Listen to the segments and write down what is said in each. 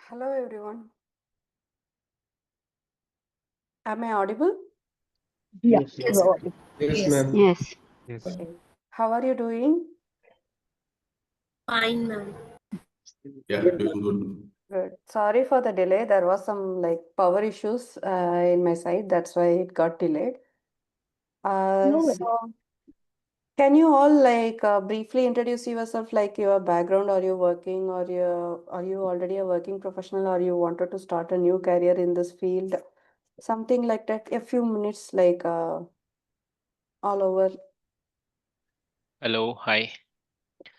Hello everyone. Am I audible? Yeah, Yes, you're audible. Yes, Yes. ma'am. yes, Yes. Okay. How are you doing? Fine, ma'am. Yeah, doing good. Good. Sorry for the delay. There was some like power issues in my side. That's why it got delayed. No worries. So can you all like briefly introduce yourself, like your background? Are you working, or are you already a working professional, or you wanted to start a new career in this field? Something like that. A few minutes, like all over. Hello, hi.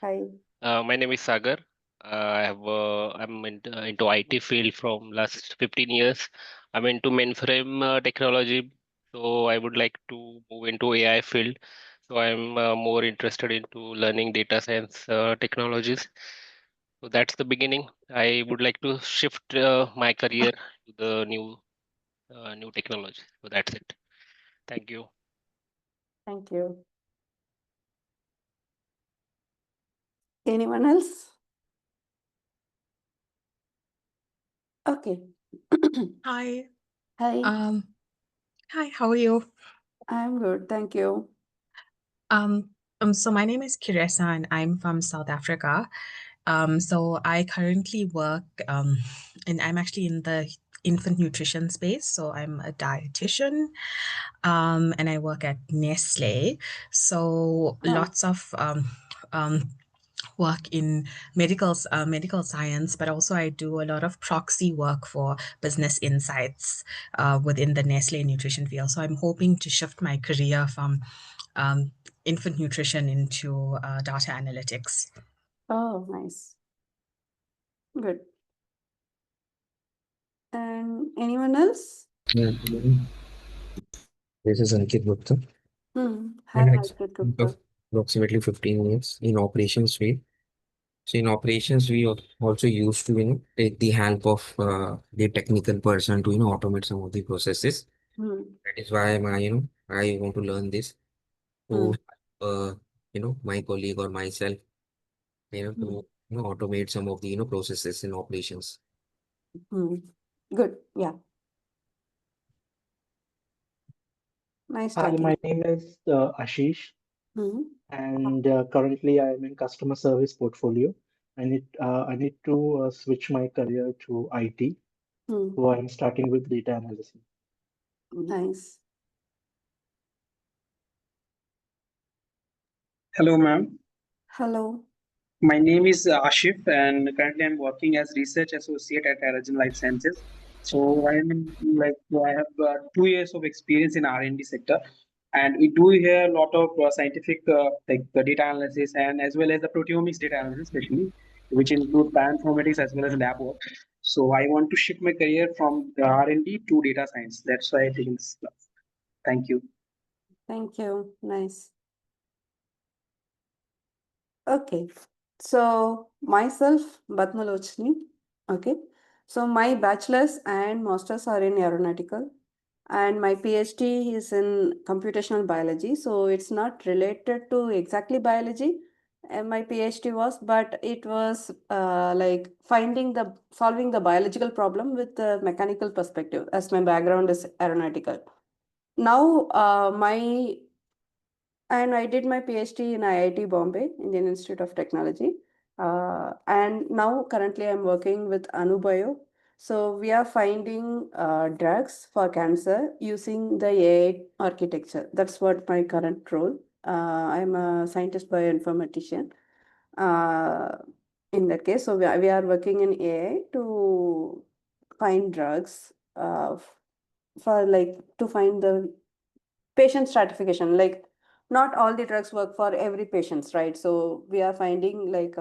Hi. My name is Sagar. I'm into IT field from last 15 years. I'm into mainframe technology, so I would like to move into AI field. So I'm more interested into learning data science technologies. So that's the beginning. I would like to shift my career to the new technology. So that's it. Thank you. Thank you. Anyone else? Okay. Hi. Hi. Um, Hi, how are you? I'm good. Thank you. So my name is Kiresa and I'm from South Africa. So I currently work and I'm actually in the infant nutrition space. So I'm a dietitian, and I work at Nestle. So Nice. lots of work in medical science, but also I do a lot of proxy work for business insights within the Nestle nutrition field. So I'm hoping to shift my career from infant nutrition into data analytics. Oh, nice. Good. And anyone else? This is Ankit Gupta. Hi, And Ankit Gupta. approximately 15 years in operations field. So in operations, we also used to, take the help of the technical person to, automate some of the processes. Hmm. That is why I want to learn this Hmm. to, my colleague or myself, to, automate some of the, processes in operations. Hmm. Good. Yeah. Nice Hi, talking. my name is Ashish, Hmm. and currently I am in customer service portfolio. I need to switch my career to IT, Hmm. so I'm starting with data analysis. Nice. Hello, ma'am. Hello. My name is Ashif, and currently I'm working as research associate at Aragen Life Sciences. So I have 2 years of experience in R&D sector, and we do here a lot of scientific like the data analysis and as well as the proteomics data analysis, especially which include bioinformatics as well as lab work. So I want to shift my career from R&D to data science. That's why I taken this class. Thank you. Thank you. Nice. Okay. So myself, Padmalochini. Okay. So my bachelor's and master's are in aeronautical, and my PhD is in computational biology. So it's not related to exactly biology. My PhD was, but it was like solving the biological problem with the mechanical perspective, as my background is aeronautical. Now, I did my PhD in IIT Bombay, Indian Institute of Technology. And now currently I'm working with Anubio. So we are finding drugs for cancer using the AI architecture. That's what my current role. I'm a scientist bioinformatician. Uh, in that case, so we are working in AI to find drugs for like to find the patient stratification. Like not all the drugs work for every patients, right? So we are finding like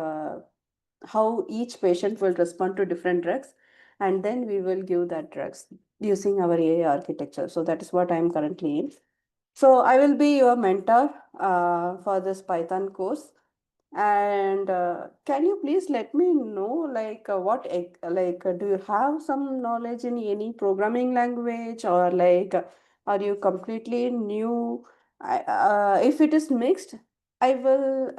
how each patient will respond to different drugs, and then we will give that drugs using our AI architecture. So that is what I'm currently in. So I will be your mentor for this Python course. And can you please let me know, like, do you have some knowledge in any programming language, or like, are you completely new? If it is mixed, I will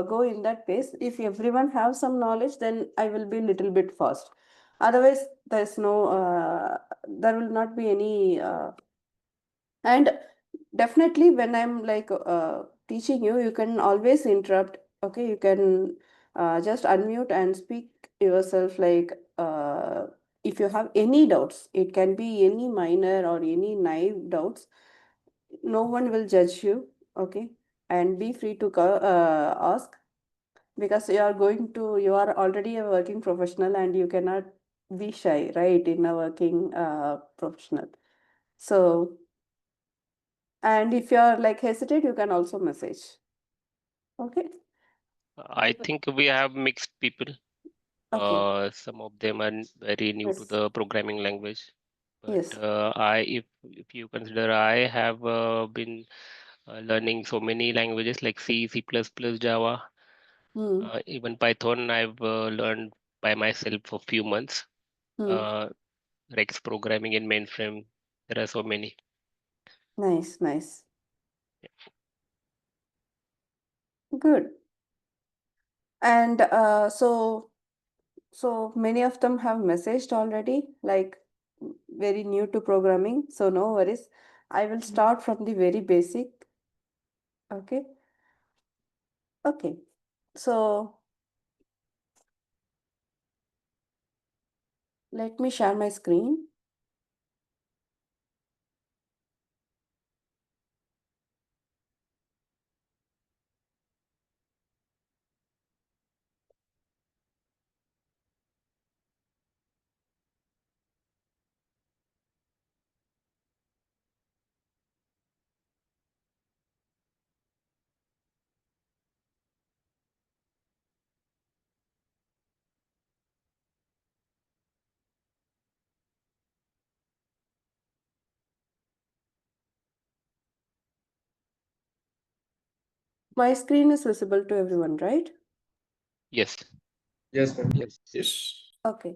go in that pace. If everyone have some knowledge, then I will be little bit fast. Otherwise, there's no, there will not be any, and definitely when I'm like teaching you, you can always interrupt. Okay, you can just unmute and speak yourself. Like if you have any doubts, it can be any minor or any naive doubts. No one will judge you. Okay, and be free to ask, because you are already a working professional and you cannot be shy, right, in a working professional. So, and if you're like hesitate, you can also message. Okay. I think we have mixed people. Okay. Some of them are very new to Yes. the programming language, but Yes. if you consider, I have been learning so many languages like C, C++, Java, Hmm. even Python. I've learned by myself for few months. Hmm. Rex programming in mainframe. There are so many. Nice. Nice. Good. And so many of them have messaged already, like very new to programming. So no worries. I will start from the very basic. Okay. Okay. So let me share my screen. My screen is visible to everyone, right? Yes. Yes, ma'am. Yes. Okay.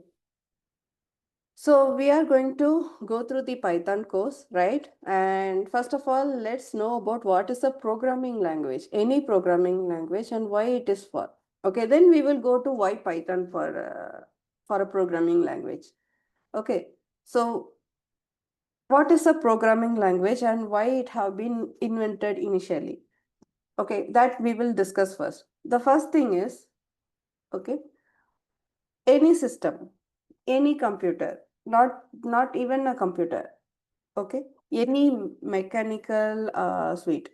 So we are going to go through the Python course, right? And first of all, let's know about what is a programming language, any programming language, and why it is for. Okay, then we will go to why Python for a programming language. Okay, so what is a programming language and why it have been invented initially? Okay, that we will discuss first. The first thing is, okay, any system, any computer, not even a computer, okay, any mechanical suite.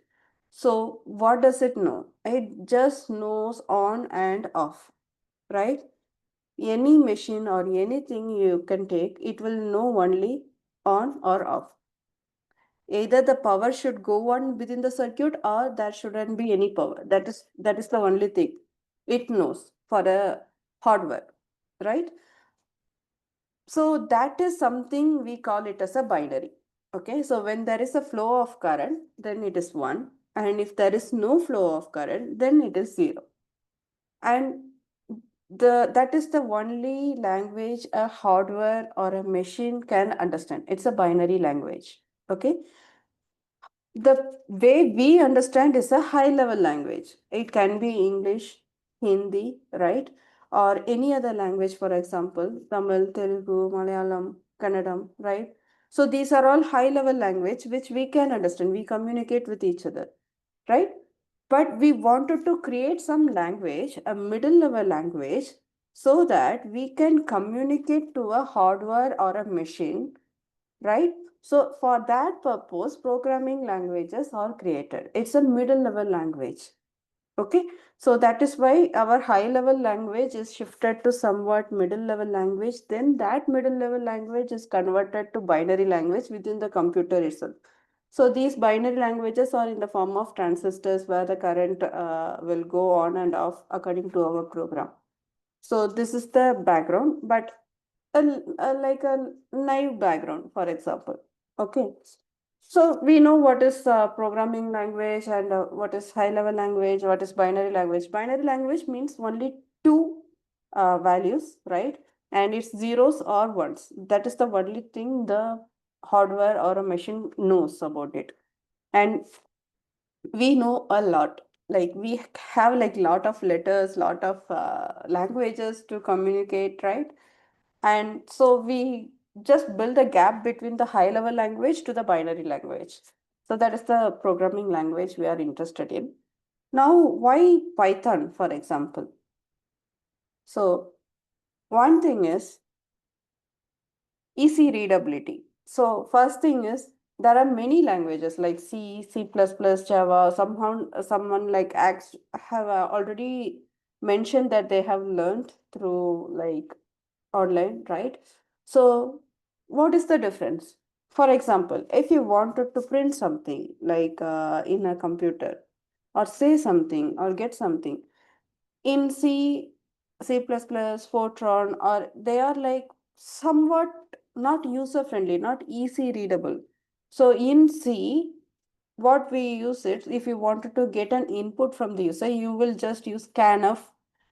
So what does it know? It just knows on and off, right? Any machine or anything you can take, it will know only on or off. Either the power should go on within the circuit or there shouldn't be any power. That is the only thing it knows for a hardware, right? So that is something we call it as a binary. Okay, so when there is a flow of current, then it is 1. And if there is no flow of current, then it is 0. And that is the only language a hardware or a machine can understand. It's a binary language. Okay. The way we understand is a high level language. It can be English, Hindi, right? Or any other language, for example, Tamil, Telugu, Malayalam, Kannadam, right? So these are all high level language which we can understand. We communicate with each other, right? But we wanted to create some language, a middle level language, so that we can communicate to a hardware or a machine, right? So for that purpose, programming languages are created. It's a middle level language. Okay, so that is why our high level language is shifted to somewhat middle level language. Then that middle level language is converted to binary language within the computer itself. So these binary languages are in the form of transistors where the current will go on and off according to our program. So this is the background, but like a naive background, for example. Okay. So we know what is programming language and what is high level language, what is binary language. Binary language means only two values, right? And it's zeros or ones. That is the only thing the hardware or a machine knows about it. And we know a lot. Like we have like lot of letters, lot of languages to communicate, right? And so we just build a gap between the high level language to the binary language. So that is the programming language we are interested in. Now, why Python, for example? So one thing is easy readability. So first thing is there are many languages like C, C++, Java. Somehow, someone like Ax have already mentioned that they have learned through like online, right? So what is the difference? For example, if you wanted to print something like in a computer or say something or get something in C, C++, Fortran, or they are like somewhat not user friendly, not easy readable. So in C, what we use it, if you wanted to get an input from the user, you will just use scanf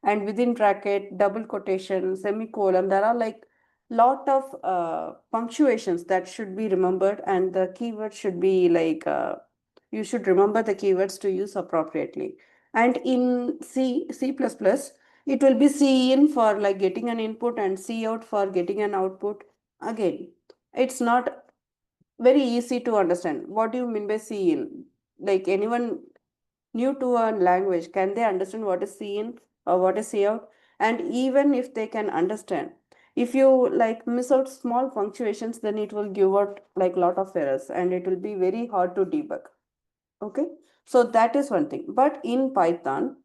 and within bracket, double quotation, semicolon. There are like lot of punctuations that should be remembered, and the keyword should be like you should remember the keywords to use appropriately. And in C++, it will be C in for like getting an input and C out for getting an output. Again, it's not very easy to understand. What do you mean by C in? Like anyone new to a language, can they understand what is C in or what is C out? And even if they can understand, if you like miss out small punctuations, then it will give out like lot of errors and it will be very hard to debug. Okay, so that is one thing. But in Python,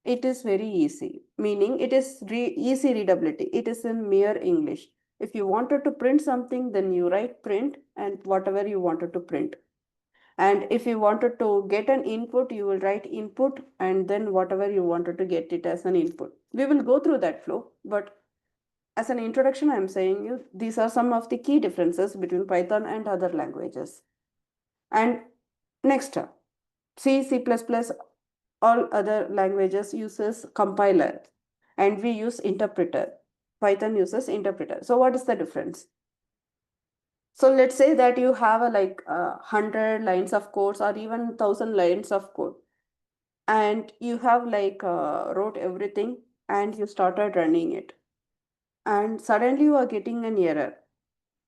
it is very easy, meaning it is easy readability. It is in mere English. If you wanted to print something, then you write print and whatever you wanted to print. And if you wanted to get an input, you will write input and then whatever you wanted to get it as an input. We will go through that flow, but as an introduction, I'm saying you these are some of the key differences between Python and other languages. And next up, C++, all other languages uses compiler and we use interpreter. Python uses interpreter. So what is the difference? So let's say that you have a like 100 lines of codes or even 1,000 lines of code, and you have like wrote everything and you started running it, and suddenly you are getting an error.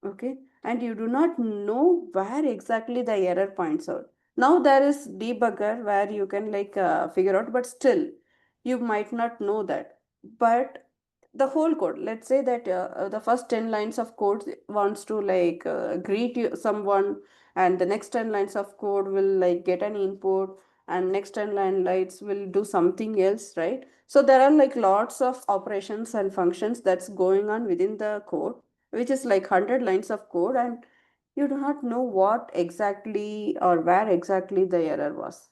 Okay, and you do not know where exactly the error points out. Now there is debugger where you can like figure out, but still you might not know that. But the whole code, let's say that the first 10 lines of code wants to like greet you someone, and the next 10 lines of code will like get an input, and next 10 lines will do something else, right? So there are like lots of operations and functions that's going on within the code, which is like 100 lines of code, and you do not know what exactly or where exactly the error was.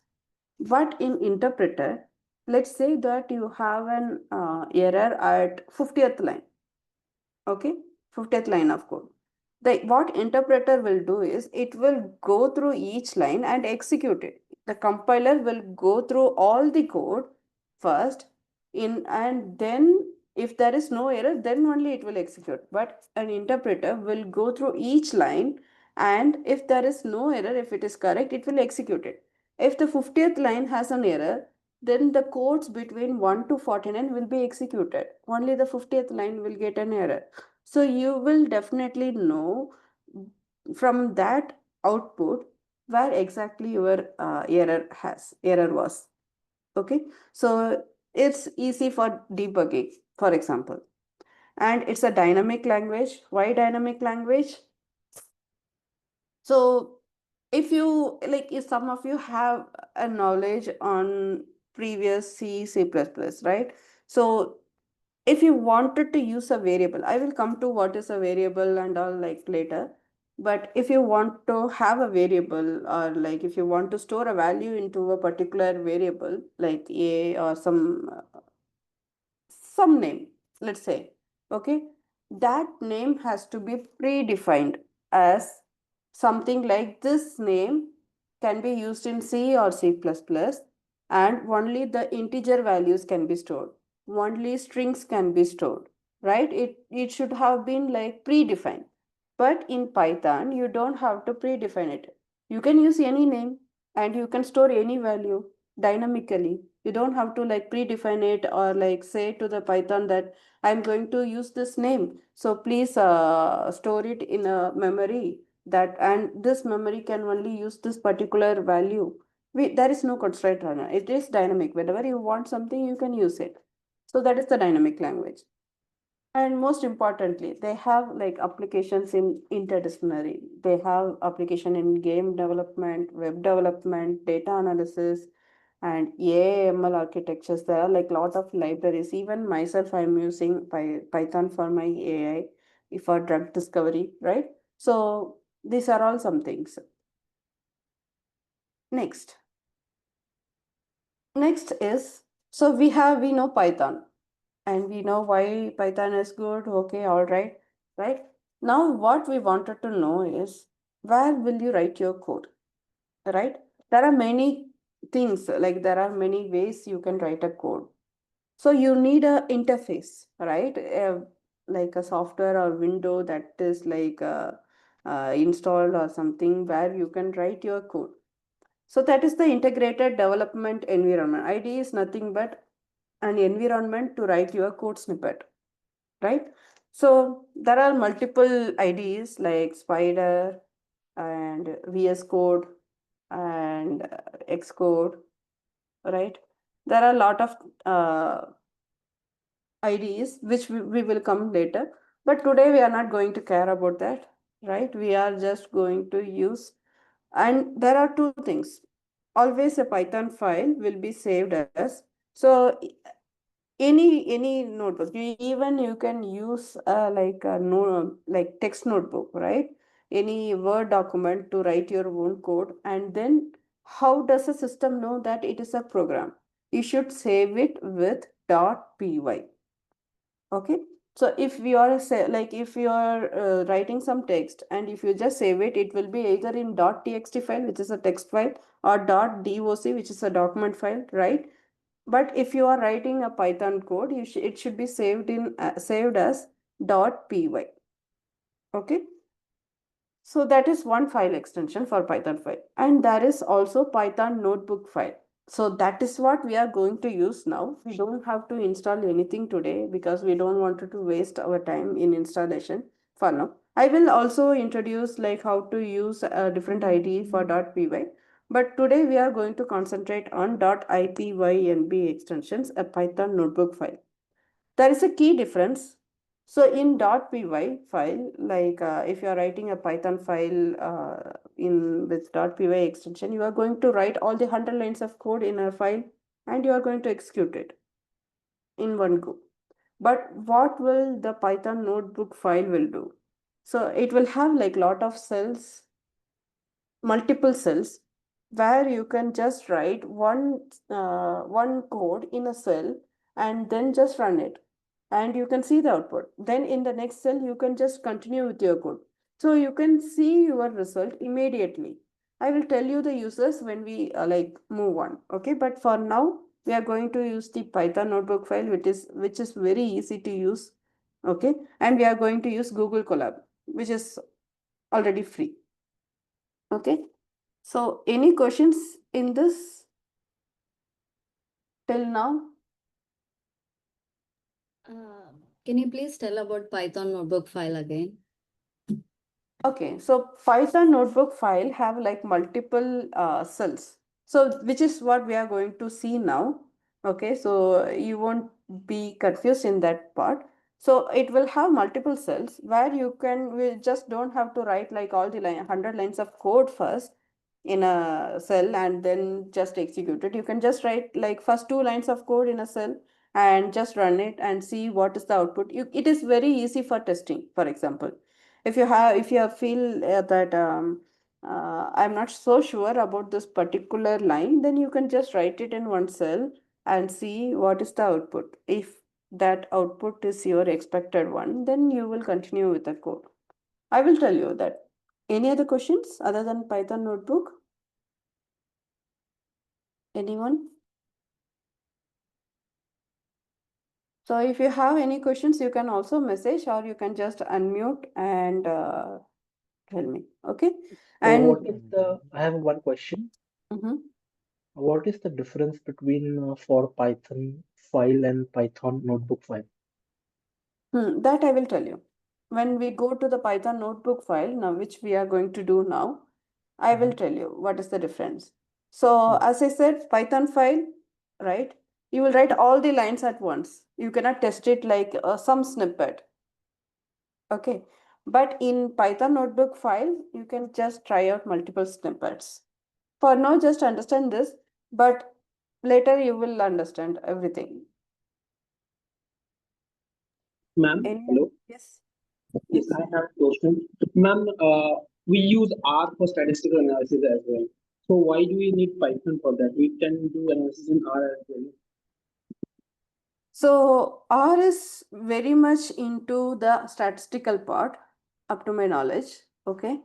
But in interpreter, let's say that you have an error at 50th line. Okay, 50th line of code. What interpreter will do is it will go through each line and execute it. The compiler will go through all the code first in, and then if there is no error, then only it will execute. But an interpreter will go through each line, and if there is no error, if it is correct, it will execute it. If the 50th line has an error, then the codes between 1 to 49 will be executed. Only the 50th line will get an error. So you will definitely know from that output where exactly your error was. Okay, so it's easy for debugging, for example. And it's a dynamic language. Why dynamic language? So if you like, if some of you have a knowledge on previous C++, right? So if you wanted to use a variable, I will come to what is a variable and all like later. But if you want to have a variable, or like if you want to store a value into a particular variable like a or some name, let's say, okay, that name has to be predefined as something like this name can be used in C or C++, and only the integer values can be stored. Only strings can be stored, right? It should have been like predefined. But in Python, you don't have to predefine it. You can use any name and you can store any value dynamically. You don't have to like predefine it or like say to the Python that I'm going to use this name. So please store it in a memory that, and this memory can only use this particular value. There is no constraint runner. It is dynamic. Whenever you want something, you can use it. So that is the dynamic language. And most importantly, they have like applications in interdisciplinary. They have application in game development, web development, data analysis, and AI/ML architectures. There are like lot of libraries. Even myself, I'm using Python for my AI for drug discovery, right? So these are all some things. Next. Next is, so we know Python and we know why Python is good. Okay, all right, right? Now what we wanted to know is where will you write your code, right? There are many things, like there are many ways you can write a code. So you need a interface, right? Like a software or window that is like installed or something where you can write your code. So that is the integrated development environment. IDE is nothing but an environment to write your code snippet, right? So there are multiple IDEs like Spider and VS Code and Xcode, right? There are a lot of IDEs which we will come later, but today we are not going to care about that, right? We are just going to use, and there are two things. Always a Python file will be saved as, so any notebook, you can use like a no, like text notebook, right? Any Word document to write your own code. And then how does the system know that it is a program? You should save it with .py. Okay, so if we are say, like if you are writing some text and if you just save it, it will be either in .txt file, which is a text file, or .doc, which is a document file, right? But if you are writing a Python code, it should be saved in saved as .py. Okay, so that is one file extension for Python file, and there is also Python notebook file. So that is what we are going to use now. We don't have to install anything today because we don't want to waste our time in installation for now. I will also introduce like how to use a different IDE for .py. But today we are going to concentrate on .ipynb extensions, a Python notebook file. There is a key difference. So in .py file, like if you are writing a Python file in with .py extension, you are going to write all the 100 lines of code in a file and you are going to execute it in one go. But what will the Python notebook file will do? So it will have like lot of cells, multiple cells, where you can just write one code in a cell and then just run it, and you can see the output. Then in the next cell you can just continue with your code, so you can see your result immediately. I will tell you the uses when we like move on. Okay, but for now we are going to use the Python notebook file, which is very easy to use. Okay, and we are going to use Google Colab, which is already free. Okay, so any questions in this till now? Can you please tell about Python notebook file again? Okay, so Python notebook file have like multiple cells. So which is what we are going to see now. Okay, so you won't be confused in that part. So it will have multiple cells where we just don't have to write like all the 100 lines of code first in a cell and then just execute it. You can just write like first 2 lines of code in a cell and just run it and see what is the output. It is very easy for testing, for example. If you feel that I'm not so sure about this particular line, then you can just write it in one cell and see what is the output. If that output is your expected one, then you will continue with the code. I will tell you that. Any other questions other than Python notebook? Anyone? So if you have any questions, you can also message or you can just unmute and tell me. Okay. So And what is the, I have one question. mhm. What is the difference between for Python file and Python notebook file? That I will tell you. When we go to the Python notebook file, now which we are going to do now, I will tell you what is the difference. So as I said, Python file, right? You will write all the lines at once. You cannot test it like some snippet. Okay. But in Python notebook file, you can just try out multiple snippets. For now, just understand this, but later you will understand everything. Ma'am, hello. Yes. Yes, I have a question. Ma'am, we use R for statistical analysis as well. So why do we need Python for that? We can do analysis in R as well. So R is very much into the statistical part, up to my knowledge. Okay.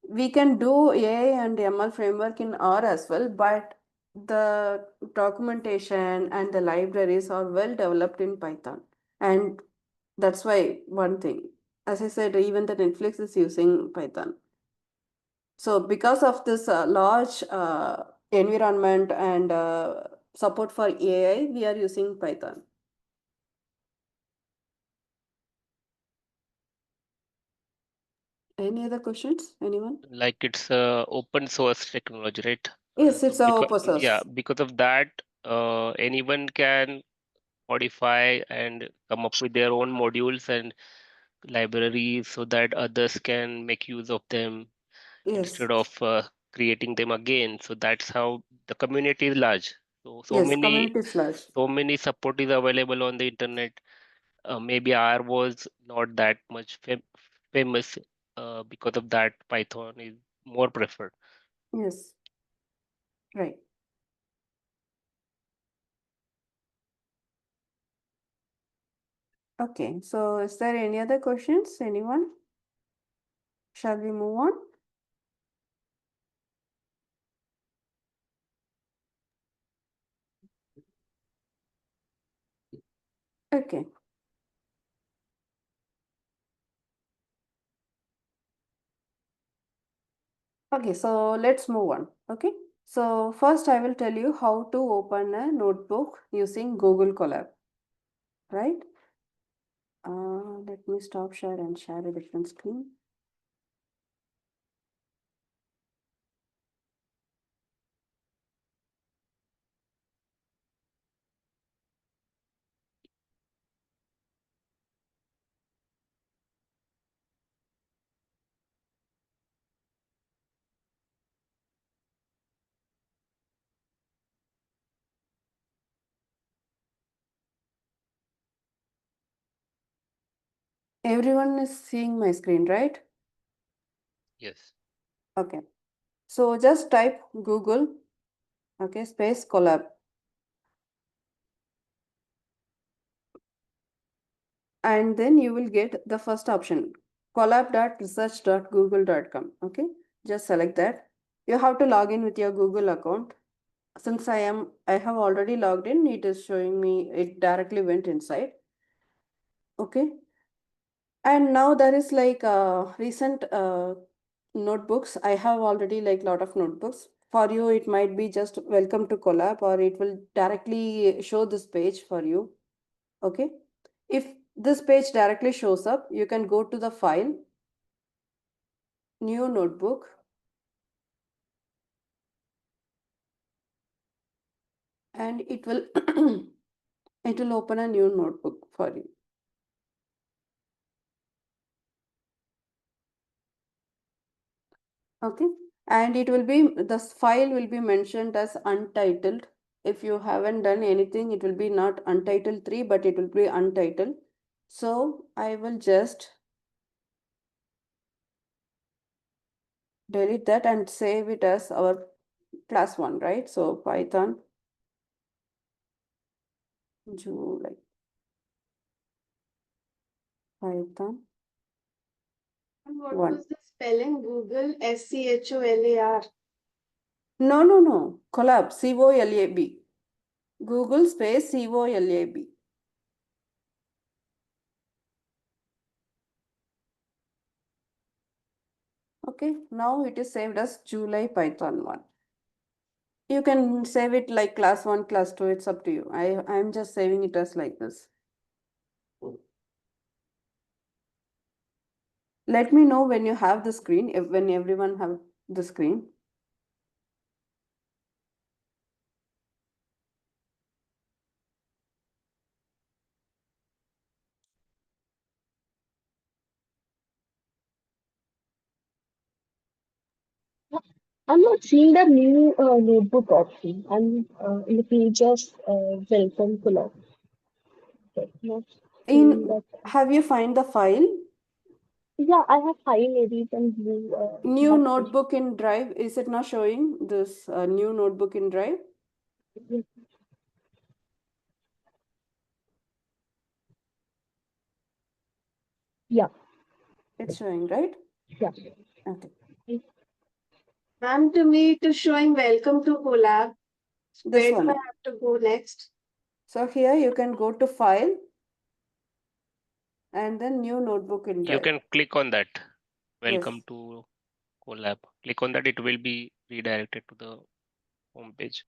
We can do AI and ML framework in R as well, but the documentation and the libraries are well developed in Python. And that's why one thing, as I said, even the Netflix is using Python. So because of this large environment and support for AI, we are using Python. Any other questions? Anyone? Like it's a open source technology, right? Yes, it's a open Yeah, source. because of that, anyone can modify and come up with their own modules and libraries so that others can make use of them Yes. instead of creating them again. So that's how the community is large. So Yes, community is large. so many support is available on the internet. Maybe R was not that much famous. Because of that, Python is more preferred. Yes. Right. Okay. So is there any other questions? Anyone? Shall we move on? Okay. Okay, so let's move on. Okay. So first I will tell you how to open a notebook using Google Colab. Right? Let me stop share and share a different screen. Everyone is seeing my screen, right? Yes. Okay. So just type Google, okay, space Colab. And then you will get the first option, collab.research.google.com. Okay, just select that. You have to log in with your Google account. Since I have already logged in, it is showing me it directly went inside. Okay. And now there is like recent notebooks. I have already like lot of notebooks. For you, it might be just welcome to Collab, or it will directly show this page for you. Okay. If this page directly shows up, you can go to the file, new notebook, and it will it will open a new notebook for you. Okay. And it will be, this file will be mentioned as untitled. If you haven't done anything, it will be not untitled 3, but it will be untitled. So I will just delete that and save it as our class 1, right? So Python July. Python. And what 1. was the spelling? Google SCHOLAR. No. Collab. COLAB. Google space COLAB. Okay. Now it is saved as July Python 1. You can save it like class 1, class 2, it's up to you. I'm just saving it as like this. Let me know when you have the screen, when everyone have the screen. I'm not seeing the new notebook option. I'm in the page of welcome collab. Okay, not seeing that. Have you find the file? Yeah, I have file maybe you can view New that. notebook in Drive. Is it not showing this new notebook in Drive? Yeah, It's showing, right? yeah. Okay. Ma'am, to me, it is showing welcome to Collab. This Where do I one. have to go next? So here you can go to File and then New Notebook in You Drive. can click on that. Welcome Yes. to Collab. Click on that, it will be redirected to the home page.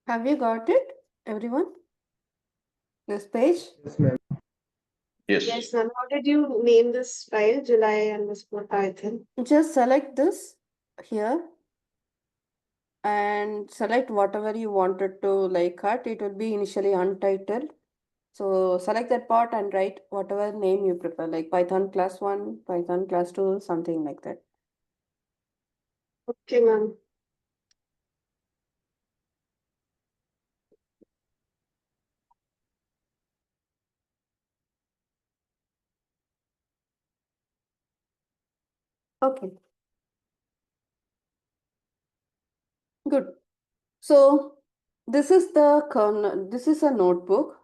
Have you got it, everyone? This page? Yes, ma'am. Yes. Yes, ma'am. How did you name this file? July_Python. Just select this here and select whatever you wanted to like cut. It will be initially untitled. So select that part and write whatever name you prefer, like Python class 1, Python class 2, something like that. Okay, ma'am. Okay, good. So this is the kernel, this is a notebook.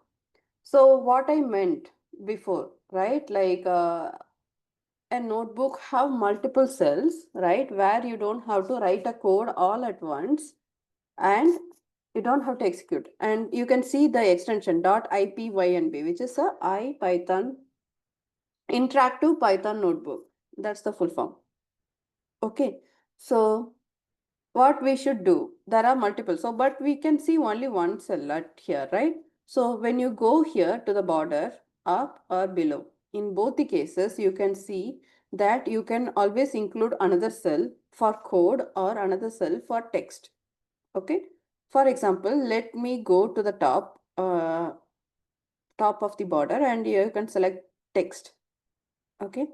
So what I meant before, right? Like a notebook have multiple cells, right? Where you don't have to write a code all at once and you don't have to execute. And you can see the extension .ipynb, which is a IPython interactive Python notebook. That's the full form. Okay, so what we should do, there are multiple, so but we can see only one cell at here, right? So when you go here to the border, up or below, in both the cases you can see that you can always include another cell for code or another cell for text. Okay, for example, let me go to the top of the border and you can select text. Okay,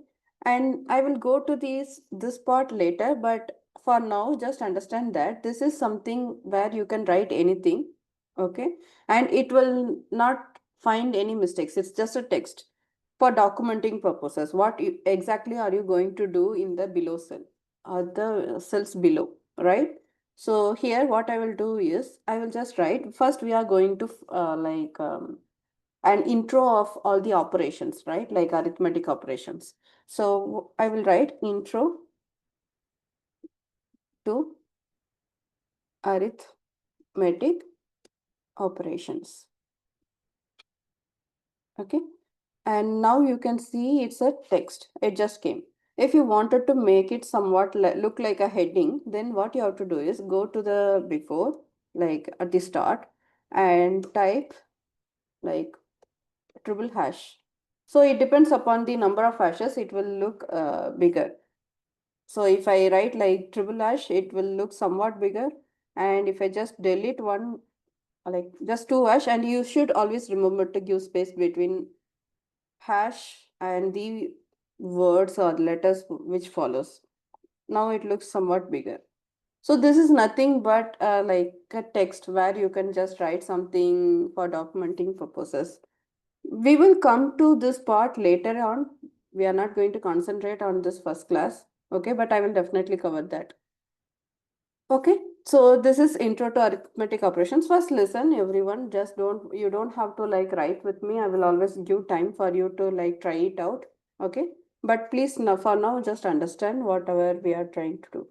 and I will go to this part later, but for now just understand that this is something where you can write anything. Okay, and it will not find any mistakes. It's just a text for documenting purposes. What exactly are you going to do in the below cell or the cells below, right? So here what I will do is I will just write first. We are going to an intro of all the operations, right? Like arithmetic operations. So I will write intro to arithmetic operations. Okay. And now you can see it's a text. It just came. If you wanted to make it somewhat look like a heading, then what you have to do is go to the before, like at the start, and type like triple hash. So it depends upon the number of hashes, it will look bigger. So if I write like triple hash, it will look somewhat bigger. And if I just delete one, like just two hash, and you should always remember to give space between hash and the words or letters which follows. Now it looks somewhat bigger. So this is nothing but like a text where you can just write something for documenting purposes. We will come to this part later on. We are not going to concentrate on this first class. Okay, but I will definitely cover that. Okay, so this is intro to arithmetic operations. First listen, everyone, just you don't have to like write with me. I will always give time for you to like try it out. Okay, but please now for now just understand whatever we are trying to do.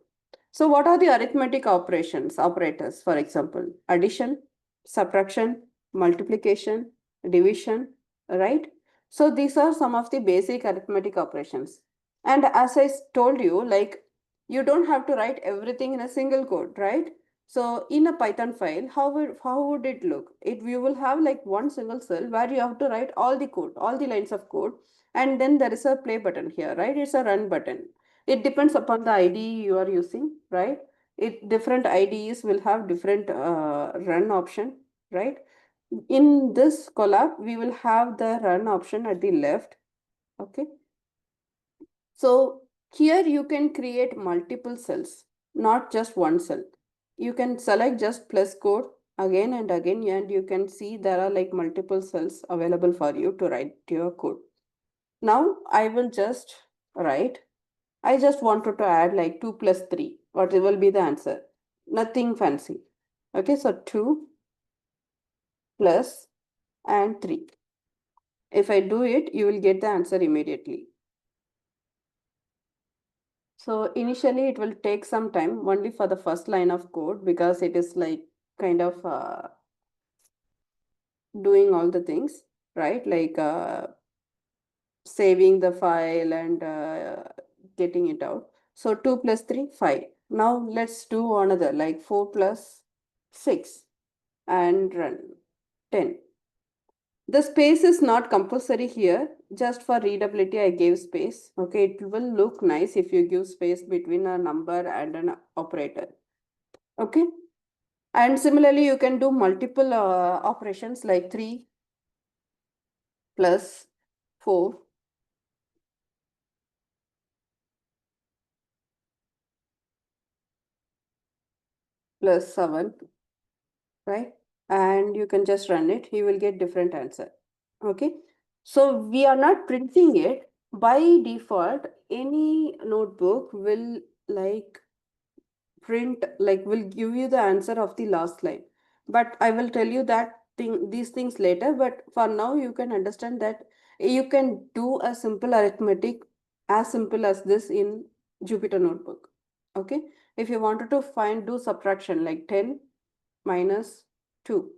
So what are the arithmetic operators, for example, addition, subtraction, multiplication, division, right? So these are some of the basic arithmetic operations. And as I told you, like you don't have to write everything in a single code, right? So in a Python file, how would it look? You will have like one single cell where you have to write all the code, all the lines of code, and then there is a play button here, right? It's a run button. It depends upon the IDE you are using, right? Different IDEs will have different run option, right? In this collab, we will have the run option at the left. Okay. So here you can create multiple cells, not just one cell. You can select just plus code again and again, and you can see there are like multiple cells available for you to write your code. Now I will just write. I just wanted to add like 2 plus 3. What will be the answer? Nothing fancy. Okay, so 2 plus and 3. If I do it, you will get the answer immediately. So initially it will take some time only for the first line of code because it is like kind of doing all the things, right? Like saving the file and getting it out. So 2 plus 3, 5. Now let's do another like 4 plus 6 and run 10. The space is not compulsory here. Just for readability, I gave space. Okay, it will look nice if you give space between a number and an operator. Okay. And similarly, you can do multiple operations like 3 plus 4 plus 7, right? And you can just run it. You will get different answer. Okay. So we are not printing it. By default, any notebook will like print, like will give you the answer of the last line. But I will tell you these things later. But for now, you can understand that you can do a simple arithmetic as simple as this in Jupyter Notebook. Okay. If you wanted to do subtraction like 10 minus 2,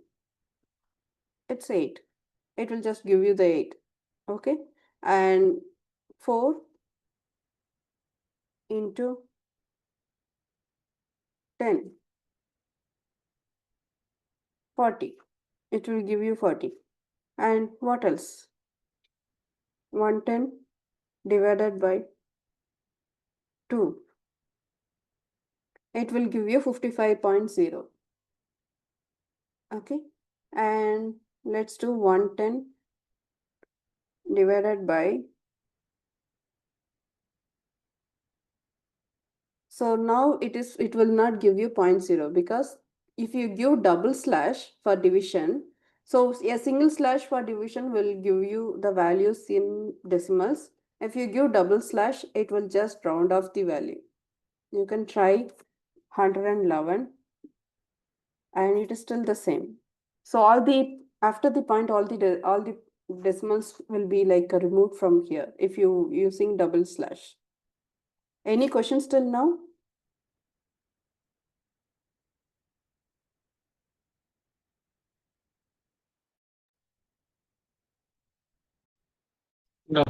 it's 8. It will just give you the 8. Okay. And 4 into 10, 40. It will give you 40. And what else? 110 divided by 2. It will give you 55.0. Okay. And let's do 110 divided by. So now it will not give you 0.0 because if you give double slash for division, so a single slash for division will give you the values in decimals. If you give double slash, it will just round off the value. You can try 111 and it is still the same. So after the point, all the decimals will be like removed from here if you using double slash. Any questions till now? No.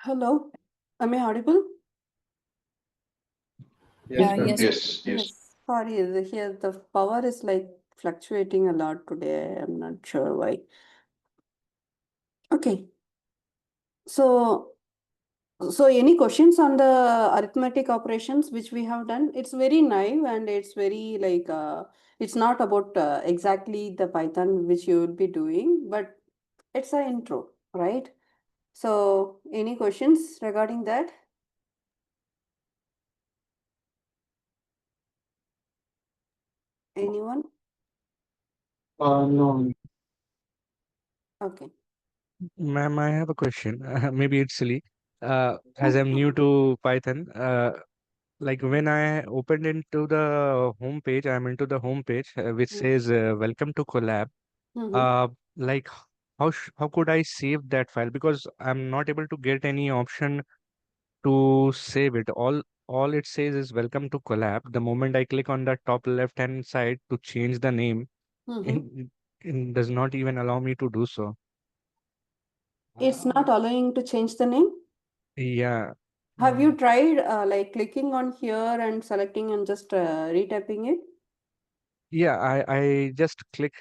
Hello, am I audible? Yes, ma'am. Yes. Yes, yes. Yes. Sorry, here the power is like fluctuating a lot today. I'm not sure why. Okay. So, any questions on the arithmetic operations which we have done? It's very naive and it's very like it's not about exactly the Python which you will be doing, but it's an intro, right? So, any questions regarding that? Anyone? No, Okay. Ma'am, I have a question. Maybe it's silly. As I'm new to Python, like when I opened into the home page, I'm into the home page which says "Welcome to Collab." Mm-hmm. Like how could I save that file? Because I'm not able to get any option to save it. All it says is "Welcome to Collab." The moment I click on the top left hand side to change the name, Mm-hmm. it does not even allow me to do so. It's not allowing to change the name. Yeah. Have you tried like clicking on here and selecting and just retyping it? Yeah, I just click.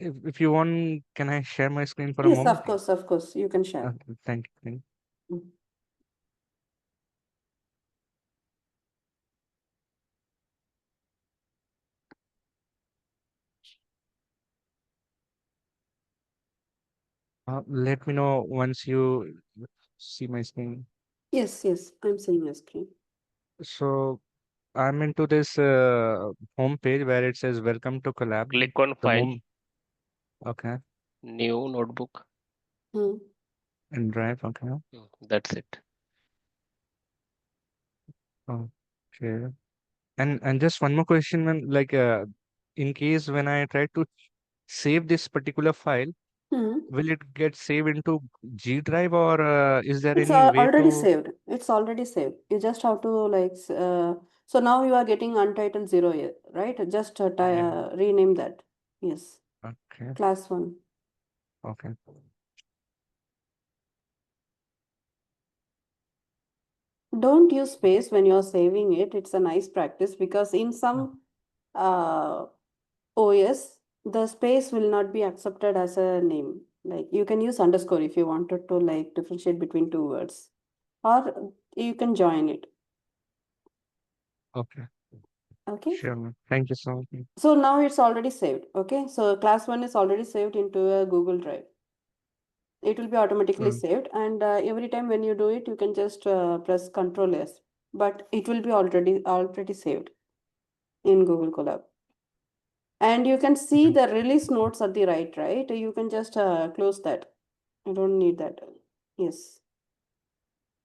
If you want, can I share my screen for a Yes, moment? of course, you can share. Thank you. Thank you. Mm. Let me know once you see my screen. Yes, I'm seeing your screen. So I'm into this home page where it says "Welcome to Collab." Click on The File, mom. Okay. New Notebook. Hmm. And Drive. Okay. That's it. Okay. And just one more question, when like in case when I try to save this particular file, will it get saved into G drive, or is there It's any way already to? saved. It's already saved. You just have to like, so now you are getting untitled 0 here, right? Just Yeah. rename that. Yes, Okay. class 1. Okay. Don't use space when you're saving it. It's a nice practice because in some OS, the space will not be accepted as a name. Like you can use underscore if you wanted to like differentiate between two words, or you can join it. Okay. Okay. Sure, ma'am. Thank you so much. So now it's already saved. Okay. So class 1 is already saved into a Google Drive. It will be automatically saved, and every time when you do it, you can just press Control S, but it will be already saved in Google Colab. And you can see the release notes at the right? You can just close that. You don't need that. Yes.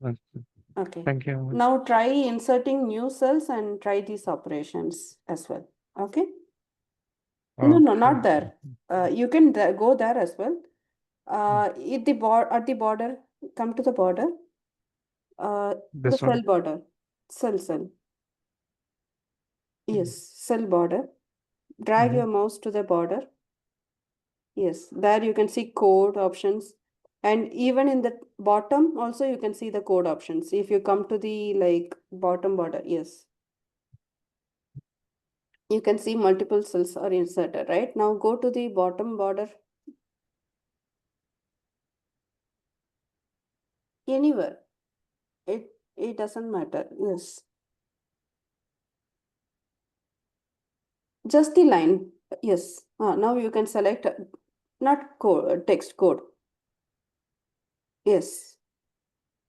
Okay. Okay. Thank you very much. Now try inserting new cells and try these operations as well. Okay. No, not Okay. there. You can go there as well. At the border, come to the border. The This cell one. border. Cell. Yes, cell border. Drag your mouse to the border. Yes, there you can see code options. And even in the bottom also you can see the code options. If you come to the like bottom border, yes. You can see multiple cells are inserted, right? Now go to the bottom border. Anywhere. It doesn't matter. Yes. Just the line. Yes. Now you can select not code, text code. Yes.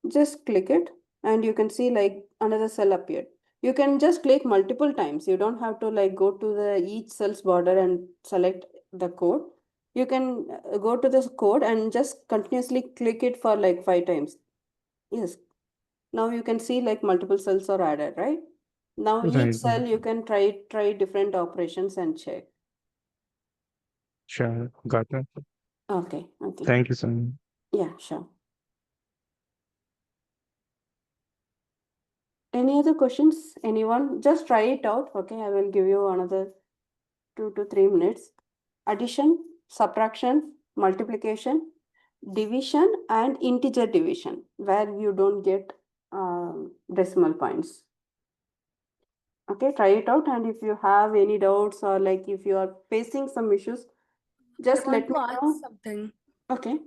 Just click it and you can see like another cell appeared. You can just click multiple times. You don't have to like go to the each cell's border and select the code. You can go to this code and just continuously click it for like 5 times. Yes. Now you can see like multiple cells are added, right? Now each Right. cell you can try different operations and check. Sure. Got that. Okay. Thank you so much. Yeah, sure. Any other questions? Anyone? Just try it out. Okay, I will give you another 2 to 3 minutes. Addition, subtraction, multiplication, division, and integer division, where you don't get decimal points. Okay, try it out. And if you have any doubts or like if you are facing some issues, just I let me want to know. ask something. Okay.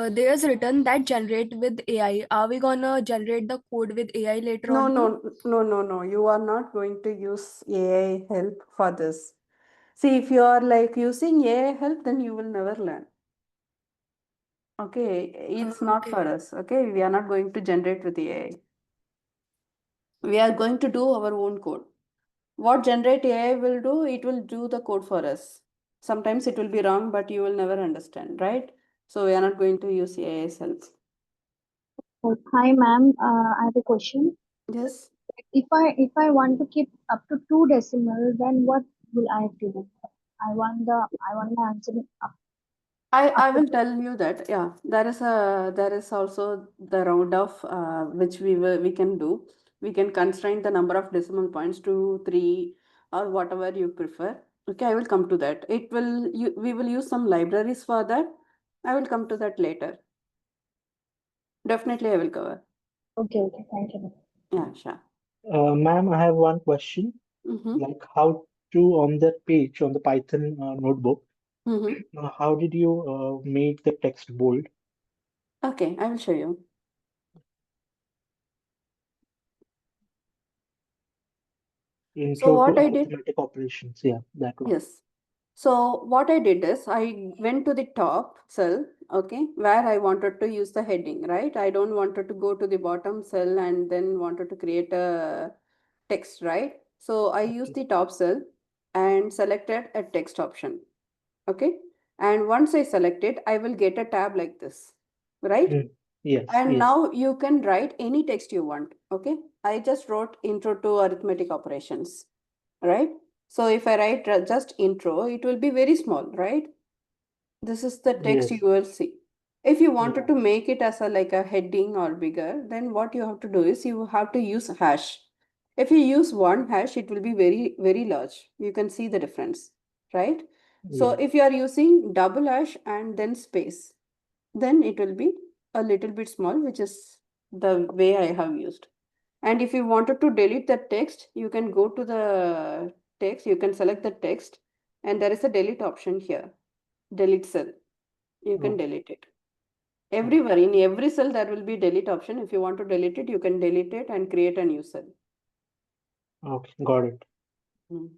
There's written that generate with AI. Are we gonna generate the code with AI later No, on too? no. You are not going to use AI help for this. See, if you are like using AI help, then you will never learn. Okay, it's not for us. Okay, we are not going to generate with AI. We are going to do our own code. What generate AI will do, it will do the code for us. Sometimes it will be wrong, but you will never understand, right? So we are not going to use AI's help. Hi, ma'am. I have a question. Yes. If I want to keep up to 2 decimal, then what will I have to do? I want my answer up I to will tell you that, yeah, there is also the round off which we can do. We can constrain the number of decimal points to 3 or whatever you prefer. Okay, I will come to that. We will use some libraries for that. I will come to that later. Definitely I will cover. Okay, thank you. Yeah, sure. Ma'am, I have one question. Like how to on that page on the Python notebook, how did you make the text bold? Okay, I will show you. So Intro what to I did, arithmetic operations. Yeah, that one. yes. So what I did is I went to the top cell, okay, where I wanted to use the heading, right? I don't wanted to go to the bottom cell and then wanted to create a text, right? So I used the top cell and selected a text option, okay? And once I select it, I will get a tab like this, right? Yes, And yes. now you can write any text you want, okay? I just wrote intro to arithmetic operations, right? So if I write just intro, it will be very small, right? This is the text Yes. you will see. If you wanted Yeah. to make it as a like a heading or bigger, then what you have to do is you have to use hash. If you use one hash, it will be very, very large. You can see the difference, right? So Yeah. if you are using double hash and then space, then it will be a little bit small, which is the way I have used. And if you wanted to delete the text, you can go to the text, you can select the text, and there is a delete option here, delete cell. You can Okay. delete it. Everywhere, in every cell, there will be delete option. If you want to delete it, you can delete it and create a new cell. Okay. Got it. Mm.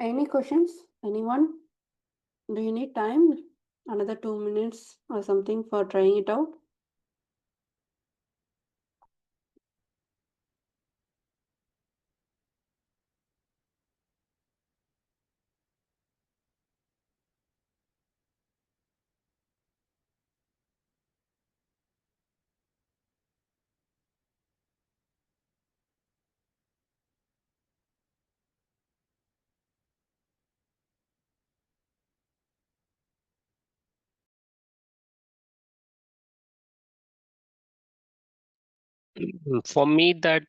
Any questions? Anyone? Do you need time? Another 2 minutes or something for trying it out? For me, that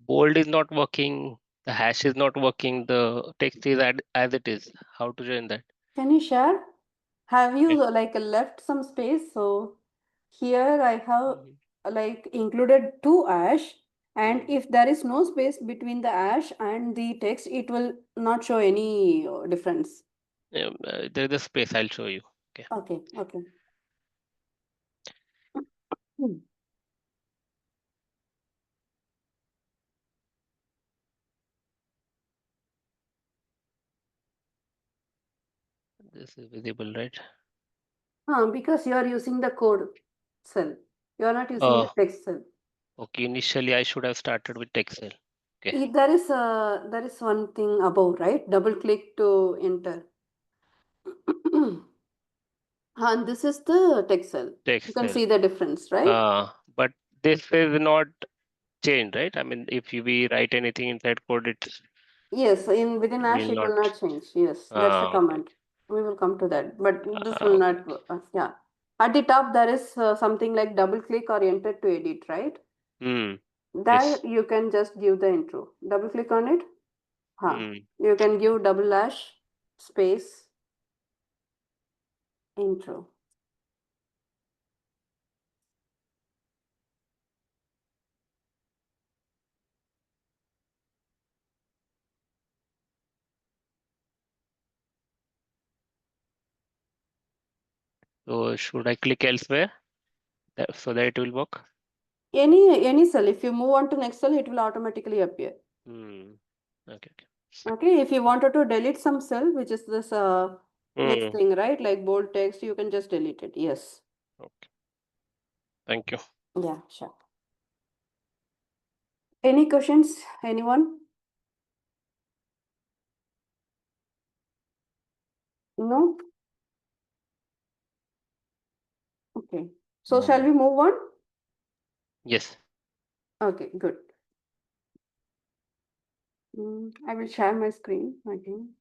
bold is not working, the hash is not working, the text is as it is. How to join that? Can you share? Have you Okay. like left some space? So here I have Mhm. like included two ash, and Mhm. if there is no space between the ash and the text, it will not show any difference. There is a space, I'll show you. Okay. Okay, okay. Hmm. This is visible, right? Because you are using the code cell. You are not using the Oh, text cell. okay. Initially, I should have started with Excel. Okay. There is one thing above, right? Double click to enter. And this is the text cell. You can Excel. see the difference, right? But this is not changed, right? I mean, if you we write anything inside code, it Yes, in within Ash will it not. will not change. Yes, that's the Okay. command. We will come to that, but this will Okay. not. Yeah, at the top there is something like double click or enter to edit, right? Hmm. There Yes. you can just give the intro. Double click on it. Hmm. You can give double dash space intro. So should I click elsewhere so that it will work? Any cell. If you move on to next cell, it will automatically appear. Hmm. Okay. Okay, if you wanted to delete some cell, which is this next Hmm. thing, right? Like bold text, you can just delete it. Yes. Okay. Thank you. Yeah, sure. Any questions? Anyone? No? Okay. So shall we move on? Yes. Okay, good. I will share my screen again.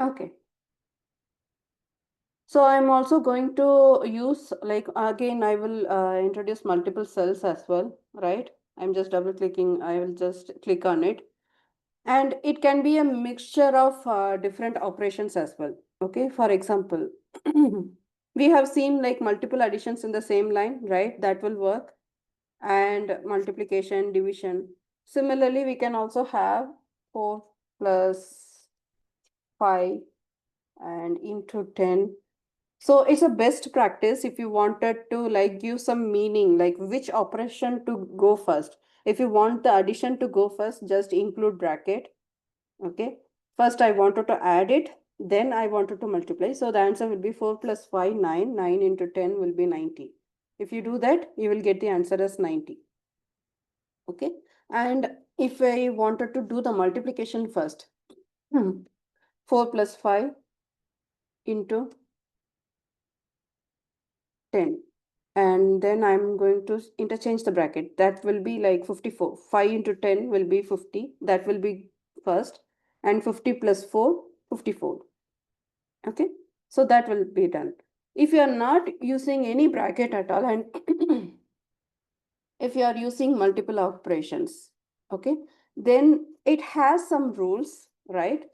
Okay. So I'm also going to use like again I will introduce multiple cells as well, right? I'm just double clicking. I will just click on it, and it can be a mixture of different operations as well. Okay, for example, we have seen like multiple additions in the same line, right? That will work, and multiplication, division. Similarly, we can also have 4 plus 5 and into 10. So it's a best practice if you wanted to like give some meaning, like which operation to go first. If you want the addition to go first, just include bracket. Okay. First I wanted to add it, then I wanted to multiply. So the answer will be 4 plus 5, 9. 9 into 10 will be 90. If you do that, you will get the answer as 90. Okay. And if I wanted to do the multiplication first, 4 plus 5 into 10. And then I'm going to interchange the bracket. That will be like 54. 5 into 10 will be 50. That will be first. And 50 plus 4, 54. Okay. So that will be done. If you are not using any bracket at all, and if you are using multiple operations, okay, then it has some rules, right?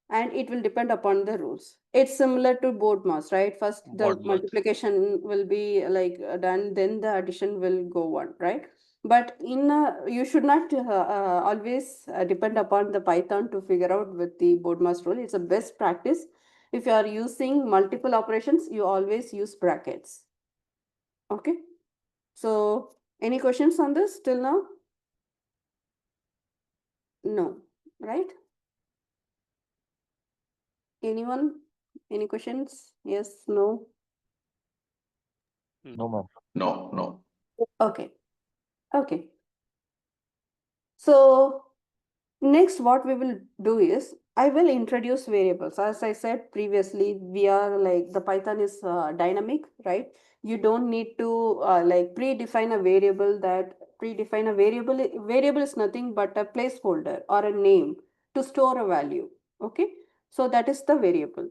And it will depend upon the rules. It's similar to board mass, right? First the Board math. multiplication will be like done, then the addition will go on, right? But in you should not always depend upon the Python to figure out with the board mass rule. It's a best practice. If you are using multiple operations, you always use brackets. Okay. So any questions on this till now? No, right? Anyone? Any questions? Yes, no? No, ma'am. No, no. Okay. Okay. So next what we will do is I will introduce variables. As I said previously, we are like the Python is dynamic, right? You don't need to like predefine a variable. Variable is nothing but a placeholder or a name to store a value. Okay. So that is the variable.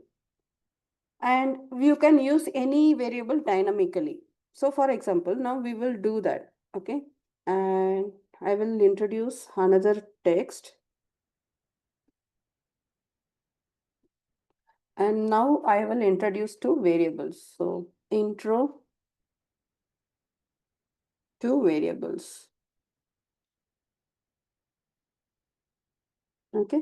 And you can use any variable dynamically. So for example, now we will do that. Okay. And I will introduce another text. And now I will introduce two variables. So intro to variables. Okay.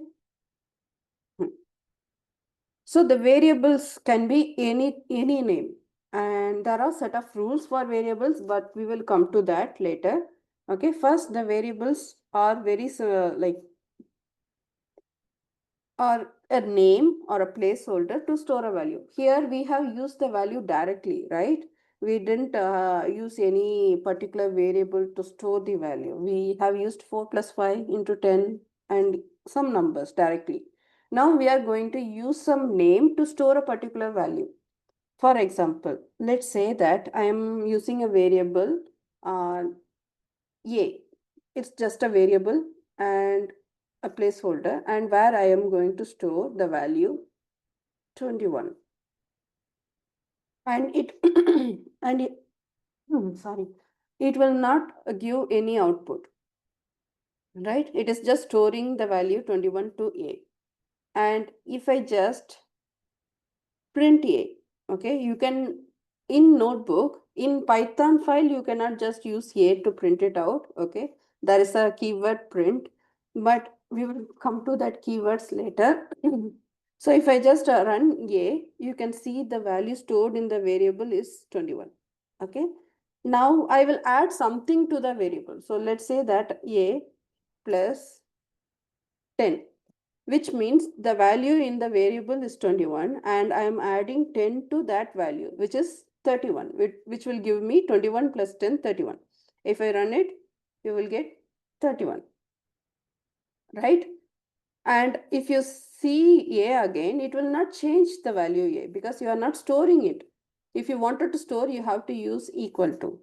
So the variables can be any name. And there are set of rules for variables, but we will come to that later. Okay. First, the variables are very like or a name or a placeholder to store a value. Here we have used the value directly, right? We didn't use any particular variable to store the value. We have used 4 plus 5 into 10 and some numbers directly. Now we are going to use some name to store a particular value. For example, let's say that I am using a variable A. It's just a variable and a placeholder, and where I am going to store the value 21. And it and it sorry, it will not give any output, right? It is just storing the value 21 to A. And if I just print A, okay, you can in notebook, in Python file, you cannot just use A to print it out, okay? There is a keyword print, but we will come to that keywords later. So if I just run A, you can see the value stored in the variable is 21, okay? Now I will add something to the variable. So let's say that A plus 10, which means the value in the variable is 21 and I am adding 10 to that value, which is 31, which will give me 21 plus 10, 31. If I run it, you will get 31, right? And if you see A again, it will not change the value A because you are not storing it. If you wanted to store, you have to use equal to,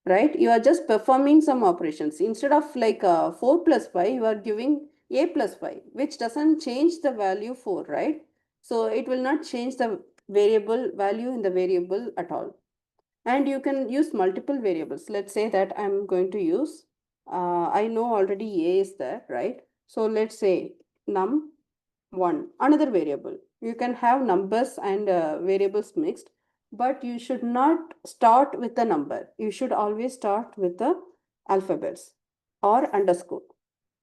right? You are just performing some operations. Instead of like 4 plus 5, you are giving A plus 5, which doesn't change the value 4, right? So it will not change the variable value in the variable at all. And you can use multiple variables. Let's say that I'm going to use, I know already A is there, right? So let's say num1, another variable. You can have numbers and variables mixed, but you should not start with the number. You should always start with the alphabets or underscore.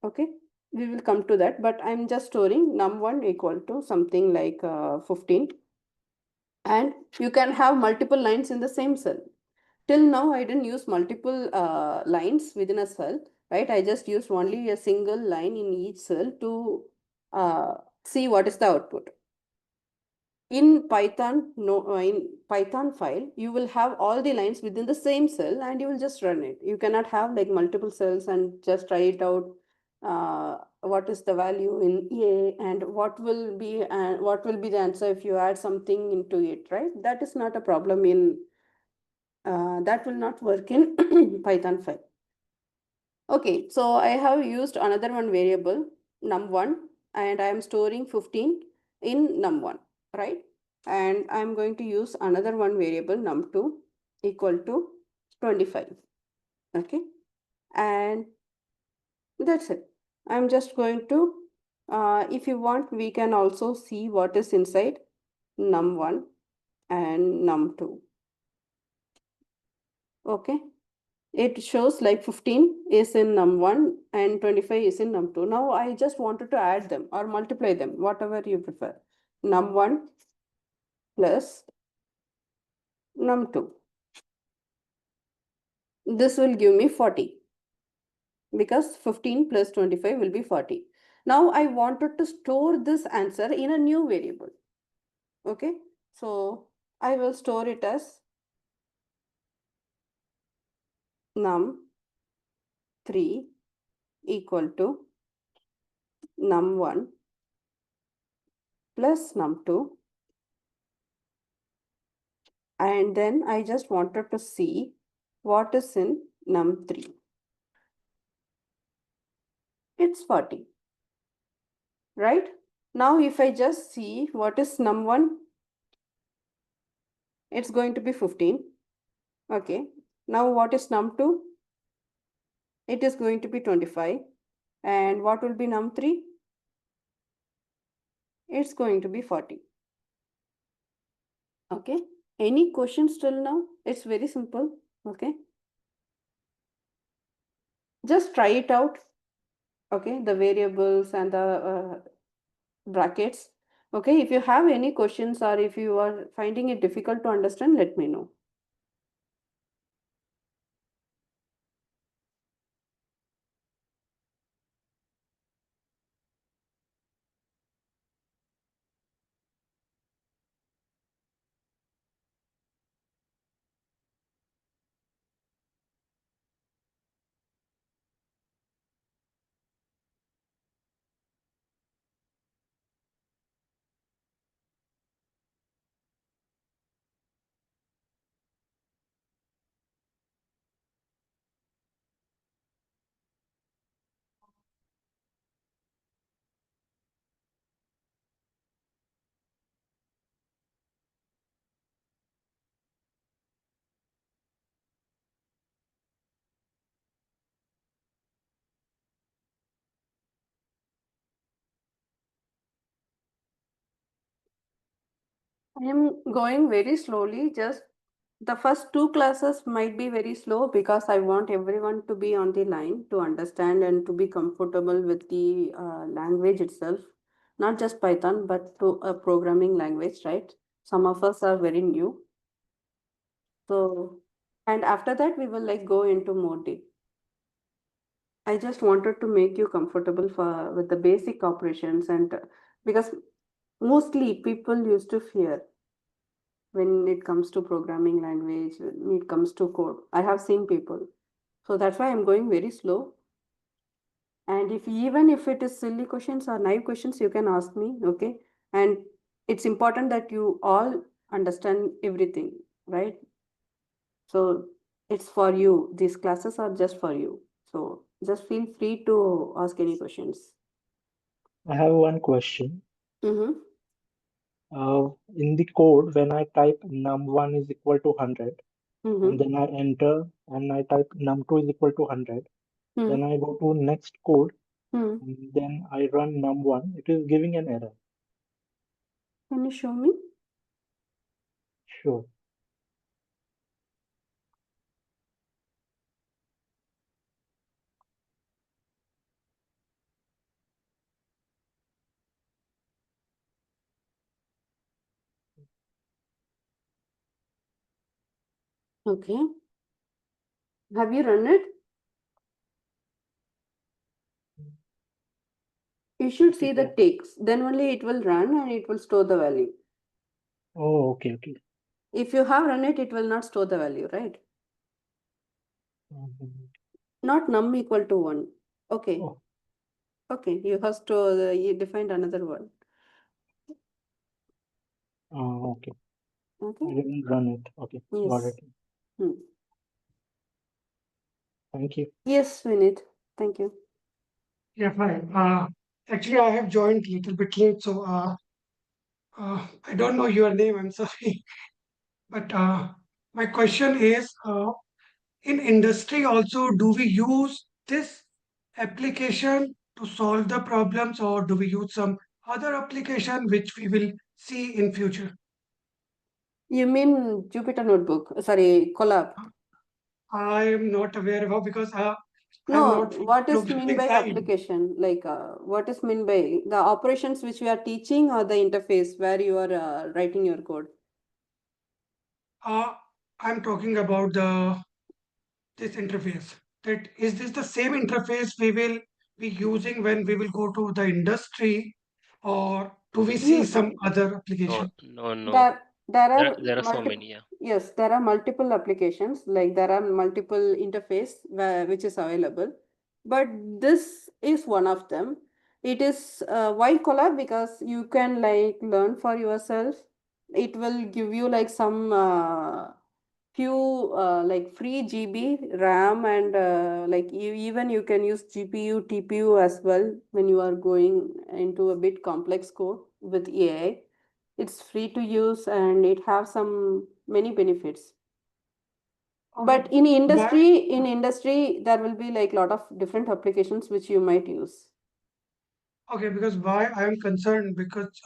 Okay. We will come to that, but I'm just storing num1 equal to something like 15, and you can have multiple lines in the same cell. Till now, I didn't use multiple lines within a cell, right? I just used only a single line in each cell to see what is the output. In Python, no, in Python file, you will have all the lines within the same cell and you will just run it. You cannot have like multiple cells and just try it out. What is the value in A and what will be the answer if you add something into it, right? That is not a problem in that will not work in Python file. Okay, so I have used another one variable num1 and I am storing 15 in num1, right? And I'm going to use another one variable num2 equal to 25. Okay, and that's it. I'm just going to, if you want, we can also see what is inside num1 and num2. Okay, it shows like 15 is in num1 and 25 is in num2. Now I just wanted to add them or multiply them, whatever you prefer. Num1 plus num2. This will give me 40 because 15 plus 25 will be 40. Now I wanted to store this answer in a new variable. Okay, so I will store it as num3 equal to num1 plus num2, and then I just wanted to see what is in num3. It's 40, right? Now if I just see what is num1, it's going to be 15. Okay, now what is num2? It is going to be 25. And what will be num3? It's going to be 40. Okay, any questions till now? It's very simple. Okay, just try it out. Okay, the variables and the brackets. Okay, if you have any questions or if you are finding it difficult to understand, let me know. I am going very slowly. Just the first two classes might be very slow because I want everyone to be on the line to understand and to be comfortable with the language itself. Not just Python, but to a programming language, right? Some of us are very new. So, and after that, we will like go into more deep. I just wanted to make you comfortable for with the basic operations and because mostly people used to fear when it comes to programming language, when it comes to code. I have seen people. So that's why I'm going very slow. And if even if it is silly questions or naive questions, you can ask me, okay? And it's important that you all understand everything, right? So it's for you. These classes are just for you. So just feel free to ask any questions. I have one question. Mm-hmm. In the code, when I type num1 is equal to 100, Mm-hmm. and then I enter and I type num2 is equal to 100, then I go to next code, Mm-hmm. and then I run num1, it is giving an error. Can you show me? Sure. Okay. Have you run it? You should see the ticks. Then only it will run and it will store the value. Oh, okay, okay. If you have run it, it will not store the value, right? Not num equal to 1. Okay. Oh, Okay. You have to you defined another one. okay. I Okay. didn't run it. Okay, got Yes. it. Hmm. Thank you. Yes, Vinit. Thank you. Yeah, fine. Actually, I have joined a little bit late, so I don't know your name. I'm sorry, but my question is, in industry also, do we use this application to solve the problems, or do we use some other application which we will see in future? You mean Jupyter Notebook? Sorry, Colab. I am not aware about because I'm No, not from what is mean programming by side. application? Like, what is mean by the operations which we are teaching or the interface where you are writing your code? I'm talking about this interface. That is this the same interface we will be using when we will go to the industry, or do we see some other No, application? no. There are There are so multiple, many, yeah. yes, there are multiple applications, like there are multiple interface which is available, but this is one of them. It is why Collab? Because you can like learn for yourself. It will give you like some few like free GB RAM, and like even you can use GPU, TPU as well when you are going into a bit complex code with AI. It's free to use and it have some many benefits. But Okay, why? in industry, there will be like lot of different applications which you might use. Okay, because why I am concerned, because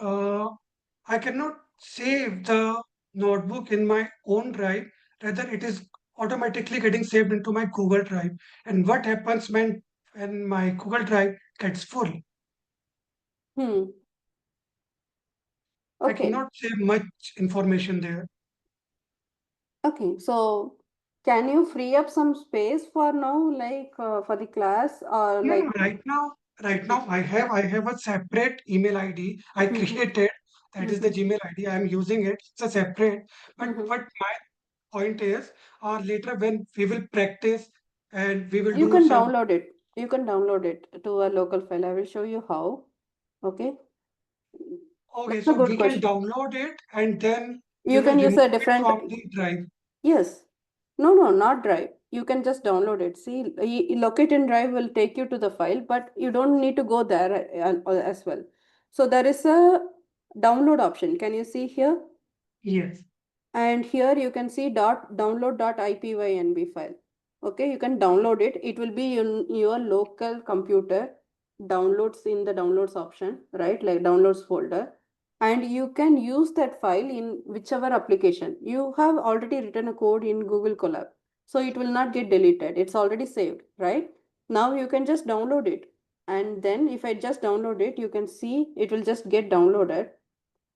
I cannot save the notebook in my own drive. Rather, it is automatically getting saved into my Google Drive. And what happens when my Google Drive gets full? Hmm. I Okay. cannot save much information there. Okay. So can you free up some space for now, like for the class or No, like? no, right now I have a separate email ID I created. That is the Gmail ID. I am using it. It's a separate. But what my point is, later when we will practice and we will You do can some. download it. You can download it to a local file. I will show you how. Okay. Okay, That's a so good we can question. download it and then we You will can use remove a it different, from the drive. yes. No, not Drive. You can just download it. See, locate in Drive will take you to the file, but you don't need to go there as well. So there is a download option. Can you see here? Yes. And here you can see download.ipynb file. Okay, you can download it. It will be in your local computer. Downloads in the downloads option, right? Like downloads folder. And you can use that file in whichever application. You have already written a code in Google Colab. So it will not get deleted. It's already saved, right? Now you can just download it. And then if I just download it, you can see it will just get downloaded.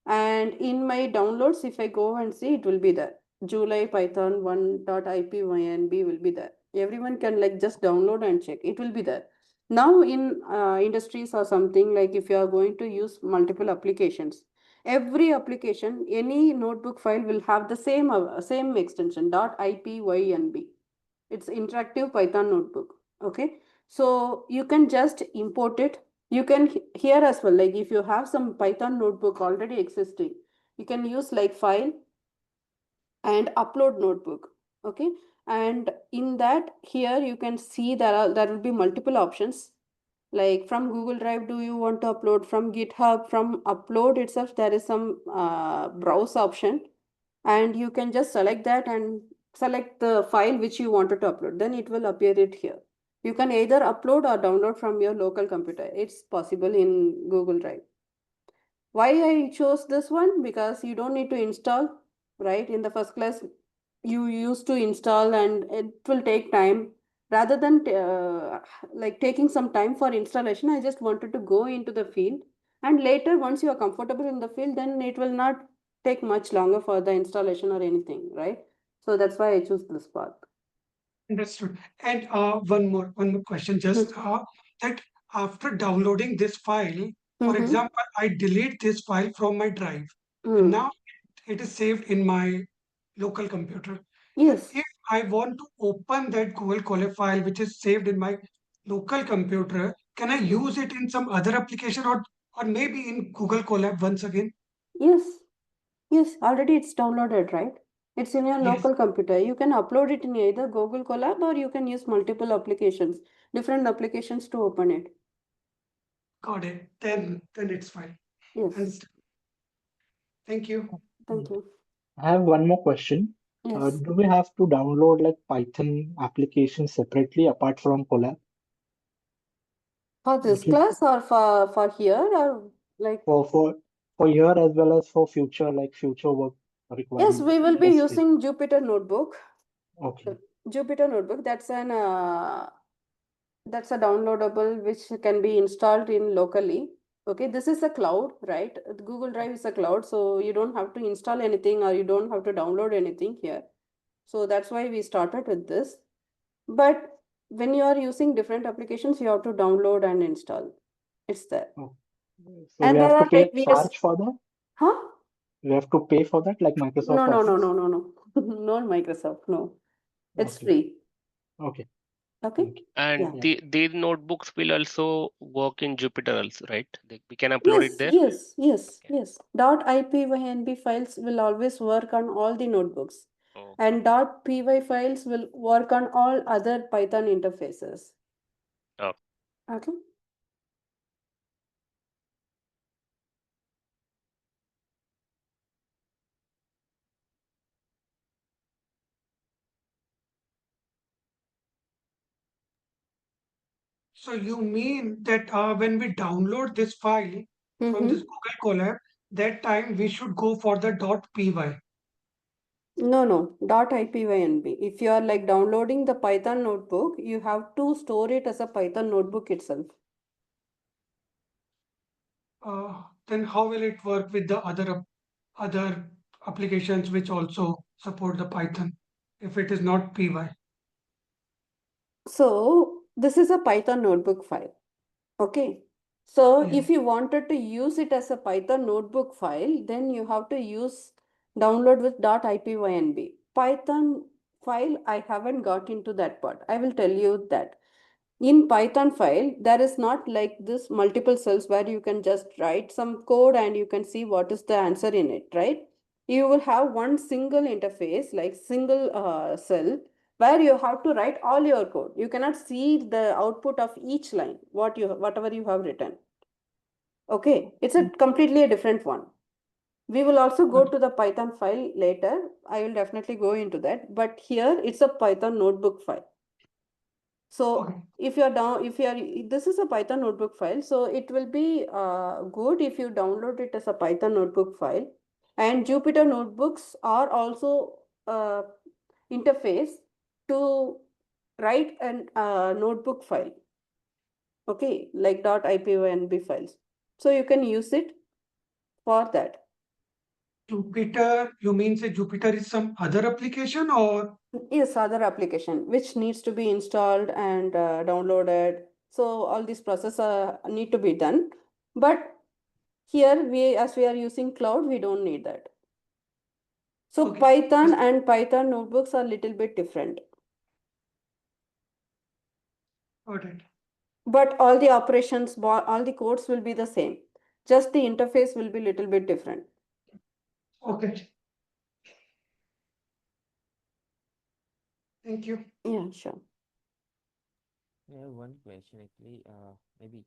And in my downloads, if I go and see, it will be there. July Python 1.ipynb will be there. Everyone can like just download and check. It will be there. Now in industries or something, like if you are going to use multiple applications, every application, any notebook file will have the same extension .ipynb. It's interactive Python notebook. Okay. So you can just import it. You can here as well, like if you have some Python notebook already existing, you can use like file and upload notebook. Okay. And in that, here you can see there will be multiple options. Like from Google Drive, do you want to upload from GitHub? From upload itself, there is some browse option, and you can just select that and select the file which you wanted to upload. Then it will appear it here. You can either upload or download from your local computer. It's possible in Google Drive. Why I chose this one? Because you don't need to install, right? In the first class, you used to install and it will take time. Rather than like taking some time for installation, I just wanted to go into the field. And later, once you are comfortable in the field, then it will not take much longer for the installation or anything, right? So that's why I choose this path. Understood. And one more question, just that after downloading this file, for example, I delete this file from my drive, and now it is saved in my local computer. Yes. If I want to open that Google Colab file which is saved in my local computer, can I use it in some other application, or maybe in Google Colab once again? Yes. Yes. Already it's downloaded, right? It's in your Yes. local computer. You can upload it in either Google Colab or you can use multiple applications, different applications to open it. Got it. Then it's fine. Yes. Understood. Thank you. Thank you. I have one more question. Yes. Do we have to download like Python applications separately apart from Colab? For this Because class or for here or like? for here as well as for future, like future work Yes, requirement we will be industry. using Jupyter Notebook. Okay. Jupyter Notebook, that's a downloadable which can be installed in locally. Okay, this is a cloud, right? Google Drive is a cloud, so you don't have to install anything or you don't have to download anything here. So that's why we started with this. But when you are using different applications, you have to download and install. It's there. So And we there have to are pay like various. charge for that? Huh? We have to pay for that, like Microsoft No, Office? no. Not Microsoft, no. It's Okay. free. Okay. Okay. Thank you. And Yeah. these notebooks will also work in Jupyter also, right? We can upload it there. Yes. .ipynb files will always work on all the notebooks. Oh, And .py files will work on all other Python interfaces. oh. Okay. So you mean that when we download this file from this Google Colab, that time we should go for the .py. No. .ipynb. If you are like downloading the Python notebook, you have to store it as a Python notebook itself. Then how will it work with the other applications which also support the Python if it is not py? So this is a Python notebook file. Okay. So Yeah. if you wanted to use it as a Python notebook file, then you have to use download with .ipynb. Python file, I haven't got into that part. I will tell you that. In Python file, there is not like this multiple cells where you can just write some code and you can see what is the answer in it, right? You will have one single interface, like single cell, where you have to write all your code. You cannot see the output of each line, whatever you have written. Okay, it's a completely a different one. We will also go to the Python file later. I will definitely go into that. But here it's a Python notebook file. So if you're down, if you're, this is a Python notebook file. So it will be good if you download it as a Python notebook file. And Jupyter notebooks are also interface to write an notebook file. Okay, like .ipynb files. So you can use it for that. Jupyter, you mean say Jupyter is some other application or? Yes, other application which needs to be installed and downloaded. So all these process need to be done. But here as we are using cloud, we don't need that. So Python and Python notebooks are little bit different. Got it. But all the operations, all the codes will be the same. Just the interface will be little bit different. Okay. Thank you. Yeah, sure. I have one question actually. Maybe.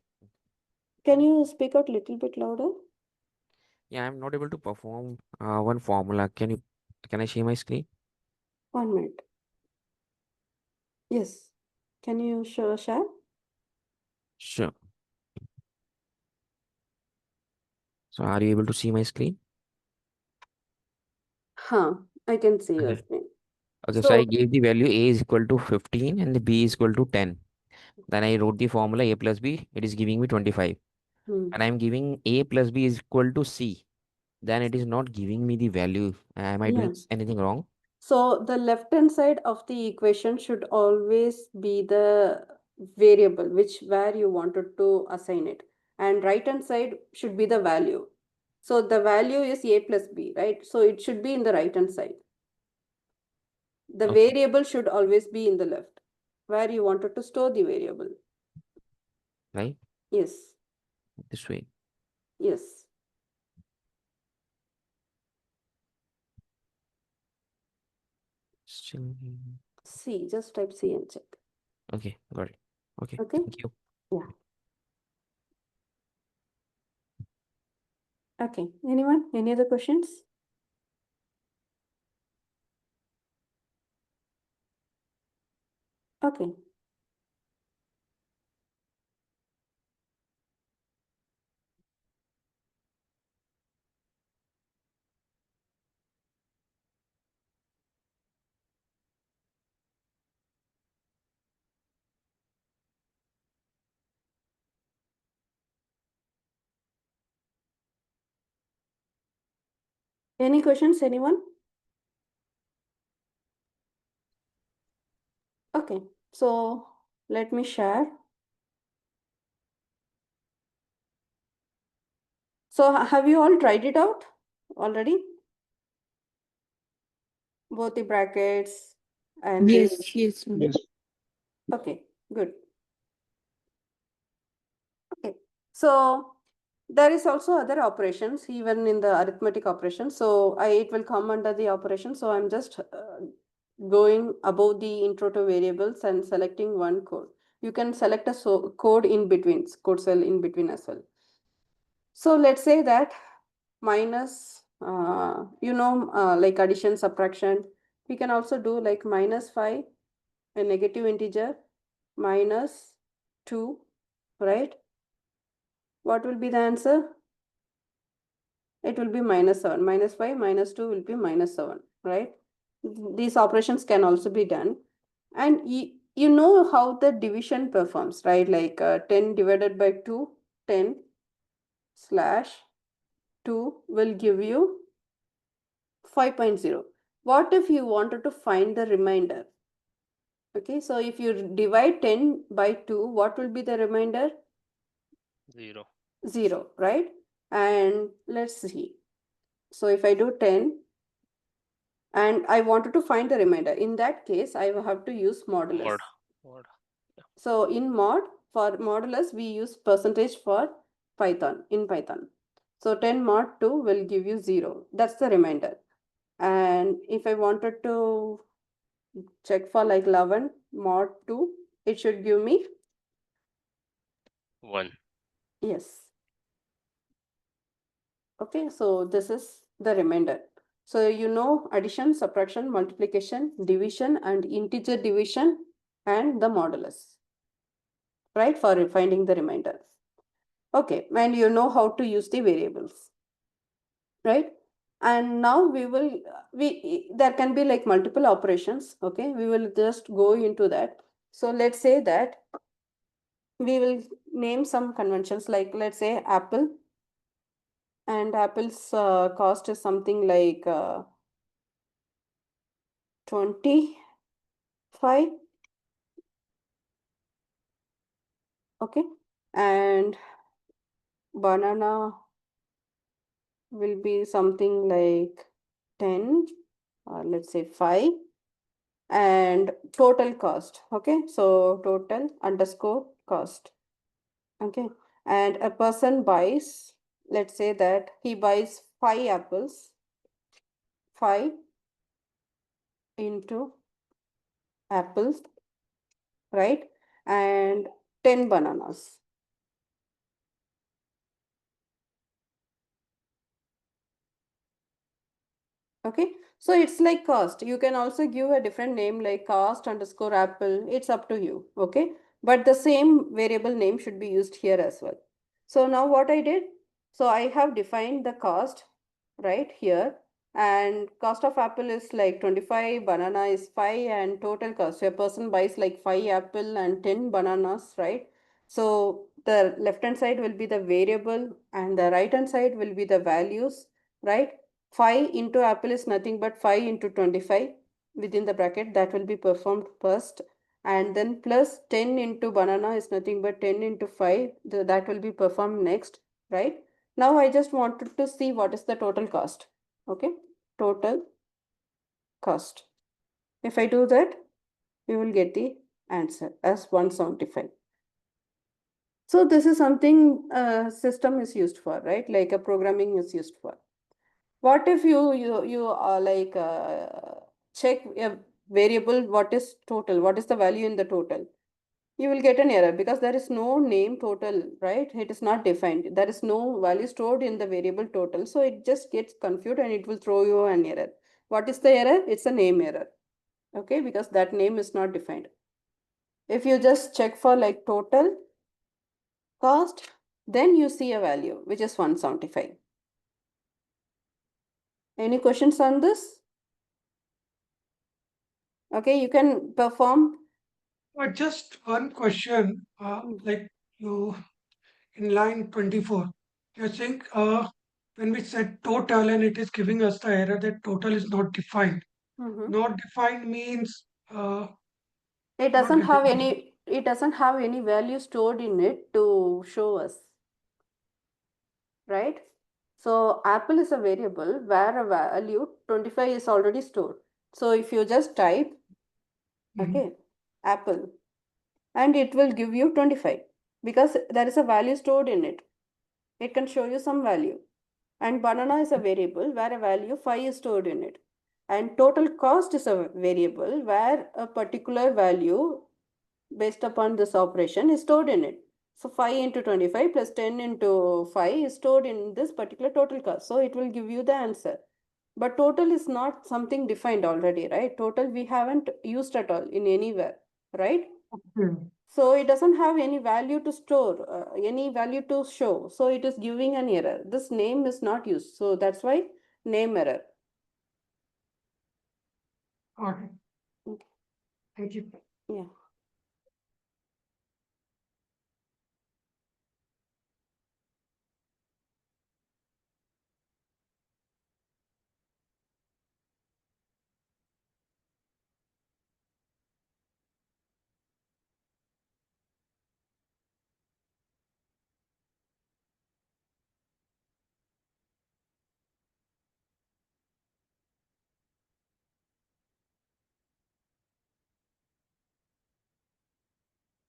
Can you speak out little bit louder? Yeah, I'm not able to perform one formula. Can I share my screen? 1 minute. Yes. Can you share? Sure. So are you able to see my screen? I can see your Okay. screen. Okay, so I gave the value A is equal to 15 and the B is equal to 10. Then I wrote the formula A plus B, it is giving me 25. And I'm giving A plus B is equal to C. Then it is not giving me the value. Am I doing Yes. anything wrong? So the left hand side of the equation should always be the variable where you wanted to assign it, and right hand side should be the value. So the value is a plus b, right? So it should be in the right hand side. The Okay. variable should always be in the left, where you wanted to store the variable. Right? Yes. This way. Yes. Still. C, just type C and check. Okay, got it. Okay, Okay. thank you. Yeah. Okay. Anyone? Any other questions? Okay. Any questions, anyone? Okay, so let me share. So have you all tried it out already? Both the brackets and Yes, yes, ma'am. Yes. okay, good. Okay, so there is also other operations even in the arithmetic operation. So it will come under the operation. So I'm just going above the intro to variables and selecting one code. You can select a code in between, code cell in between as well. So let's say that minus, like addition, subtraction. We can also do like -5, a negative integer, -2, right? What will be the answer? It will be -7. -5, -2 will be -7, right? These operations can also be done. And you know how the division performs, right? Like 10 divided by 2, 10 slash 2 will give you 5.0. What if you wanted to find the remainder? Okay, so if you divide 10 by 2, what will be the remainder? 0. 0, right? And let's see. So if I do 10 and I wanted to find the remainder, in that case, I will have to use modulus. Mod. So in mod, for modulus, we use percentage for Python, in Python. So 10 mod 2 will give you 0. That's the remainder. And if I wanted to check for like 11 mod 2, it should give me 1. yes. Okay, so this is the remainder. So you know addition, subtraction, multiplication, division, and integer division, and the modulus, right, for finding the remainder. Okay, and you know how to use the variables, right? And now there can be like multiple operations. Okay, we will just go into that. So let's say that we will name some conventions, like let's say apple, and apple's cost is something like 25. Okay, and banana will be something like 10, or let's say 5, and total cost. Okay, so total underscore cost. Okay, and a person buys, let's say that he buys 5 apples, 5 into apples, right? And 10 bananas. Okay, so it's like cost. You can also give a different name like cost underscore apple. It's up to you. Okay, but the same variable name should be used here as well. So now what I did, so I have defined the cost right here, and cost of apple is like 25, banana is 5, and total cost. So a person buys like 5 apple and 10 bananas, right? So the left hand side will be the variable and the right hand side will be the values, right? 5 into apple is nothing but 5 into 25. within the bracket that will be performed first, and then plus 10 into banana is nothing but 10 into 5, that will be performed next, right? Now I just wanted to see what is the total cost. Okay, total cost. If I do that, we will get the answer as 175. So this is something system is used for, right? Like a programming is used for. What if you like check a variable, what is total, what is the value in the total? You will get an error because there is no name total, right? It is not defined. There is no value stored in the variable total. So it just gets confused and it will throw you an error. What is the error? It's a name error. Okay, because that name is not defined. If you just check for like total cost, then you see a value which is 175. Any questions on this? Okay, you can perform. Just one question, like you in line 24, you're saying when we said total and it is giving us the error that total is not defined. Not defined means It doesn't have any value stored in it to show us, right? So apple is a variable where a value 25 is already stored. So if you just type okay apple, and it will give you 25 because there is a value stored in it. It can show you some value. And banana is a variable where a value 5 is stored in it. And total cost is a variable where a particular value based upon this operation is stored in it. So 5 into 25 plus 10 into 5 is stored in this particular total cost. So it will give you the answer. But total is not something defined already, right? Total we haven't used at all in anywhere, right? So it doesn't have any value to store, any value to show. So it is giving an error. This name is not used. So that's why name error. Okay. Thank you. Yeah.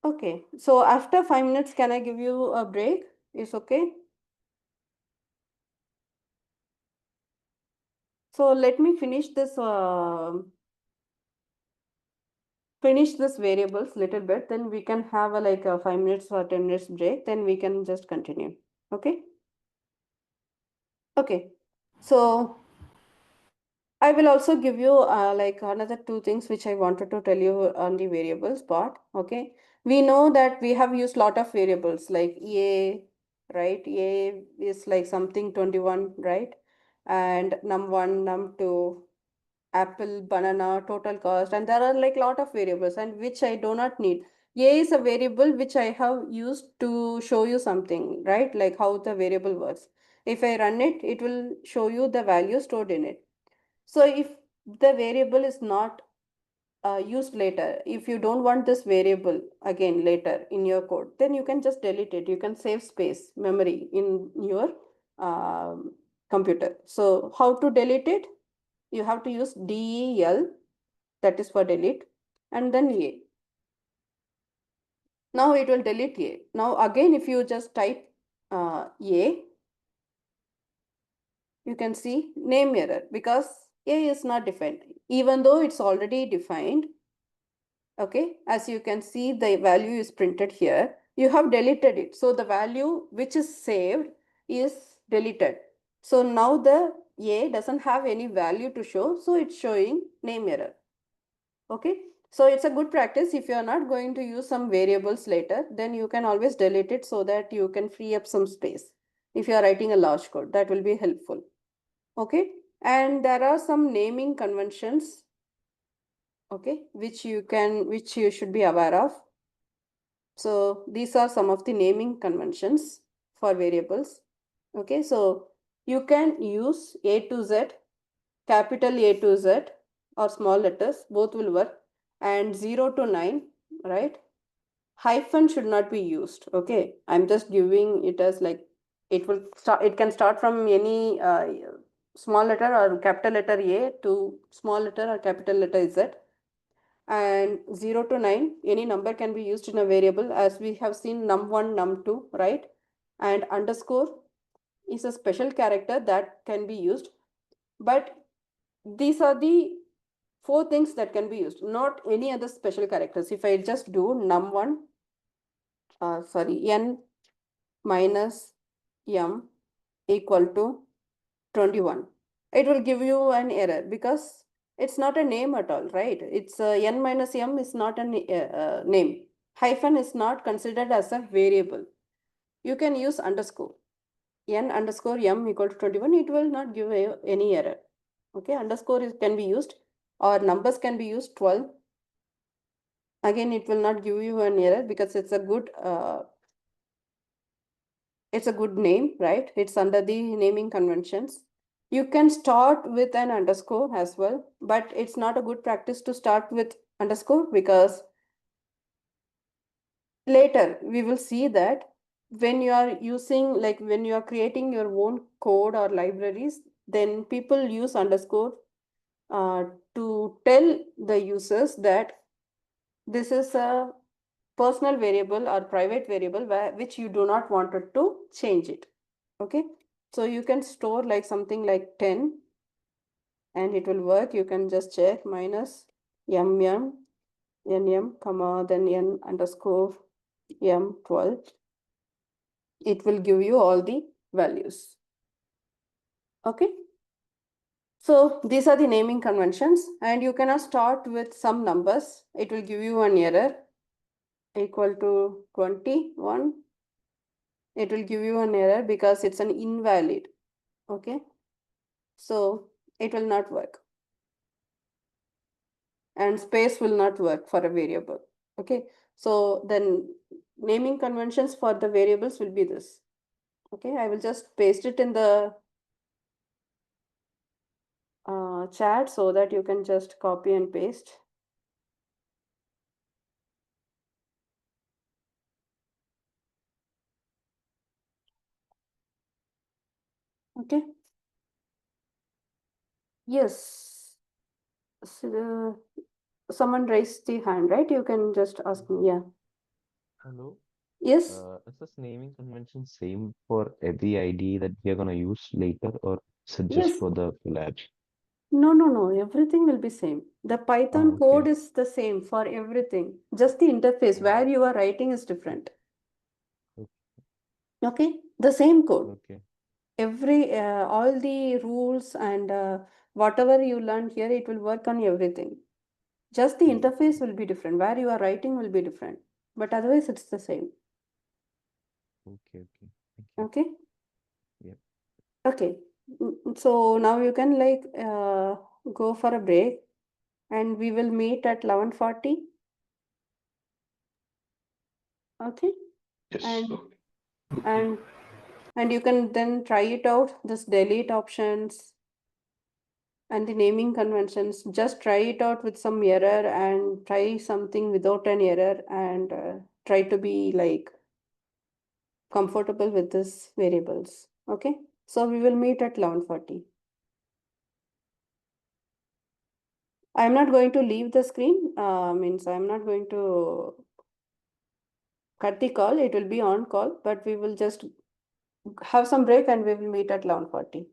Okay, so after 5 minutes, can I give you a break? Is okay? So let me finish this variables little bit, then we can have a like a 5 minutes or 10 minutes break, then we can just continue. Okay? Okay. So I will also give you like another two things which I wanted to tell you on the variables part. Okay. We know that we have used lot of variables like A, right? A is like something 21, right? And num1, num2, apple, banana, total cost, and there are like lot of variables and which I do not need. A is a variable which I have used to show you something, right? Like how the variable works. If I run it, it will show you the value stored in it. So if the variable is not used later, if you don't want this variable again later in your code, then you can just delete it. You can save space, memory in your computer. So how to delete it? You have to use del, that is for delete, and then a. Now it will delete a. Now again, if you just type a, you can see name error because a is not defined. Even though it's already defined, okay, as you can see, the value is printed here. You have deleted it. So the value which is saved is deleted. So now the A doesn't have any value to show. So it's showing name error. Okay. So it's a good practice. If you are not going to use some variables later, then you can always delete it so that you can free up some space. If you are writing a large code, that will be helpful. Okay. And there are some naming conventions, okay, which you should be aware of. So these are some of the naming conventions for variables. Okay, so you can use A to Z, capital A to Z, or small letters, both will work. And 0 to 9, right? Hyphen should not be used. Okay, I'm just giving it as like it can start from any small letter or capital letter A to small letter or capital letter Z. And 0 to 9, any number can be used in a variable, as we have seen num1, num2, right? And underscore is a special character that can be used. But these are the 4 things that can be used, not any other special characters. If I just do num1, n minus m equal to 21, it will give you an error because it's not a name at all, right? It's n minus m is not a name. Hyphen is not considered as a variable. You can use underscore. N underscore m equal to 21, it will not give any error. Okay, underscore can be used, or numbers can be used 12. Again, it will not give you an error because it's a good name, right? It's under the naming conventions. You can start with an underscore as well, but it's not a good practice to start with underscore because later we will see that when you are using, like when you are creating your own code or libraries, then people use underscore to tell the users that this is a personal variable or private variable which you do not want it to change it. Okay, so you can store like something like 10 and it will work. You can just check minus nm comma then n underscore m12. It will give you all the values. Okay, so these are the naming conventions, and you cannot start with some numbers. It will give you an error equal to 21. It will give you an error because it's an invalid. Okay, so it will not work, and space will not work for a variable. Okay, so then naming conventions for the variables will be this. Okay, I will just paste it in the chat so that you can just copy and paste. Okay, yes, so someone raised the hand, right? You can just ask me. Yeah. Hello. Yes. Is this naming convention same for every ID that we are gonna use later, or is it just Yes. for the collab? No. Everything will be same. The Python code is the same for everything. Just the interface where you are writing is different. Okay, the same code. Okay. Every all the rules and whatever you learned here, it will work on everything. Just the interface will be different. Where you are writing will be different, but otherwise it's the same. Okay. Thank you. Okay. Yep. Okay. So now you can like go for a break, and we will meet at 11:40. Okay. Yes. And and you can then try it out, this delete options and the naming conventions. Just try it out with some error and try something without an error, and try to be like comfortable with this variables. Okay, so we will meet at 11:40. I'm not going to leave the screen, means I'm not going to cut the call. It will be on call, but we will just have some break and we will meet at 11:40.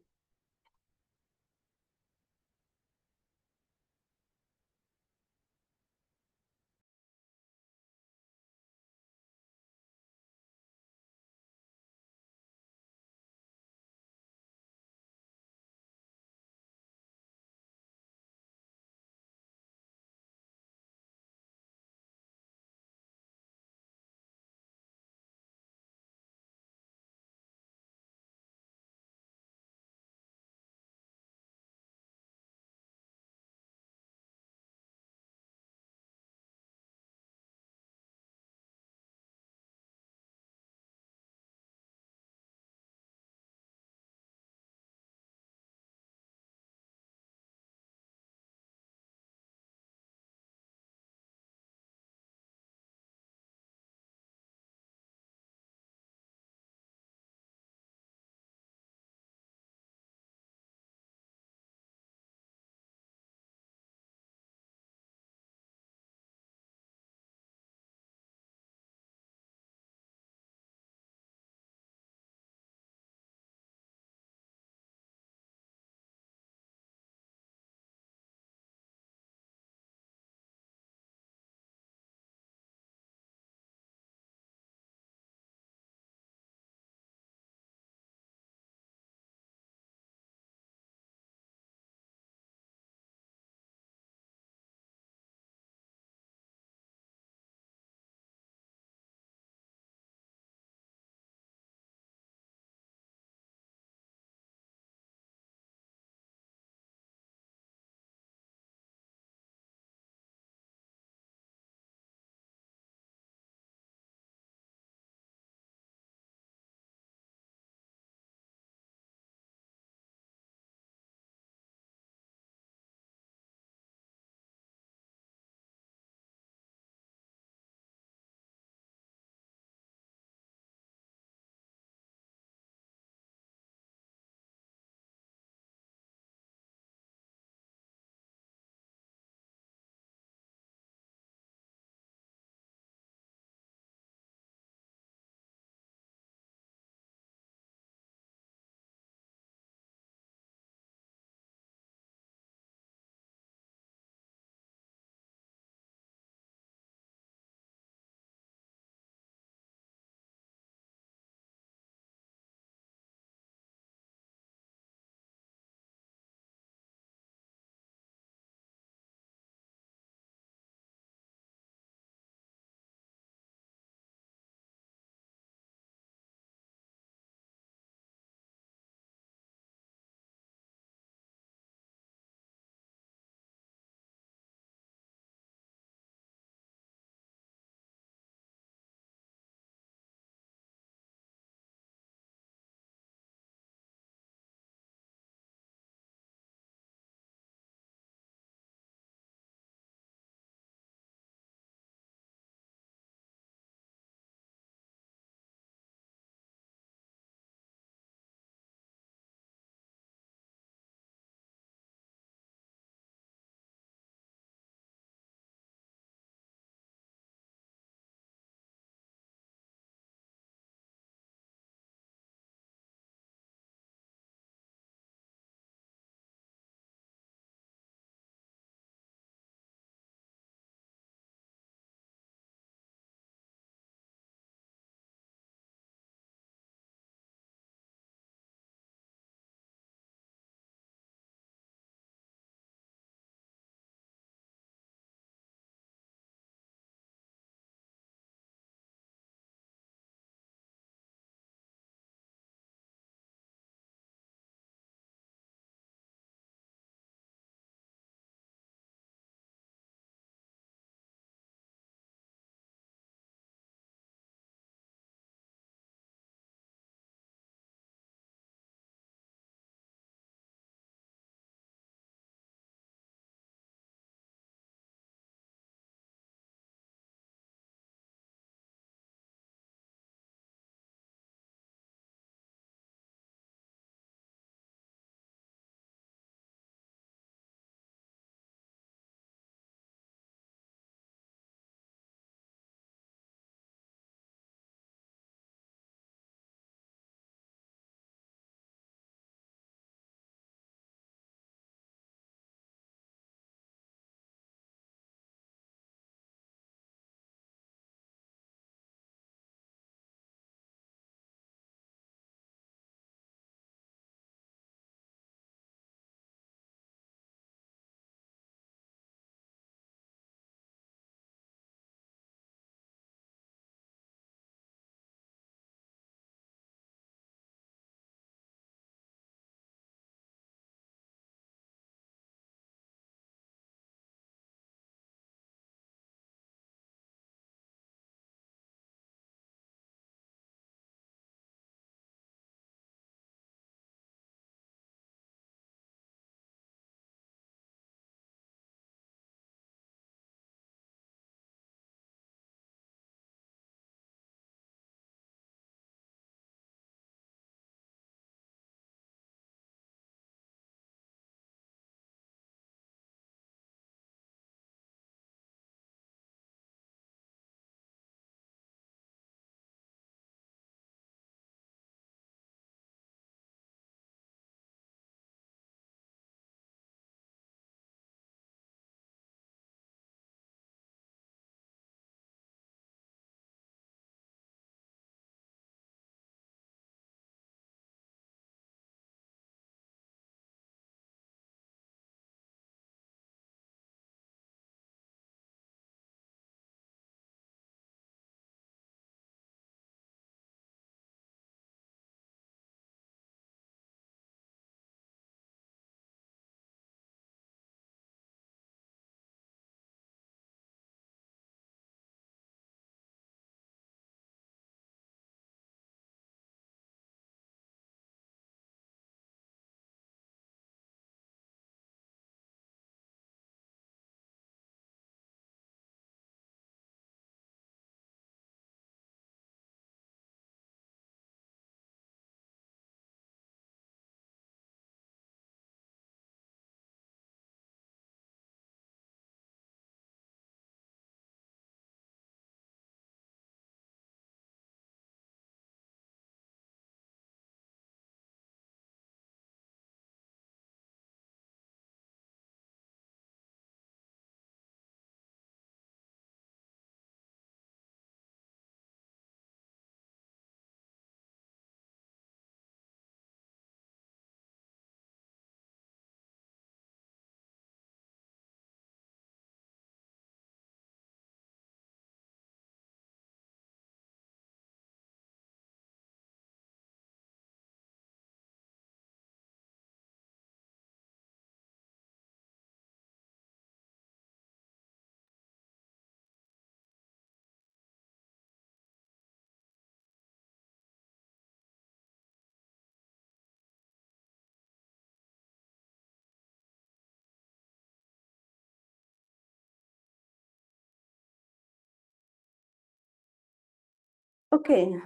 Okay,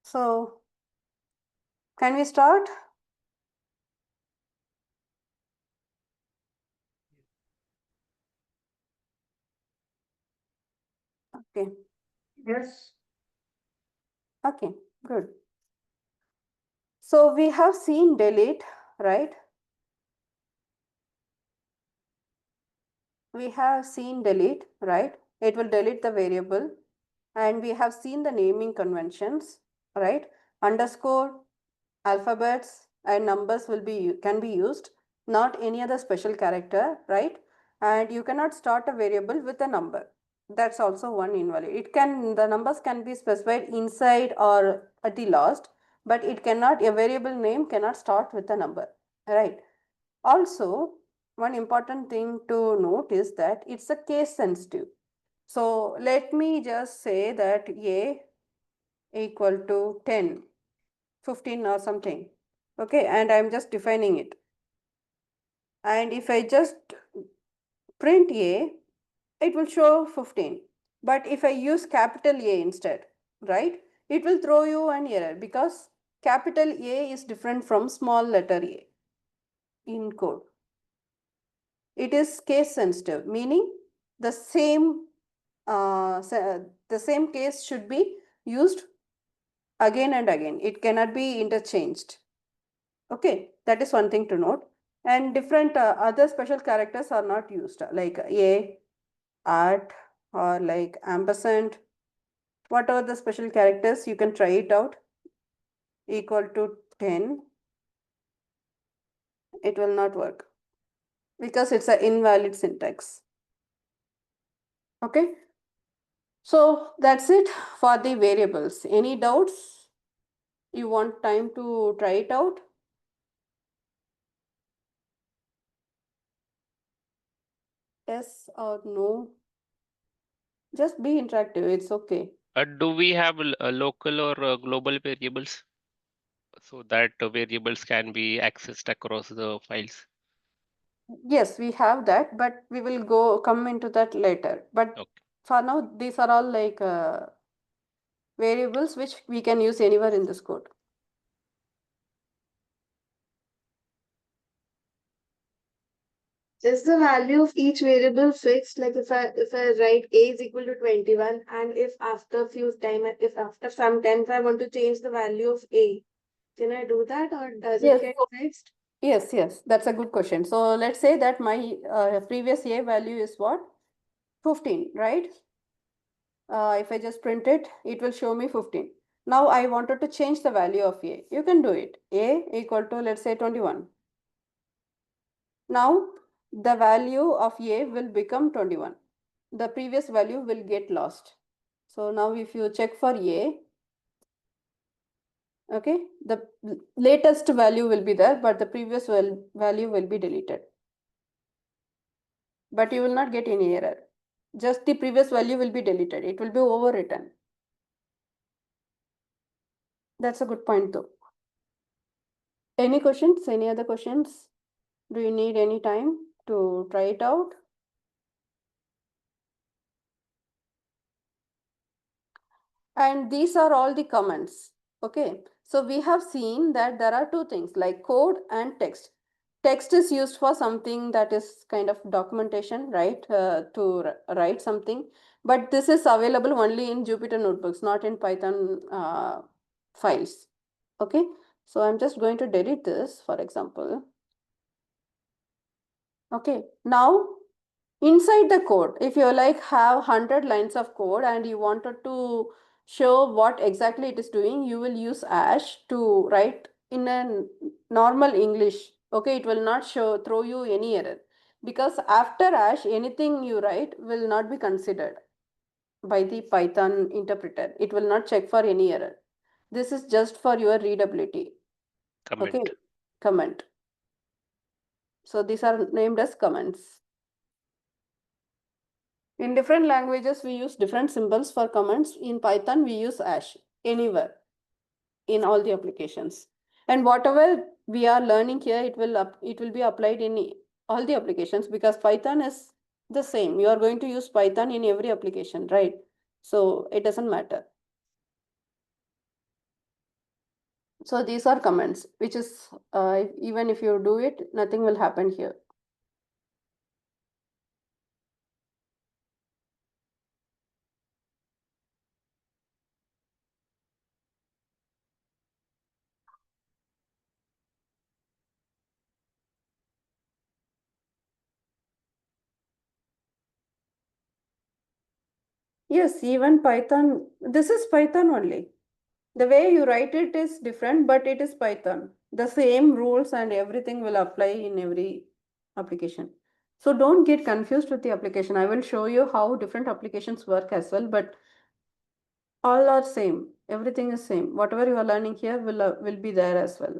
so can we start? Okay. Yes. Okay, good. So we have seen delete, right? We have seen delete, right? It will delete the variable. And we have seen the naming conventions, right? Underscore, alphabets, and numbers can be used, not any other special character, right? And you cannot start a variable with a number. That's also one invalid. The numbers can be specified inside or at the last, but a variable name cannot start with a number, right? Also, one important thing to note is that it's a case sensitive. So let me just say that A equal to 10, 15 or something. Okay, and I'm just defining it. And if I just print A, it will show 15. But if I use capital A instead, right, it will throw you an error because capital A is different from small letter A in code. It is case sensitive, meaning the same case should be used again and again. It cannot be interchanged. Okay, that is one thing to note. And different other special characters are not used, like a, at, or like ampersand. What are the special characters? You can try it out. Equal to 10. It will not work because it's an invalid syntax. Okay. So that's it for the variables. Any doubts? You want time to try it out? Yes or no? Just be interactive. It's okay. Do we have local or global variables so that variables can be accessed across the files? Yes, we have that, but we will come into that later. But Okay. for now, these are all like variables which we can use anywhere in this code. Is the value of each variable fixed? Like if I write a is equal to 21, and if after some time if I want to change the value of a, can I do that or does it Yes. get fixed? Yes, that's a good question. So let's say that my previous A value is what? 15, right? If I just print it, it will show me 15. Now I wanted to change the value of A. You can do it. A equal to, let's say, 21. Now the value of A will become 21. The previous value will get lost. So now if you check for A, okay, the latest value will be there, but the previous value will be deleted. But you will not get any error. Just the previous value will be deleted. It will be overwritten. That's a good point though. Any questions? Any other questions? Do you need any time to try it out? And these are all the comments. Okay, so we have seen that there are two things like code and text. Text is used for something that is kind of documentation, right? To write something. But this is available only in Jupyter notebooks, not in Python files. Okay, so I'm just going to delete this, for example. Okay, now inside the code, if you like have 100 lines of code and you wanted to show what exactly it is doing, you will use ash to write in a normal English. Okay, it will not throw you any error because after ash, anything you write will not be considered by the Python interpreter. It will not check for any error. This is just for your readability. Comment. Okay, comment. So these are named as comments. In different languages, we use different symbols for comments. In Python, we use hash anywhere in all the applications. And whatever we are learning here, it will be applied in all the applications because Python is the same. You are going to use Python in every application, right? So it doesn't matter. So these are comments, which is even if you do it, nothing will happen here. Yes, even Python, this is Python only. The way you write it is different, but it is Python. The same rules and everything will apply in every application. So don't get confused with the application. I will show you how different applications work as well, but all are same. Everything is same. Whatever you are learning here will be there as well.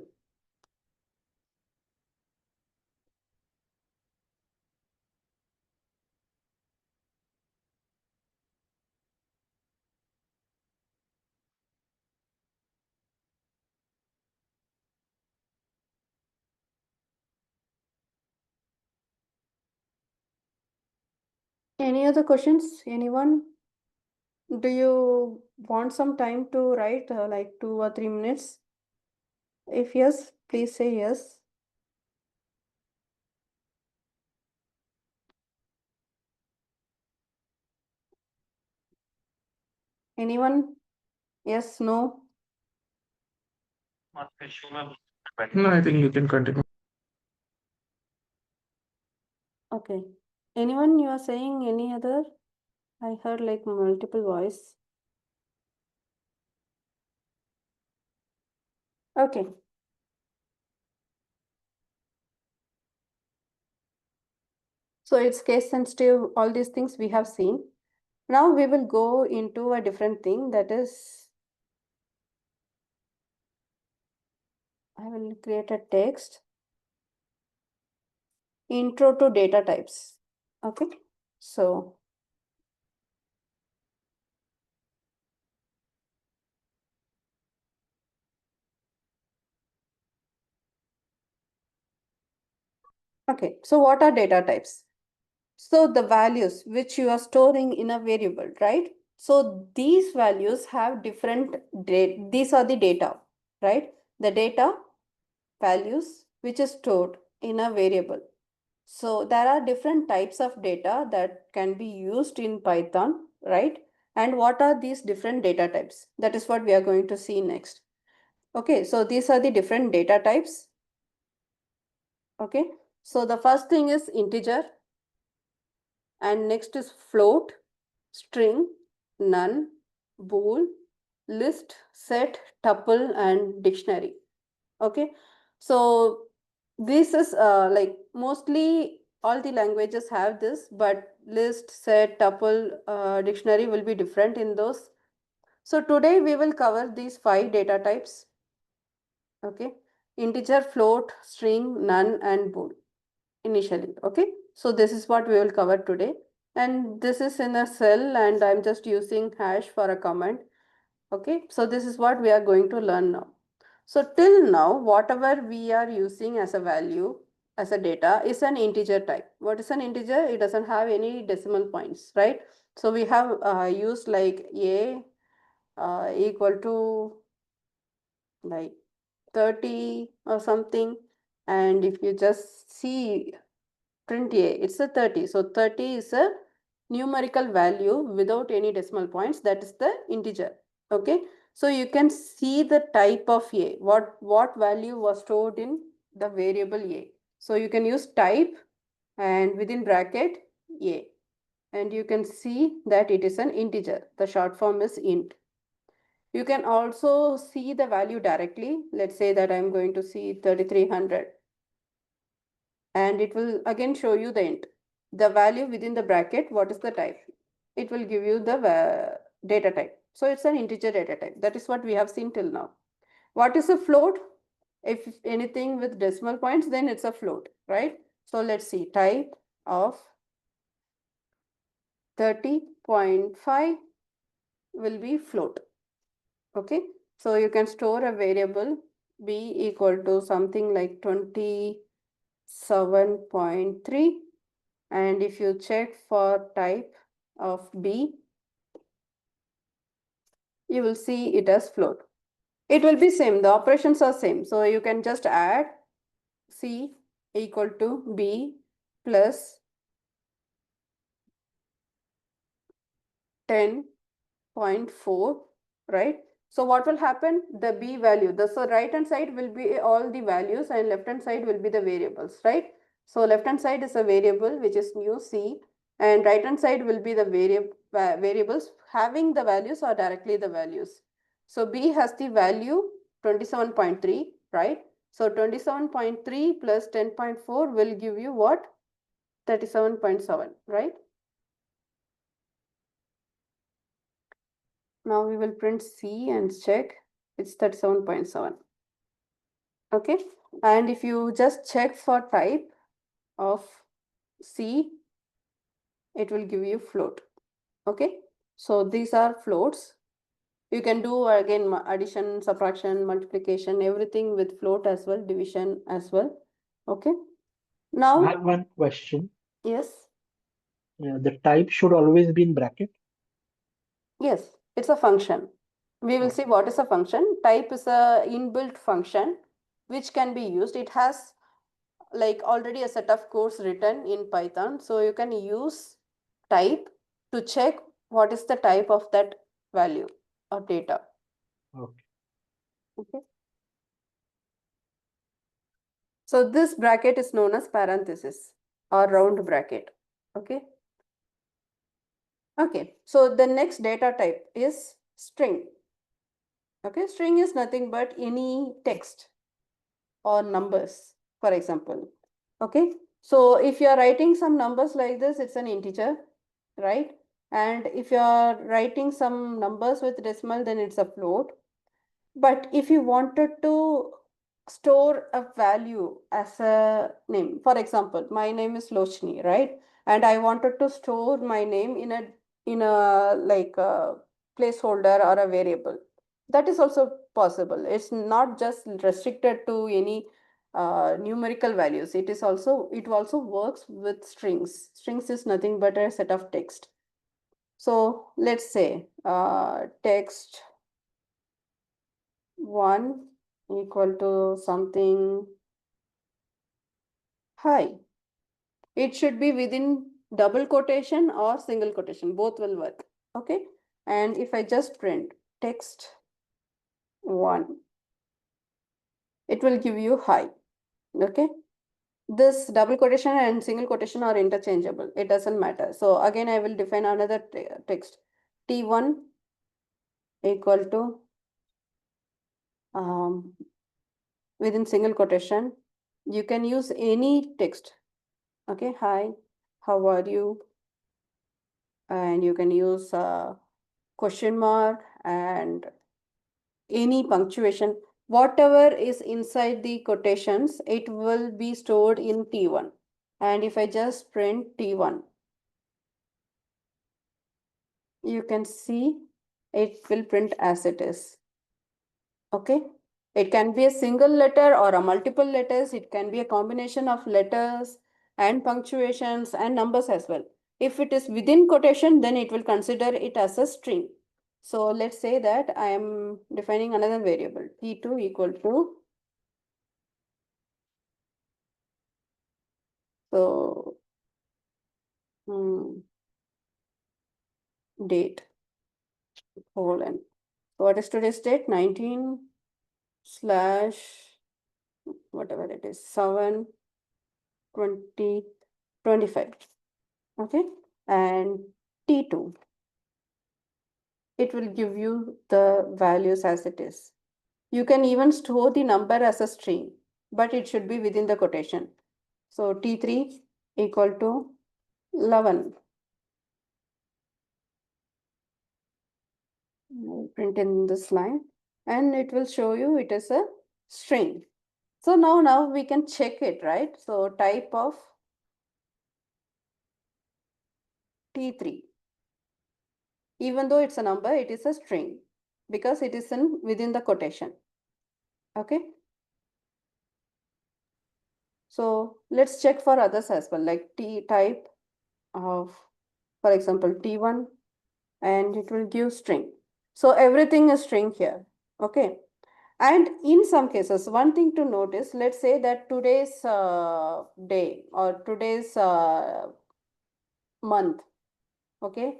Any other questions? Anyone? Do you want some time to write like 2 or 3 minutes? If yes, please say yes. Anyone? Yes, no? No, I think you can continue. Okay. Anyone you are saying any other? I heard like multiple voice. Okay. So it's case sensitive, all these things we have seen. Now we will go into a different thing, that is, I will create a text. Intro to data types. Okay. So okay, so what are data types? So the values which you are storing in a variable, right? So these values have different data. These are the data, right? The data values which is stored in a variable. So there are different types of data that can be used in Python, right? And what are these different data types? That is what we are going to see next. Okay, so these are the different data types. Okay, so the first thing is integer, and next is float, string, none, bool, list, set, tuple, and dictionary. Okay, so this is like mostly all the languages have this, but list, set, tuple, dictionary will be different in those. So today we will cover these 5 data types. Okay, integer, float, string, none, and bool initially. Okay, so this is what we will cover today, and this is in a cell, and I'm just using hash for a comment. Okay, so this is what we are going to learn now. So till now, whatever we are using as a value, as a data, is an integer type. What is an integer? It doesn't have any decimal points, right? So we have used like a equal to like 30 or something, and if you just see print a, it's a 30. So 30 is a numerical value without any decimal points. That is the integer. Okay, so you can see the type of a, what value was stored in the variable a. So you can use type and within bracket a, and you can see that it is an integer. The short form is int. You can also see the value directly. Let's say that I'm going to see 3300, and it will again show you the int. The value within the bracket, what is the type? It will give you the data type. So it's an integer data type. That is what we have seen till now. What is a float? If anything with decimal points, then it's a float, right? So let's see, type of 30.5 will be float. Okay, so you can store a variable b equal to something like 27.3, and if you check for type of b, you will see it as float. It will be same. The operations are same. So you can just add C equal to B plus 10.4, right? So what will happen? The B value, so right hand side will be all the values and left hand side will be the variables, right? So left hand side is a variable which is new C, and right hand side will be the variables having the values or directly the values. So B has the value 27.3, right? So 27.3 plus 10.4 will give you what? 37.7, right? Now we will print C and check. It's 37.7. Okay. And if you just check for type of C, it will give you float. Okay. So these are floats. You can do again addition, subtraction, multiplication, everything with float as well, division as well. Okay. I Now, have one question. yes. The type should always be in bracket. Yes, it's a function. We will see what is a function. Type is a inbuilt function which can be used. It has like already a set of codes written in Python. So you can use type to check what is the type of that value or data. Okay. Okay. So this bracket is known as parenthesis or round bracket. Okay. Okay. So the next data type is string. Okay. String is nothing but any text or numbers, for example. Okay. So if you are writing some numbers like this, it's an integer, right? And if you are writing some numbers with decimal, then it's a float. But if you wanted to store a value as a name, for example, my name is Lochni, right? And I wanted to store my name in a like a placeholder or a variable. That is also possible. It's not just restricted to any numerical values. It also works with strings. Strings is nothing but a set of text. So let's say text 1 equal to something hi. It should be within double quotation or single quotation. Both will work. Okay. And if I just print text 1, it will give you hi. Okay. This double quotation and single quotation are interchangeable. It doesn't matter. So again, I will define another text. T1 equal to within single quotation. You can use any text. Okay. Hi, how are you? And you can use question mark and any punctuation. Whatever is inside the quotations, it will be stored in T1. And if I just print T1, you can see it will print as it is. Okay. It can be a single letter or a multiple letters. It can be a combination of letters and punctuations and numbers as well. If it is within quotation, then it will consider it as a string. So let's say that I am defining another variable, T2 equal to, so date, colon. So what is today's date? 19 slash whatever it is, 7 20 25. Okay. And T2, it will give you the values as it is. You can even store the number as a string, but it should be within the quotation. So T3 equal to 11. I'll print in this line and it will show you it is a string. So now we can check it, right? So type of T3. Even though it's a number, it is a string because it is within the quotation. Okay. So let's check for others as well, like T type of, for example, T1, and it will give string. So everything is string here. Okay. And in some cases, one thing to notice, let's say that today's day or today's month, okay,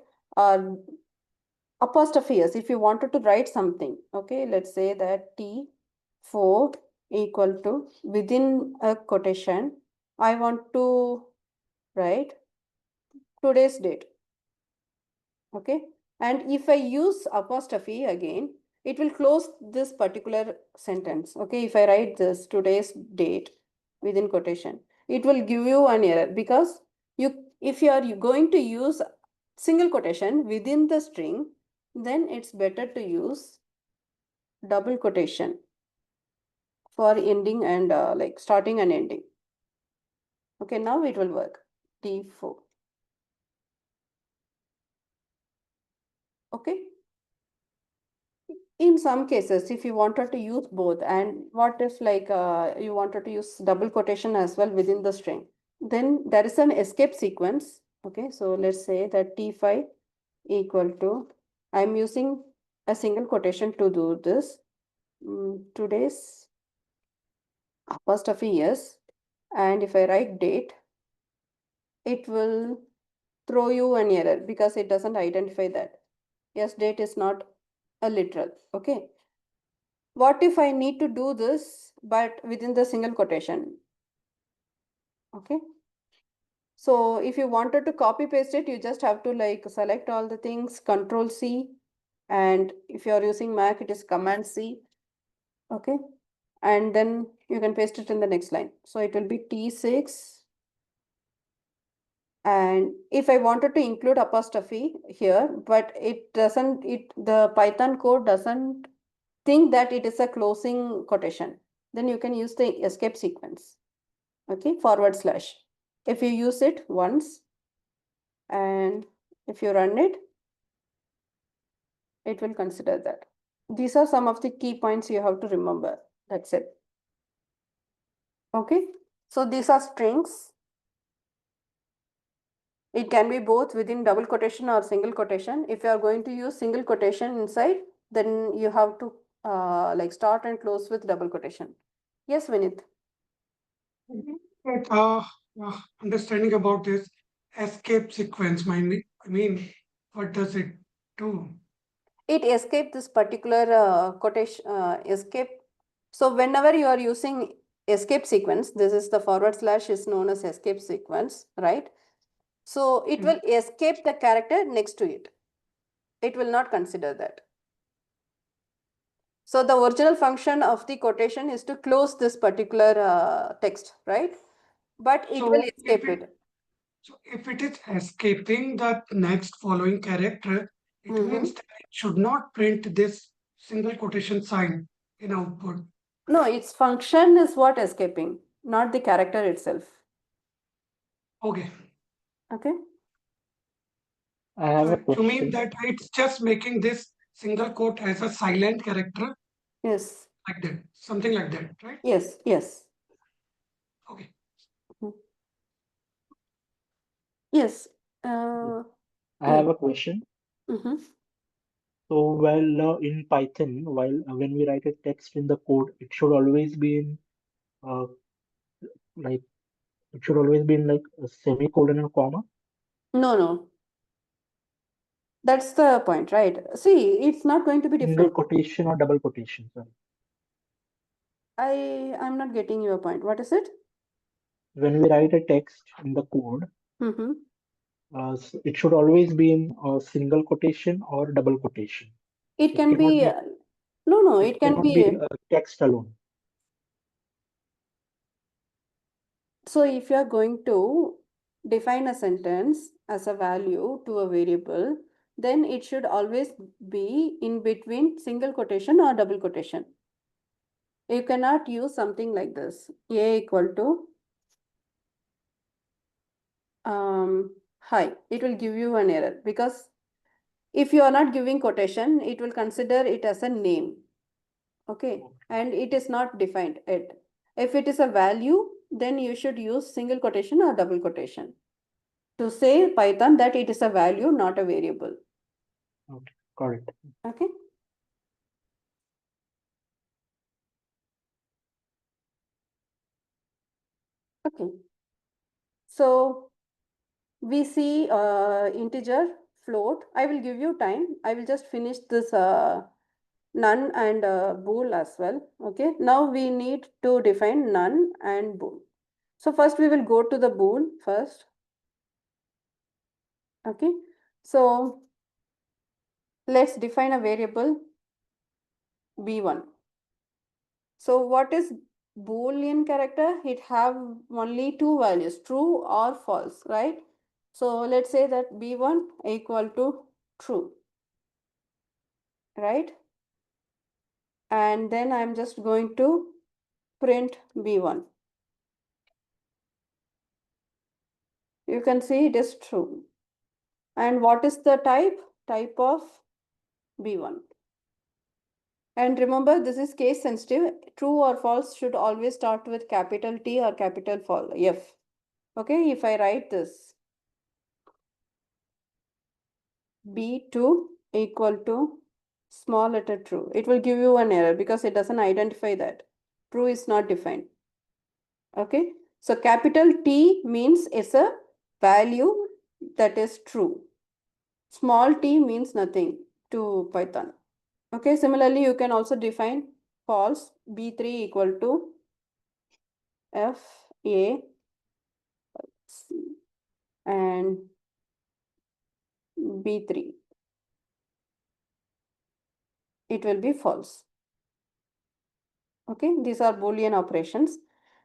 apostrophes, if you wanted to write something, okay, let's say that T4 equal to, within a quotation, I want to write today's date, okay, and if I use apostrophe again, it will close this particular sentence, okay. If I write this today's date within quotation, it will give you an error, because if you are going to use single quotation within the string, then it's better to use double quotation for ending and like starting and ending. Okay, now it will work. T4. Okay. In some cases, if you wanted to use both, and what if like you wanted to use double quotation as well within the string, then there is an escape sequence. Okay, so let's say that T5 equal to, I'm using a single quotation to do this. Today's apostrophe yes, and if I write date, it will throw you an error because it doesn't identify that. Yes, date is not a literal. Okay. What if I need to do this, but within the single quotation? Okay. So if you wanted to copy paste it, you just have to like select all the things, Control C, and if you are using Mac, it is Command C. Okay. And then you can paste it in the next line. So it will be T6. And if I wanted to include apostrophe here, but it doesn't, the Python code doesn't think that it is a closing quotation, then you can use the escape sequence. Okay, /. If you use it once and if you run it, it will consider that. These are some of the key points you have to remember. That's it. Okay, so these are strings. It can be both within double quotation or single quotation. If you are going to use single quotation inside, then you have to like start and close with double quotation. Yes, Vinith. But understanding about this escape sequence, I mean, what does it do? It escape this particular quotation, escape. So whenever you are using escape sequence, this is the / is known as escape sequence, right? So it will escape the character next to it. It will not consider that. So the original function of the quotation is to close this particular text, right? But it will escape it. So if it is escaping the next following character, it means that it should not print this single quotation sign in output. No, its function is what escaping, not the character itself. Okay. Okay. I have a You question. mean that it's just making this single quote as a silent character? Yes. Like that, something like that, right? Yes, yes. Okay. Yes. I have a question. So while in Python, when we write a text in the code, it should always be in like it should always be in like a semicolon and comma. No. That's the point, right? See, it's not going to be Single different. quotation or double quotation, sorry. I'm not getting your point. What is it? When we write a text in the code, it should always be in a single quotation or double quotation. It can be, no, it can be text alone. So if you are going to define a sentence as a value to a variable, then it should always be in between single quotation or double quotation. You cannot use something like this, a equal to hi. It will give you an error, because if you are not giving quotation, it will consider it as a name. Okay, and it is not defined yet. If it is a value, then you should use single quotation or double quotation to say Python that it is a value, not a variable. Okay, got it. Okay. So we see integer, float. I will give you time. I will just finish this none and bool as well. Okay. Now we need to define none and bool. So first we will go to the bool first. Okay. So let's define a variable b1. So what is Boolean character? It have only two values, true or false, right? So let's say that b1 equal to true, right? And then I'm just going to print b1. You can see it is true. And what is the type? Type of b1. And remember, this is case sensitive. True or false should always start with capital T or capital F. Okay, if I write this, b2 equal to small letter true, it will give you an error because it doesn't identify that. True is not defined. Okay, so capital T means it's a value that is true. Small t means nothing to Python. Okay, similarly, you can also define false, b3 equal to f a c and b3. It will be false. Okay, these are Boolean operations.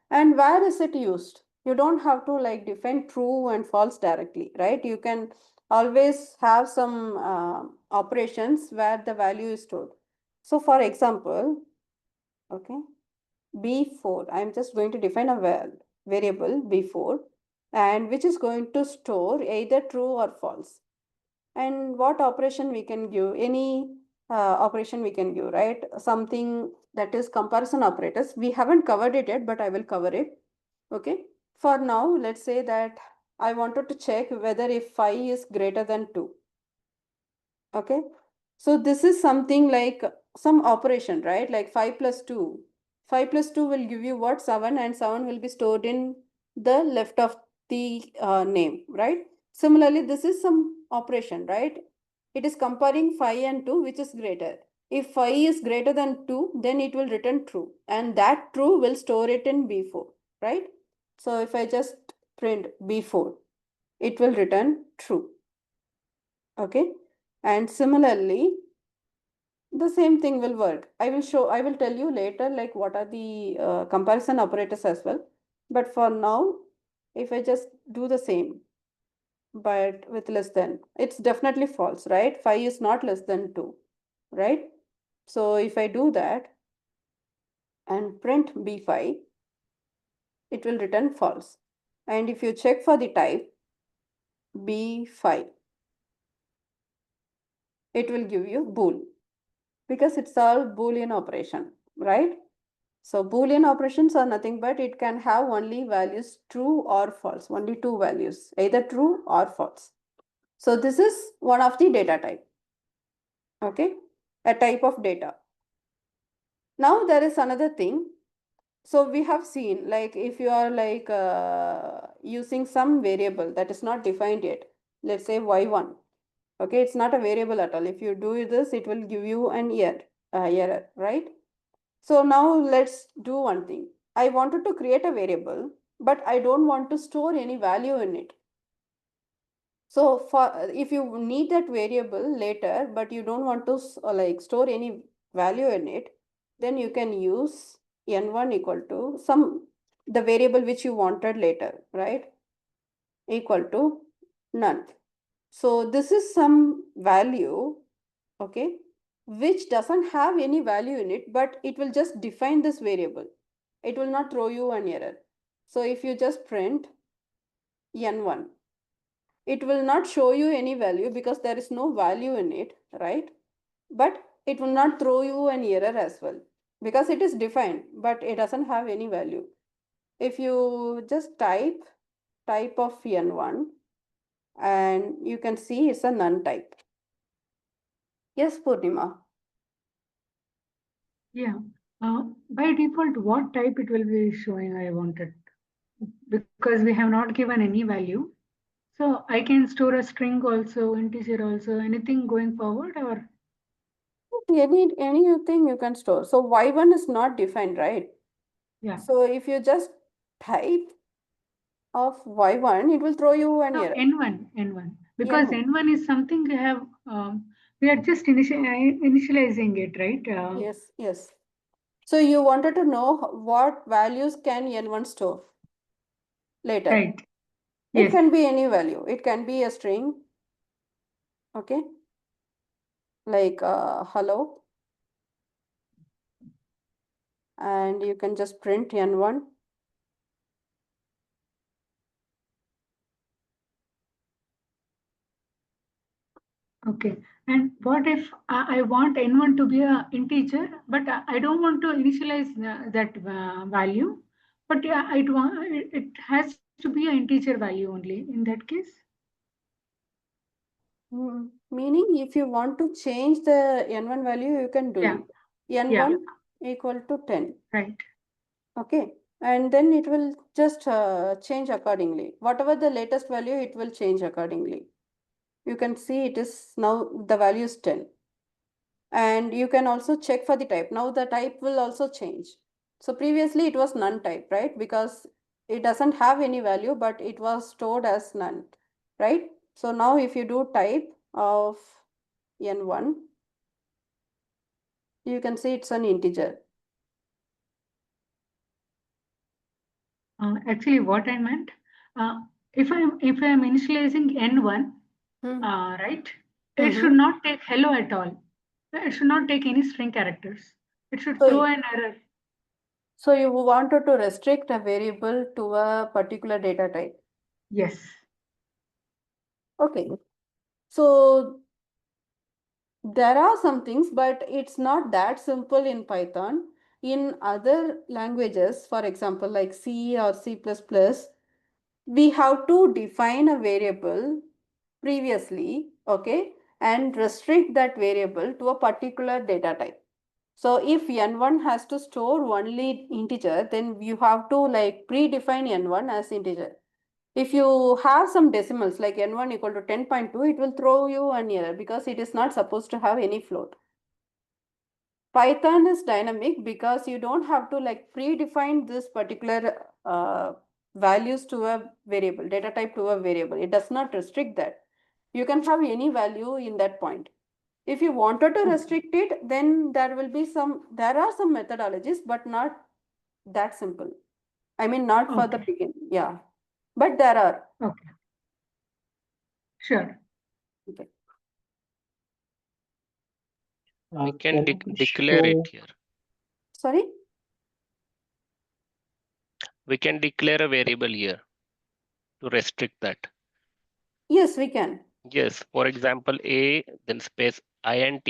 And where is it used? You don't have to like define true and false directly, right? You can always have some operations where the value is stored. So for example, okay, b4, I'm just going to define a variable b4 and which is going to store either true or false. And what operation we can give? Any operation we can give, right? Something that is comparison operators. We haven't covered it yet, but I will cover it. Okay. For now, let's say that I wanted to check whether if 5 is greater than 2. Okay. So this is something like some operation, right? Like 5 plus 2. 5 plus 2 will give you what? 7, and 7 will be stored in the left of the name, right? Similarly, this is some operation, right? It is comparing 5 and 2, which is greater. If 5 is greater than 2, then it will return true. And that true will store it in B4, right? So if I just print B4, it will return true. Okay. And similarly, the same thing will work. I will tell you later like what are the comparison operators as well. But for now, if I just do the same, but with less than, it's definitely false, right? 5 is not less than 2, right? So if I do that and print B5, it will return false. And if you check for the type B5, it will give you bool because it's all Boolean operation, right? So Boolean operations are nothing but it can have only values true or false, only two values, either true or false. So this is one of the data type, okay? A type of data. Now there is another thing. So we have seen like if you are like using some variable that is not defined yet, let's say y1, okay, it's not a variable at all. If you do this, it will give you an error, right? So now let's do one thing. I wanted to create a variable, but I don't want to store any value in it. So for if you need that variable later, but you don't want to like store any value in it, then you can use n1 equal to the variable which you wanted later, right? Equal to none. So this is some value, okay, which doesn't have any value in it, but it will just define this variable. It will not throw you an error. So if you just print n1, it will not show you any value because there is no value in it, right? But it will not throw you an error as well because it is defined, but it doesn't have any value. If you just type of n1, and you can see it's a none type. Yes, Purnima. Yeah. By default, what type it will be showing I wanted? because we have not given any value. So I can store a string also, integer also, anything going forward or Anything you can store. So y1 is not defined, right? yeah. So if you just type of y1, it will throw you an No, error. N1, because N1. N1 is something we have, we are just initializing it, right? Yes, yes. So you wanted to know what values can N1 store later. Right. It Yes. can be any value. It can be a string, okay? Like hello. And you can just print N1. Okay. And what if I want N1 to be a integer, but I don't want to initialize that value, but it has to be an integer value only in that case? Meaning if you want to change the N1 value, you can do Yeah. it. N1 equal to 10. Right. Okay. And then it will just change accordingly. Whatever the latest value, it will change accordingly. You can see it is now the value is 10. And you can also check for the type. Now the type will also change. So previously it was none type, right? Because it doesn't have any value, but it was stored as none, right? So now if you do type of N1, you can see it's an integer. Actually, what I meant, if I'm initializing N1, right, it should not take hello at all. It should not take any string characters. It should So throw an error. So you wanted to restrict a variable to a particular data type. Yes. Okay. So there are some things, but it's not that simple in Python. In other languages, for example, like C or C++, we have to define a variable previously, okay, and restrict that variable to a particular data type. So if N1 has to store only integer, then you have to like predefine N1 as integer. If you have some decimals like N1 equal to 10.2, it will throw you an error because it is not supposed to have any float. Python is dynamic because you don't have to like predefine this particular values to a variable, data type to a variable. It does not restrict that. You can have any value in that point. If you wanted to restrict it, then there are some methodologies, but not that simple. I mean, not for the beginning. Yeah. But there are. Okay. Sure. Okay. We can Can you declare it show... here. Sorry? We can declare a variable here to restrict that. Yes, we can. Yes, for example, a then space int,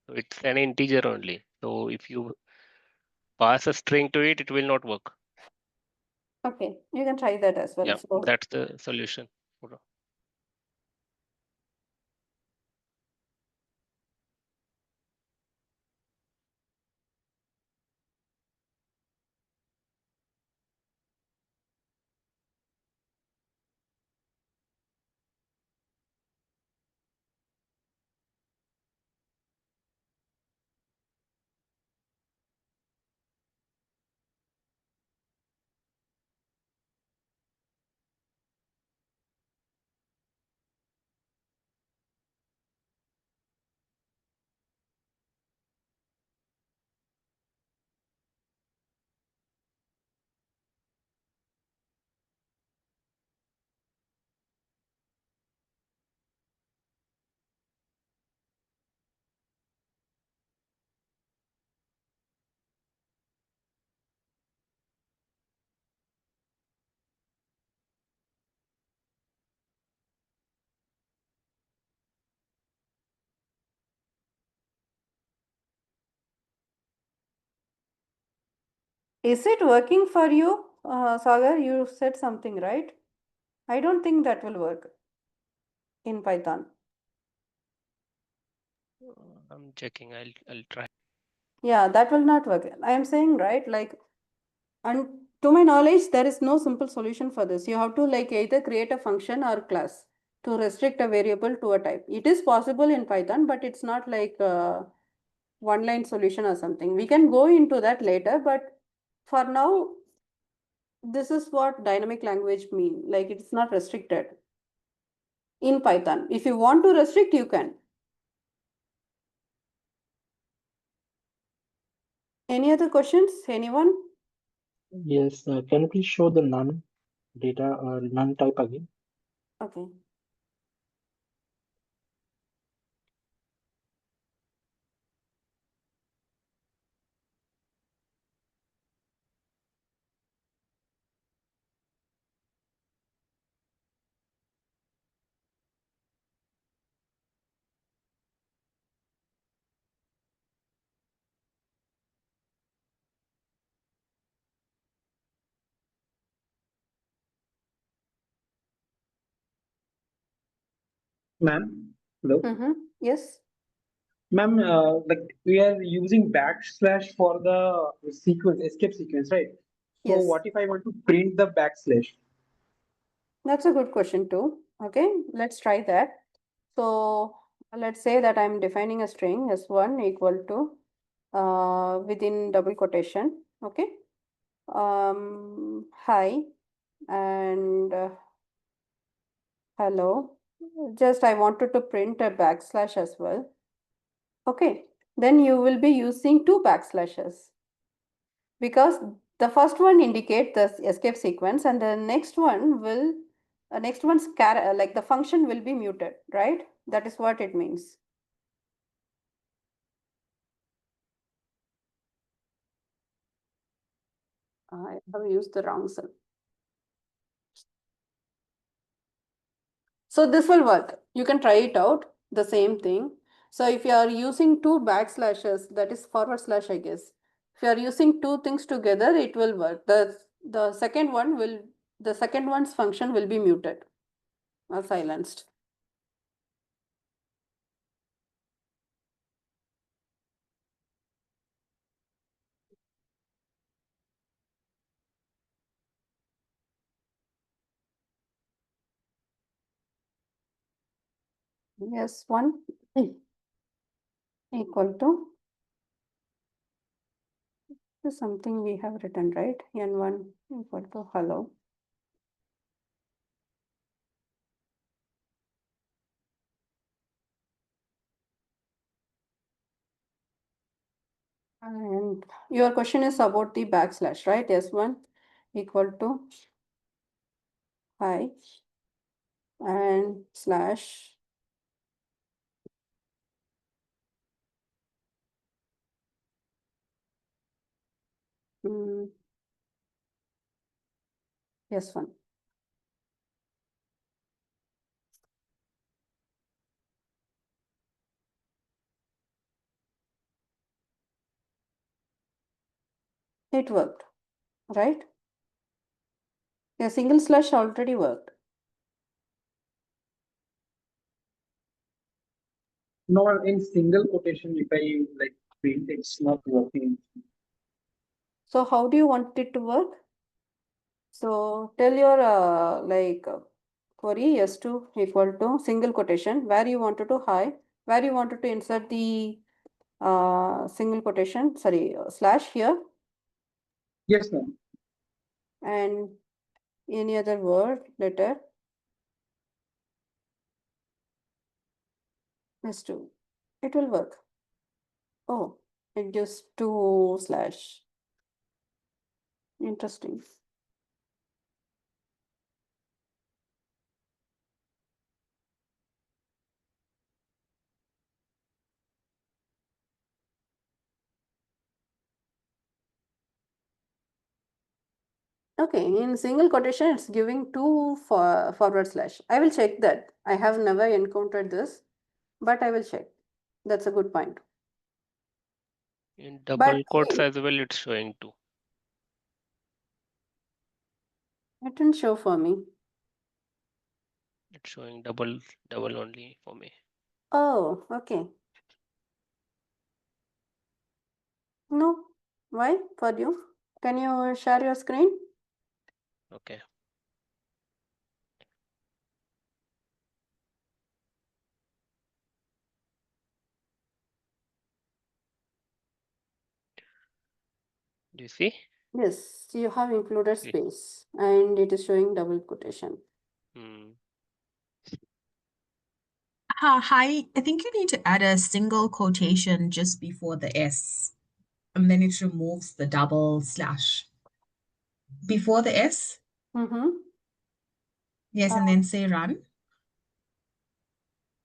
so it's an integer only. So if you pass a string to it, it will not work. Okay, you can try that as well. Yeah, So that's the solution. is it working for you, Sagar? You said something, right? I don't think that will work in Python. I'm checking. I'll try. Yeah, that will not work. I am saying, right, like To my knowledge, there is no simple solution for this. You have to like either create a function or class to restrict a variable to a type. It is possible in Python, but it's not like a one-line solution or something. We can go into that later, but for now, this is what dynamic language mean. Like it's not restricted in Python. If you want to restrict, you can. Any other questions? Anyone? Yes, can you please show the none data none type again? Okay. Ma'am, hello. Yes. Ma'am, like we are using backslash for the sequence, escape sequence, right? So Yes. what if I want to print the backslash? That's a good question too. Okay, let's try that. So let's say that I'm defining a string s1 equal to within double quotation. Okay. Hi and hello. Just I wanted to print a backslash as well. Okay. Then you will be using two backslashes because the first one indicates the escape sequence and the next one will next one's like the function will be muted, right? That is what it means. I have used the wrong cell. So this will work. You can try it out, the same thing. So if you are using two backslashes, that is forward slash, I guess. If you are using two things together, it will work. The second one's function will be muted or silenced. Yes, one equal to this is something we have written, right? N1 equal to hello. And your question is about the backslash, right? S1 equal to hi and slash S1. It worked, right? A single slash already worked. No, in single quotation, if I like print, it's not working. So how do you want it to work? So tell your query S2 equal to single quotation where you wanted to hi, where you wanted to insert the single quotation, sorry, slash here. Yes, ma'am. And any other word, letter. S2. It will work. Oh, it gives two slash. Interesting. Okay, in single quotation, it's giving two forward slash. I will check that. I have never encountered this, but I will check. That's a good point. In double But quotes as well, it's showing two. it didn't show for me. It's showing double only for me. Oh, okay. No, why for you? Can you share your screen? Okay. Do you see? Yes, you have included See. space and it is showing double quotation. Hi, I think you need to add a single quotation just before the S, and then it removes the double slash. Before the S? Mm-hmm. Yes, and then say run.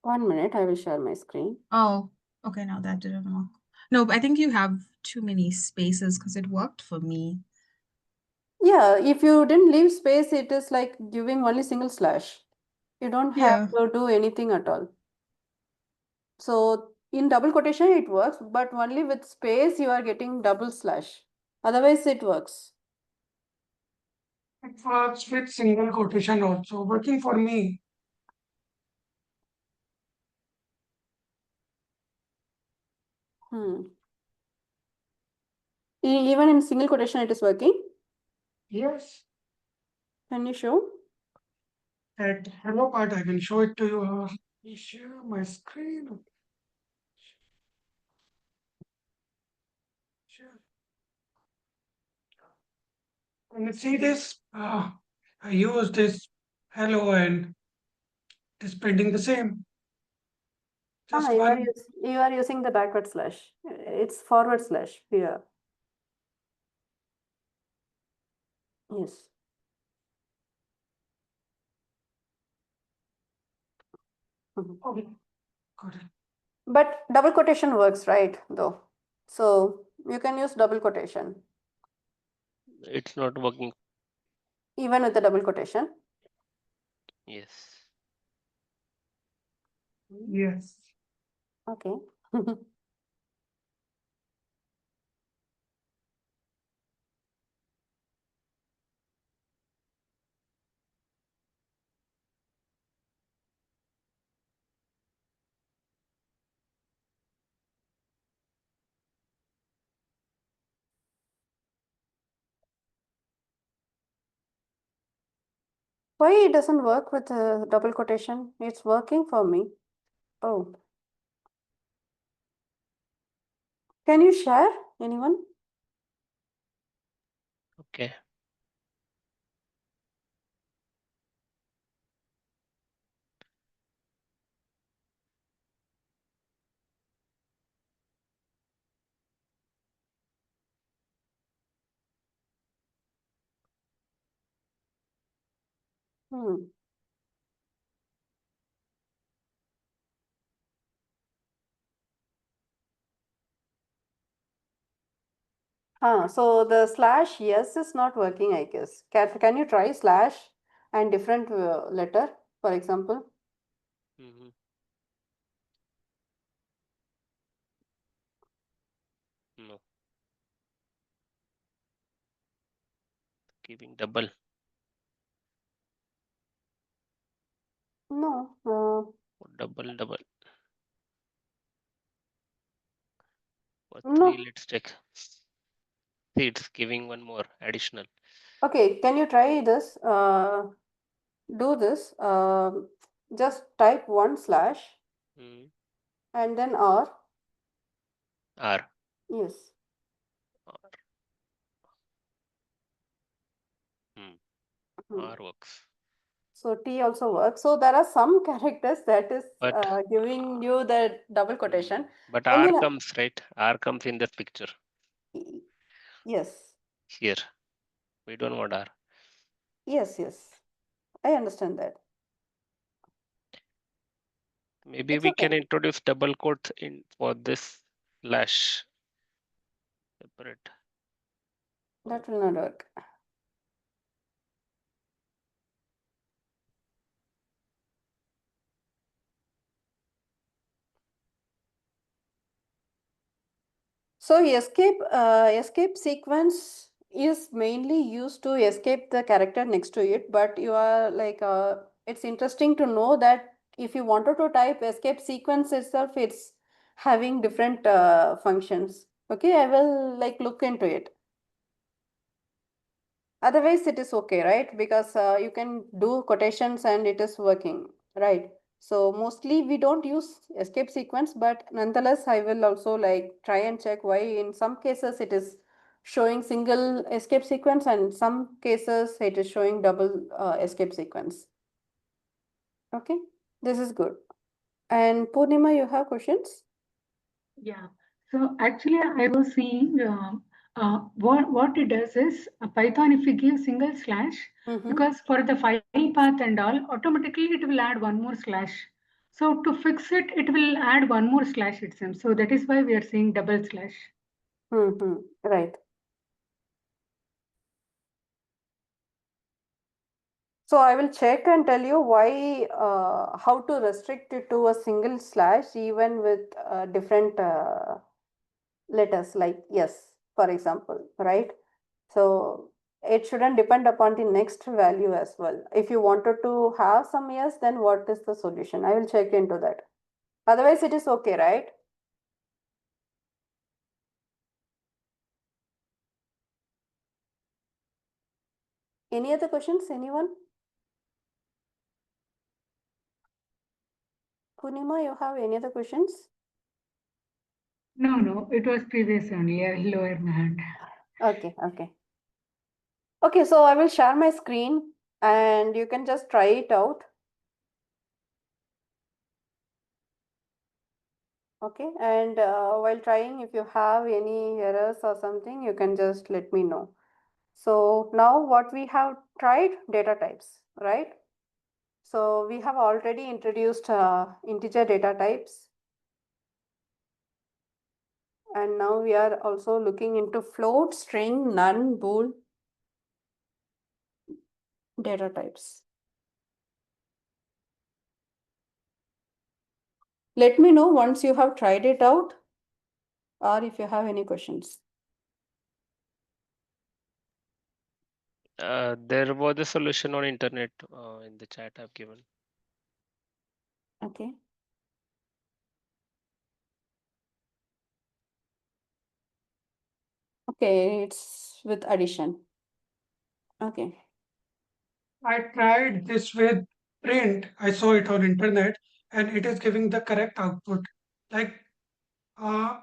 1 minute, I will share my screen. Oh, okay, no, that didn't work. No, but I think you have too many spaces because it worked for me. Yeah, if you didn't leave space, it is like giving only single slash. You don't have Yeah. to do anything at all. So in double quotation, it works, but only with space, you are getting double slash. Otherwise, it works. It works with single quotation also, working for me. Even in single quotation, it is working. Yes. Can you show? At hello part, I can show it to you. Let me share my screen. Sure. And you see this? I use this hello and it is printing the same. Just You one. are using the backward slash. It's forward slash here. Yes. Okay. Got it. But double quotation works, right? Though. So you can use double quotation. It's not working. Even with the double quotation. Yes. Yes. Okay. Why it doesn't work with double quotation? It's working for me. Oh. Can you share, anyone? Okay. So the slash yes is not working, I guess. Can you try slash and different letter, for example? No. Giving double. No. Double. For No. 3, let's check. See, it's giving one more additional. Okay, can you try this? Do this. Just type 1 slash and then R. R. Yes. R works. So T also works. So there are some characters that is But giving you the double quotation. But When R you comes, right? R comes in this picture. Yes. Here. We don't want R. Yes. I understand that. Maybe It's we okay. can introduce double quotes in for this slash. Separate. That will not work. So escape sequence is mainly used to escape the character next to it, but you are like it's interesting to know that if you wanted to type escape sequence itself, it's having different functions. Okay, I will like look into it. Otherwise, it is okay, right? Because you can do quotations and it is working, right? So mostly we don't use escape sequence, but nonetheless, I will also like try and check why in some cases it is showing single escape sequence and some cases it is showing double escape sequence. Okay, this is good. And Purnima, you have questions? Yeah. So actually, I was seeing what it does is Python. If you give single slash, because for the file path and all, automatically it will add one more slash. So to fix it, it will add one more slash itself. So that is why we are seeing double slash. Right. So I will check and tell you why, how to restrict it to a single slash even with different letters like yes, for example, right? So it shouldn't depend upon the next value as well. If you wanted to have some yes, then what is the solution? I will check into that. Otherwise, it is okay, right? Any other questions? Anyone? Punima, you have any other questions? No, it was previous only. I will lower my hand. Okay. Okay, so I will share my screen and you can just try it out. Okay, and while trying, if you have any errors or something, you can just let me know. So now what we have tried, data types, right? So we have already introduced integer data types. And now we are also looking into float, string, none, bool data types. Let me know once you have tried it out or if you have any questions. There was a solution on internet in the chat I've given. Okay. Okay, it's with addition. Okay. I tried this with print. I saw it on internet and it is giving the correct output. Like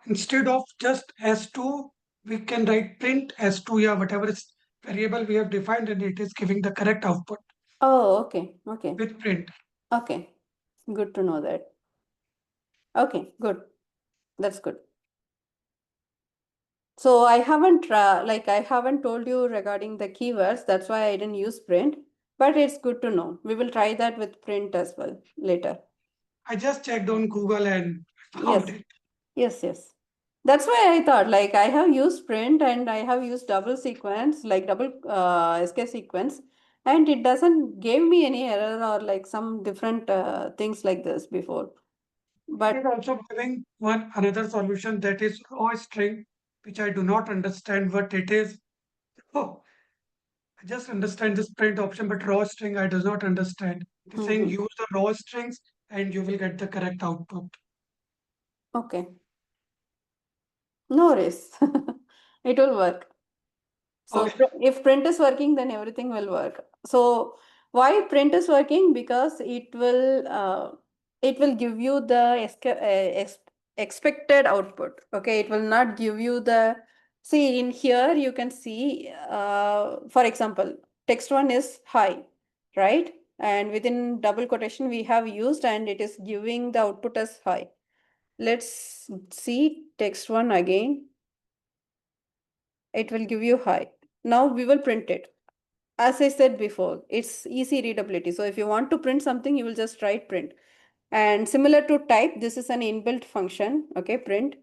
instead of just S2, we can write print S2, yeah, whatever is variable we have defined and it is giving the correct output. Oh, okay. With print. Okay, good to know that. Okay, good. That's good. So I haven't I haven't told you regarding the keywords. That's why I didn't use print, but it's good to know. We will try that with print as well later. I just checked on Google and found it. Yes. That's why I thought like I have used print and I have used double sequence, like double escape sequence, and it doesn't give me any error or like some different things like this before. But it is also giving one another solution that is raw string, which I do not understand what it is. Oh, I just understand this print option, but raw string I does not understand. It is saying use the raw strings and you will get the correct output. okay. No worries. It will work. So if print is working, then everything will work. So why print is working? Because it will give you the expected output. Okay, it will not give you the, see in here you can see, for example, text one is high, right? And within double quotation we have used and it is giving the output as high. Let's see text one again. It will give you high. Now we will print it. As I said before, it's easy readability. So if you want to print something, you will just write print. And similar to type, this is an inbuilt function, okay, print,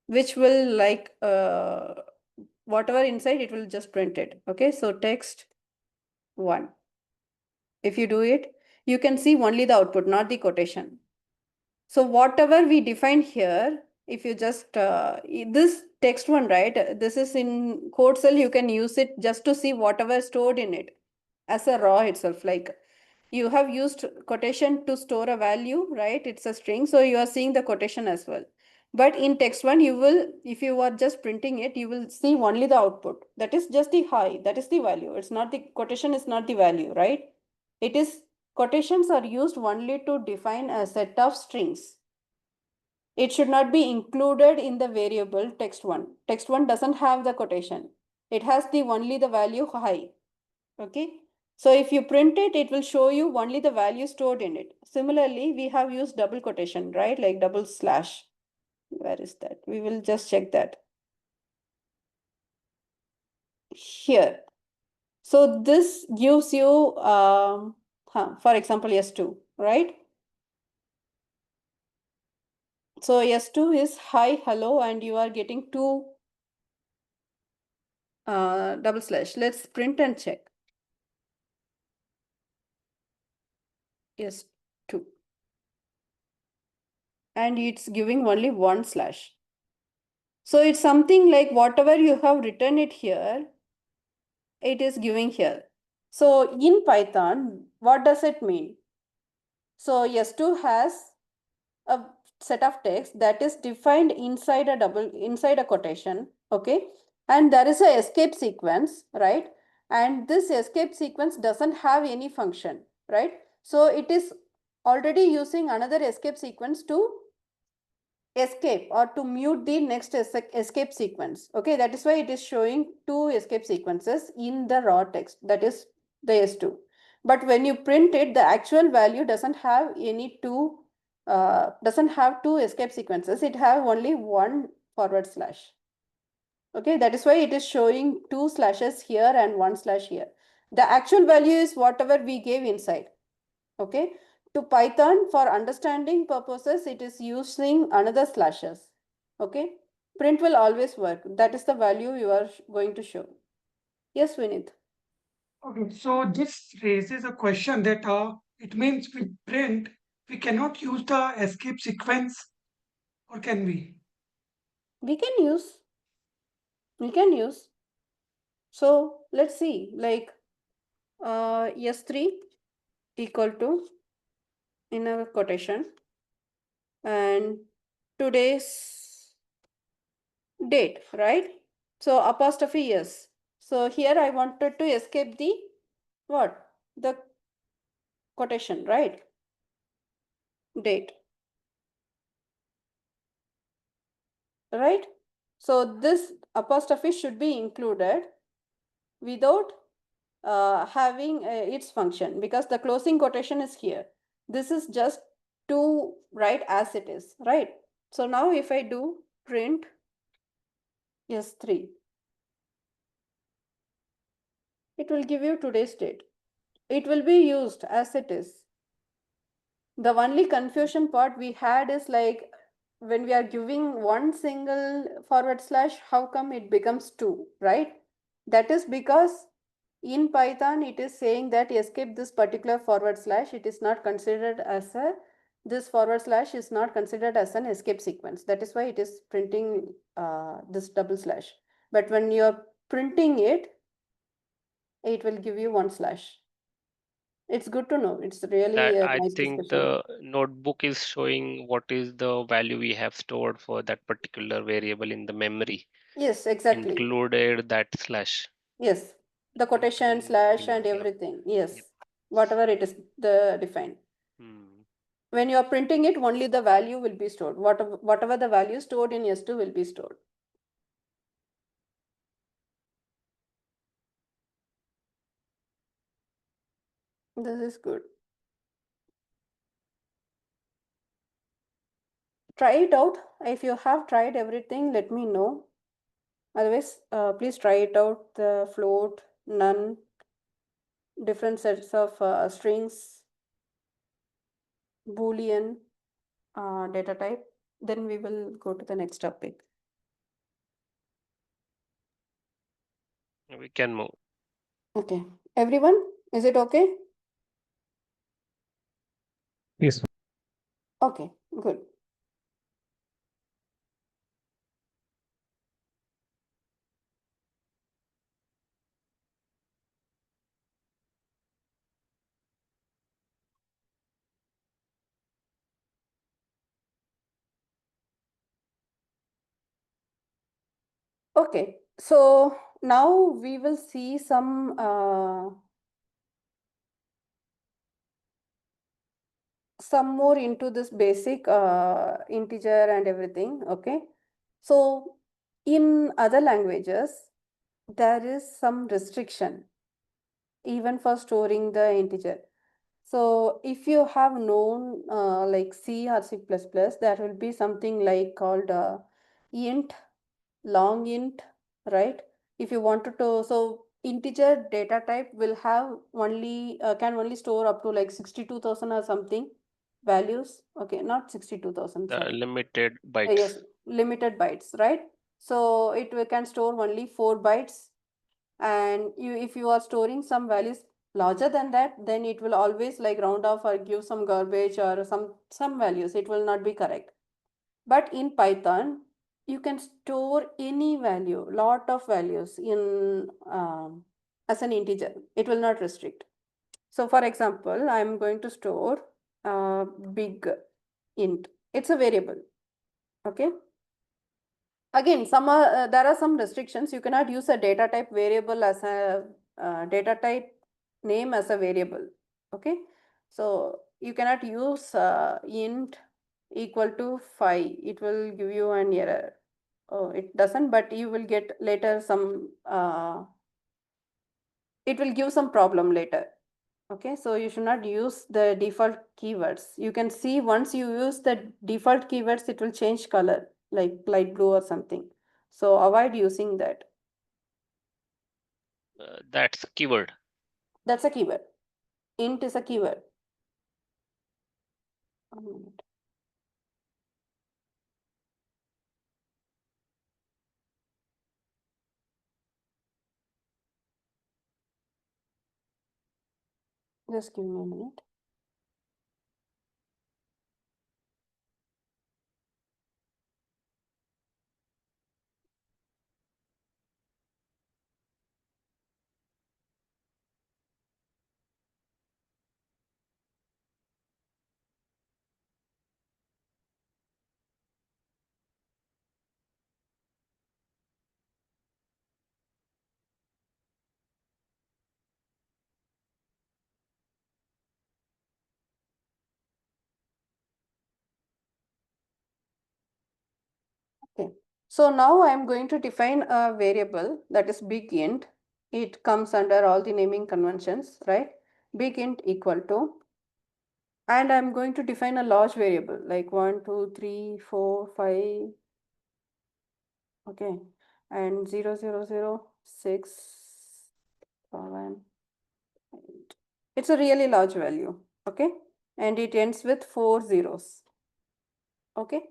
which will like whatever inside, it will just print it. Okay, so text one. If you do it, you can see only the output, not the quotation. So whatever we define here, if you just, this text one, right, this is in code cell, you can use it just to see whatever stored in it as a raw itself. Like you have used quotation to store a value, right? It's a string. So you are seeing the quotation as well. But in text one, you will, if you are just printing it, you will see only the output. That is just the high, that is the value. It's not the quotation is not the value, right? It is, quotations are used only to define a set of strings. It should not be included in the variable text one. Text one doesn't have the quotation. It has the only the value high. Okay. So if you print it, it will show you only the value stored in it. Similarly, we have used double quotation, right? Like double slash. Where is that? We will just check that. Here. So this gives you, for example, S2, right? So S2 is hi, hello, and you are getting two double slash. Let's print and check. S2. And it's giving only one slash. So it's something like whatever you have written it here, it is giving here. So in Python, what does it mean? So S2 has a set of text that is defined inside a quotation, okay? And there is a escape sequence, right? And this escape sequence doesn't have any function, right? So it is already using another escape sequence to escape or to mute the next escape sequence. Okay, that is why it is showing two escape sequences in the raw text, that is the S2. But when you print it, the actual value doesn't have any two, doesn't have two escape sequences. It have only one forward slash. Okay, that is why it is showing two slashes here and one slash here. The actual value is whatever we gave inside. Okay, to Python, for understanding purposes, it is using another slashes. Okay, print will always work. That is the value you are going to show. Yes, Vinith. Okay, so this raises a question that it means with print, we cannot use the escape sequence, or can we? We can use. We can use. So let's see, like S3 equal to, in a quotation, and today's date, right? So apostrophe yes. So here I wanted to escape the what? The quotation, right? Date. Right? So this apostrophe should be included without having its function, because the closing quotation is here. This is just to write as it is, right? So now if I do print S3, it will give you today's date. It will be used as it is. The only confusion part we had is like when we are giving one single forward slash, how come it becomes two, right? That is because in Python, it is saying that escape this particular forward slash. It is not considered as a, this forward slash is not considered as an escape sequence. That is why it is printing this double slash. But when you're printing it, it will give you one slash. It's good to know. It's really That a I nice think discussion. the notebook is showing what is the value we have stored for that particular variable in the memory. Yes, exactly. Included that slash. Yes, the quotation slash and everything. Yes, whatever it is the defined. When you are printing it, only the value will be stored. Whatever the value stored in S2 will be stored. This is good. Try it out. If you have tried everything, let me know. Otherwise, please try it out. The float, none, different sets of strings, Boolean data type. Then we will go to the next topic. We can move. Okay. Everyone, is it okay? Yes. Okay, good. Okay, so now we will see some more into this basic integer and everything. Okay, so in other languages there is some restriction even for storing the integer. So if you have known like C or C++, there will be something like called int, long int, right? If you wanted to, so integer data type will have only, can only store up to like 62,000 or something values. Okay, not 62,000, The sorry. limited Yes, bytes. limited bytes, right? So it can store only 4 bytes, and if you are storing some values larger than that, then it will always like round off or give some garbage or some values. It will not be correct. But in Python, you can store any value, lot of values in as an integer. It will not restrict. So for example, I'm going to store big int. It's a variable. Okay. Again, there are some restrictions. You cannot use a data type variable as a data type name as a variable. Okay, so you cannot use int equal to 5. It will give you an error. Oh, it doesn't, but you will get later some. It will give some problem later. Okay, so you should not use the default keywords. You can see once you use the default keywords, it will change color like light blue or something. So avoid using that. That's keyword. That's a keyword. Int is a keyword. 1 minute. Just give me a minute. Okay. So now I'm going to define a variable that is big int. It comes under all the naming conventions, right? Big int equal to, and I'm going to define a large variable like 1, 2, 3, 4, 5. Okay, and 0, 0, 0, 6, 7, 8. It's a really large value. Okay, and it ends with 4 zeros. Okay,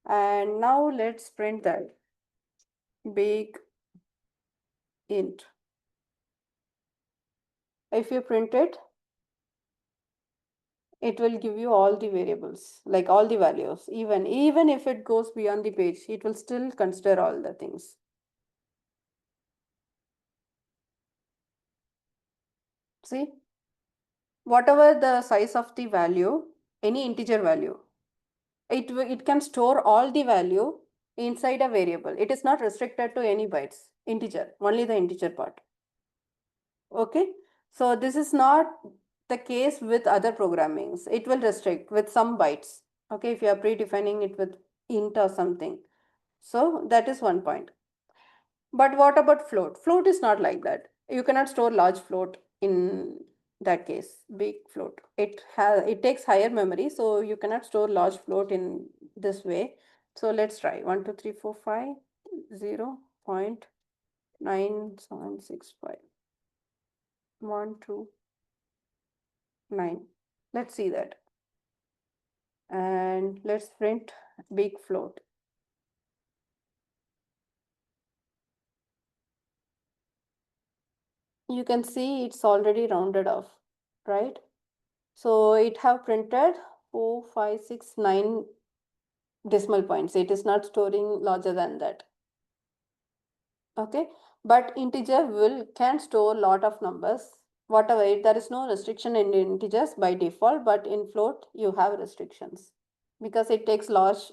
and now let's print that big int. If you print it, it will give you all the variables, like all the values. Even if it goes beyond the page, it will still consider all the things. See, whatever the size of the value, any integer value, it can store all the value inside a variable. It is not restricted to any bytes, integer, only the integer part. Okay, so this is not the case with other programmings. It will restrict with some bytes. Okay, if you are predefining it with int or something. So that is one point. But what about float? Float is not like that. You cannot store large float in that case, big float. It takes higher memory, so you cannot store large float in this way. So let's try 1, 2, 3, 4, 5, 0.9765. 1, 2, 9. Let's see that. And let's print big float. You can see it's already rounded off, right? So it have printed 4, 5, 6, 9 decimal points. It is not storing larger than that. Okay, but integer can store lot of numbers. Whatever, there is no restriction in integers by default, but in float you have restrictions because it takes large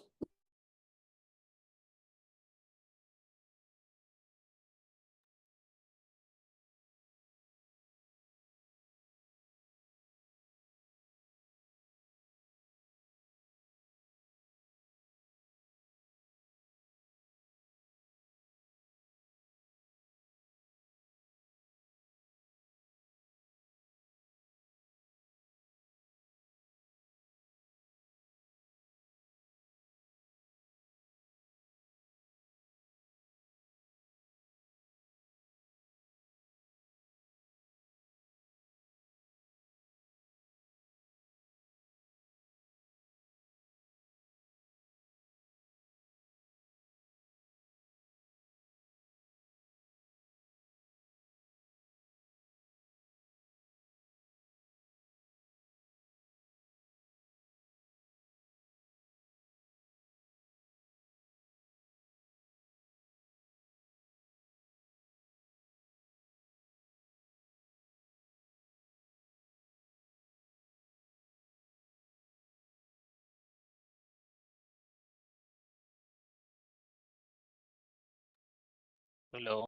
Hello.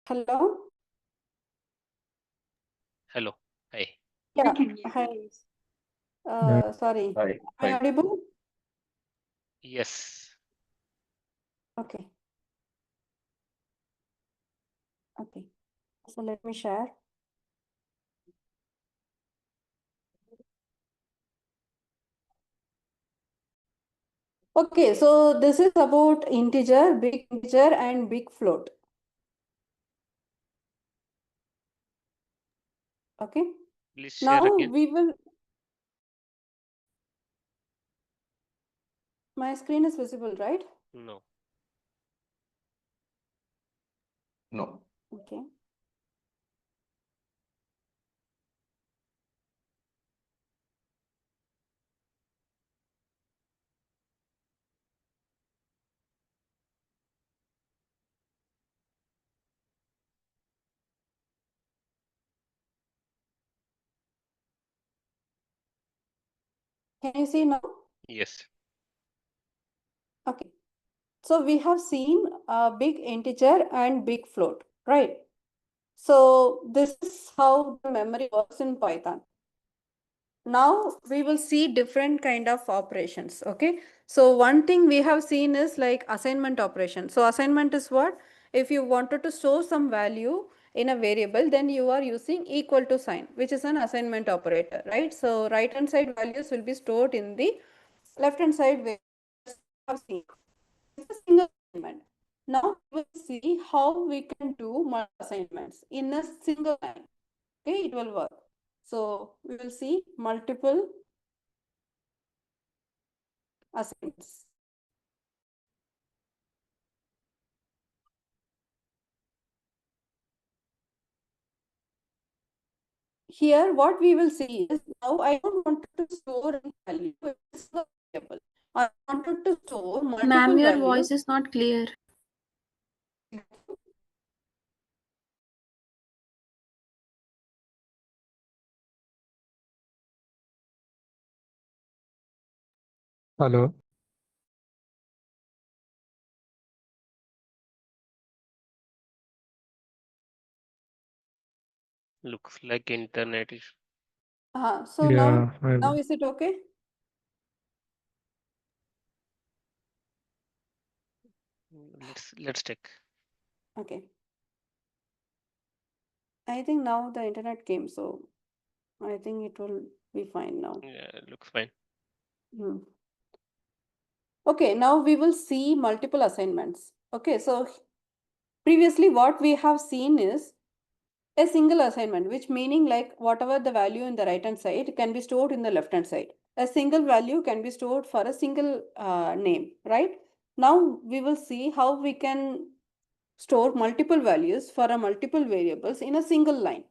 Hello? Hello. Hi. Yeah, can hear hi. Sorry. Hi. Am I Hi. audible? Yes. Okay. Okay. So let me share. Okay, so this is about big integer and big float. Okay. Please share Now again. we will. My screen is visible, right? No. No. Okay. Can you see now? Yes. Okay. So we have seen a big integer and big float, right? So this is how the memory works in Python. Now we will see different kind of operations. Okay. So one thing we have seen is like assignment operation. So assignment is what? If you wanted to store some value in a variable, then you are using equal to sign, which is an assignment operator, right? So right hand side values will be stored in the left hand side variables we have seen. It's a single assignment. Now we will see how we can do multiple assignments in a single line. Okay, it will work. So we will see multiple assignments. Here what we will see is now I don't want to store a value in a single variable. I wanted to store multiple Ma'am, your values. voice is not clear. Hello. Looks like internet is. So Yeah, now is it okay? Let's check. Okay. I think now the internet came, so I think it will be fine now. Yeah, it looks fine. Okay, now we will see multiple assignments. Okay, so previously what we have seen is a single assignment, which meaning like whatever the value in the right hand side can be stored in the left hand side. A single value can be stored for a single name, right? Now we will see how we can store multiple values for a multiple variables in a single line.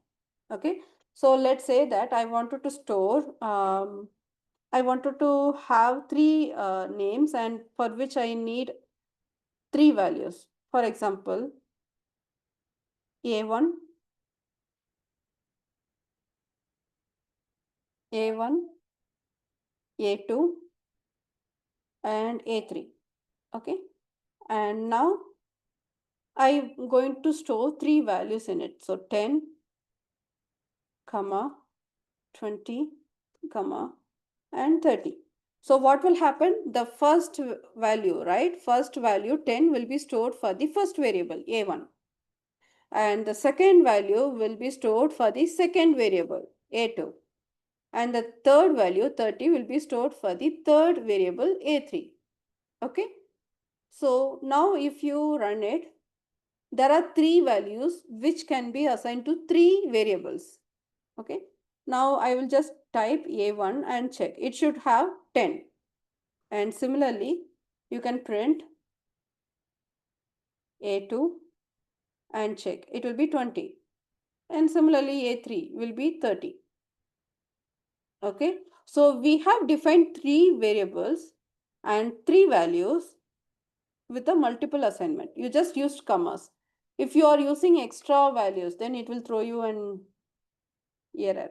Okay, so let's say that I wanted to store I wanted to have three names and for which I need three values. For example, A1, A1, A2, and A3. Okay, and now I'm going to store three values in it. So 10, comma, 20, comma, and 30. So what will happen? The first value, right? First value 10 will be stored for the first variable A1. And the second value will be stored for the second variable A2. And the third value 30 will be stored for the third variable A3. Okay. So now if you run it, there are three values which can be assigned to three variables. Okay. Now I will just type A1 and check. It should have 10. And similarly, you can print A2 and check. It will be 20. And similarly, A3 will be 30. Okay. So we have defined three variables and three values with a multiple assignment. You just used commas. If you are using extra values, then it will throw you an error.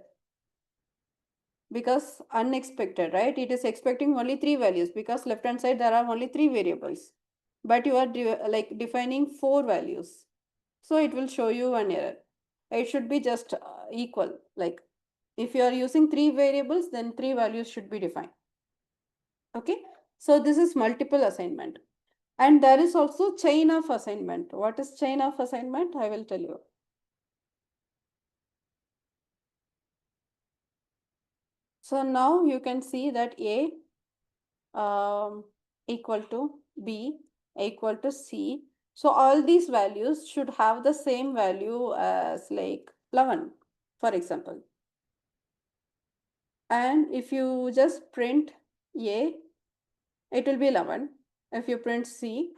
Because unexpected, right? It is expecting only three values because left hand side there are only three variables. But you are like defining four values. So it will show you an error. It should be just equal. Like if you are using three variables, then three values should be defined. Okay. So this is multiple assignment. And there is also chain of assignment. What is chain of assignment? I will tell you. So now you can see that A equal to B equal to C. So all these values should have the same value as like 11, for example. And if you just print A, it will be 11. If you print C,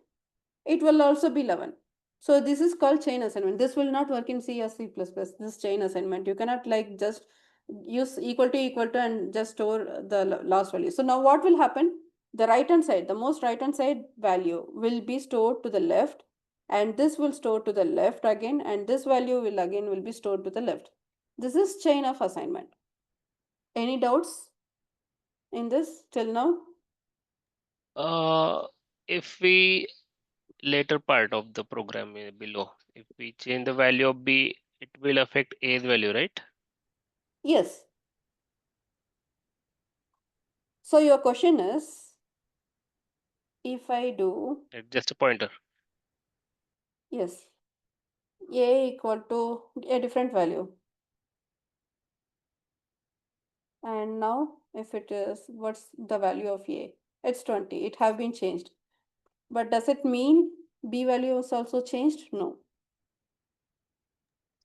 it will also be 11. So this is called chain assignment. This will not work in C or C++. This chain assignment. You cannot like just use equal to and just store the last value. So now what will happen? The right hand side, the most right hand side value will be stored to the left, and this will store to the left again, and this value will be stored to the left. This is chain of assignment. Any doubts in this till now? If we later part of the program below, if we change the value of B, it will affect A's value, right? Yes. So your question is, if I do, It's just a pointer. yes, A equal to a different value. And now if it is, what's the value of A? It's 20. It have been changed. But does it mean B value is also changed? No.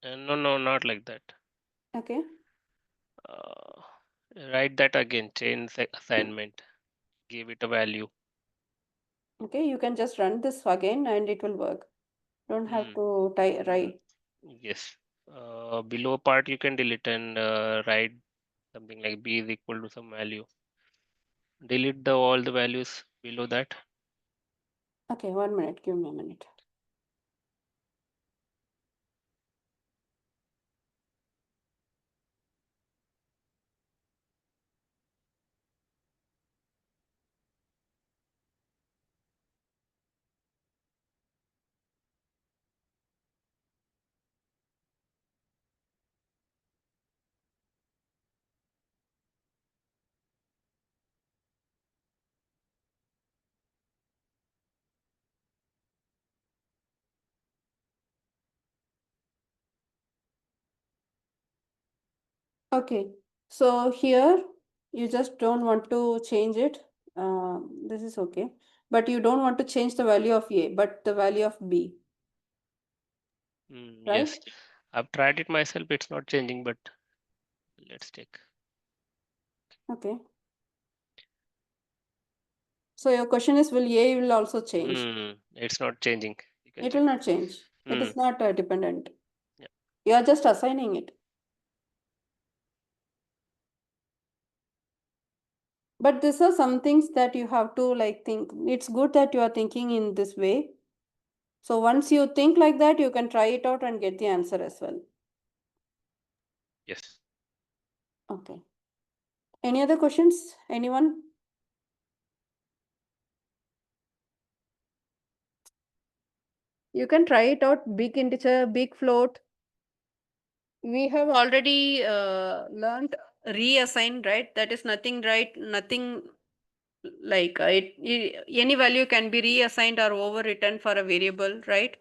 No, not like that. Okay. Write that again, chain assignment. Give it a value. Okay, you can just run this again and it will work. Don't have to write. Yes. Below part you can delete and write something like B is equal to some value. Delete all the values below that. Okay, 1 minute. Give me a minute. Okay, so here you just don't want to change it. This is okay, but you don't want to change the value of A, but the value of B. Right? Yes, I've tried it myself. It's not changing, but let's check. Okay. So your question is, will A will also change? It's not changing. You can It check. will not change. It is not dependent. Yeah. You are just assigning it. But these are some things that you have to like think. It's good that you are thinking in this way. So once you think like that, you can try it out and get the answer as well. Yes. Okay. Any other questions? Anyone? You can try it out. Big integer, big float. We have already learned reassign, right? That is nothing, right? Nothing like any value can be reassigned or overwritten for a variable, right?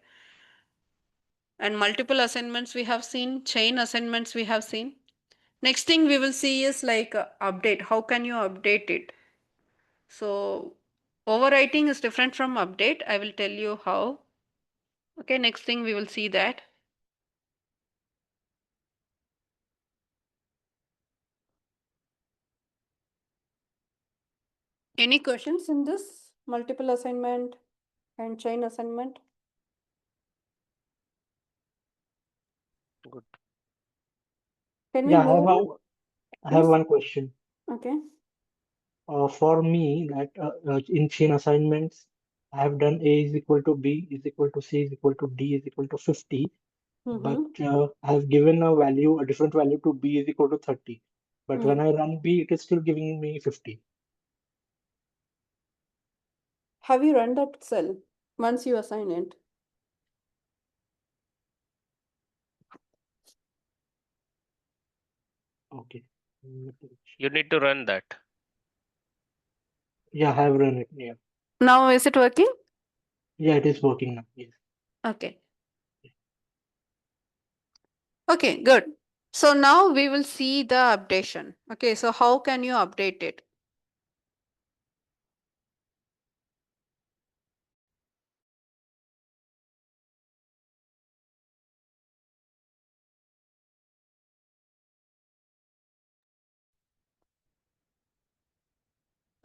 And multiple assignments we have seen, chain assignments we have seen. Next thing we will see is like update. How can you update it? So overwriting is different from update. I will tell you how. Okay, next thing we will see that. Any questions in this multiple assignment and chain assignment? Good. Can we Yeah, move on? I have Please. one question. Okay. For me, that in chain assignments, I have done A is equal to B is equal to C is equal to D is equal to 50, but I have given a value, a different value to B is equal to 30. But when I run B, it is still giving me 50. Have you run that cell once you assign it? Okay. You need to run that. Yeah, I have run it. Yeah. Now is it working? Yeah, it is working now. Yes. Okay. Okay, good. So now we will see the updation. Okay, so how can you update it?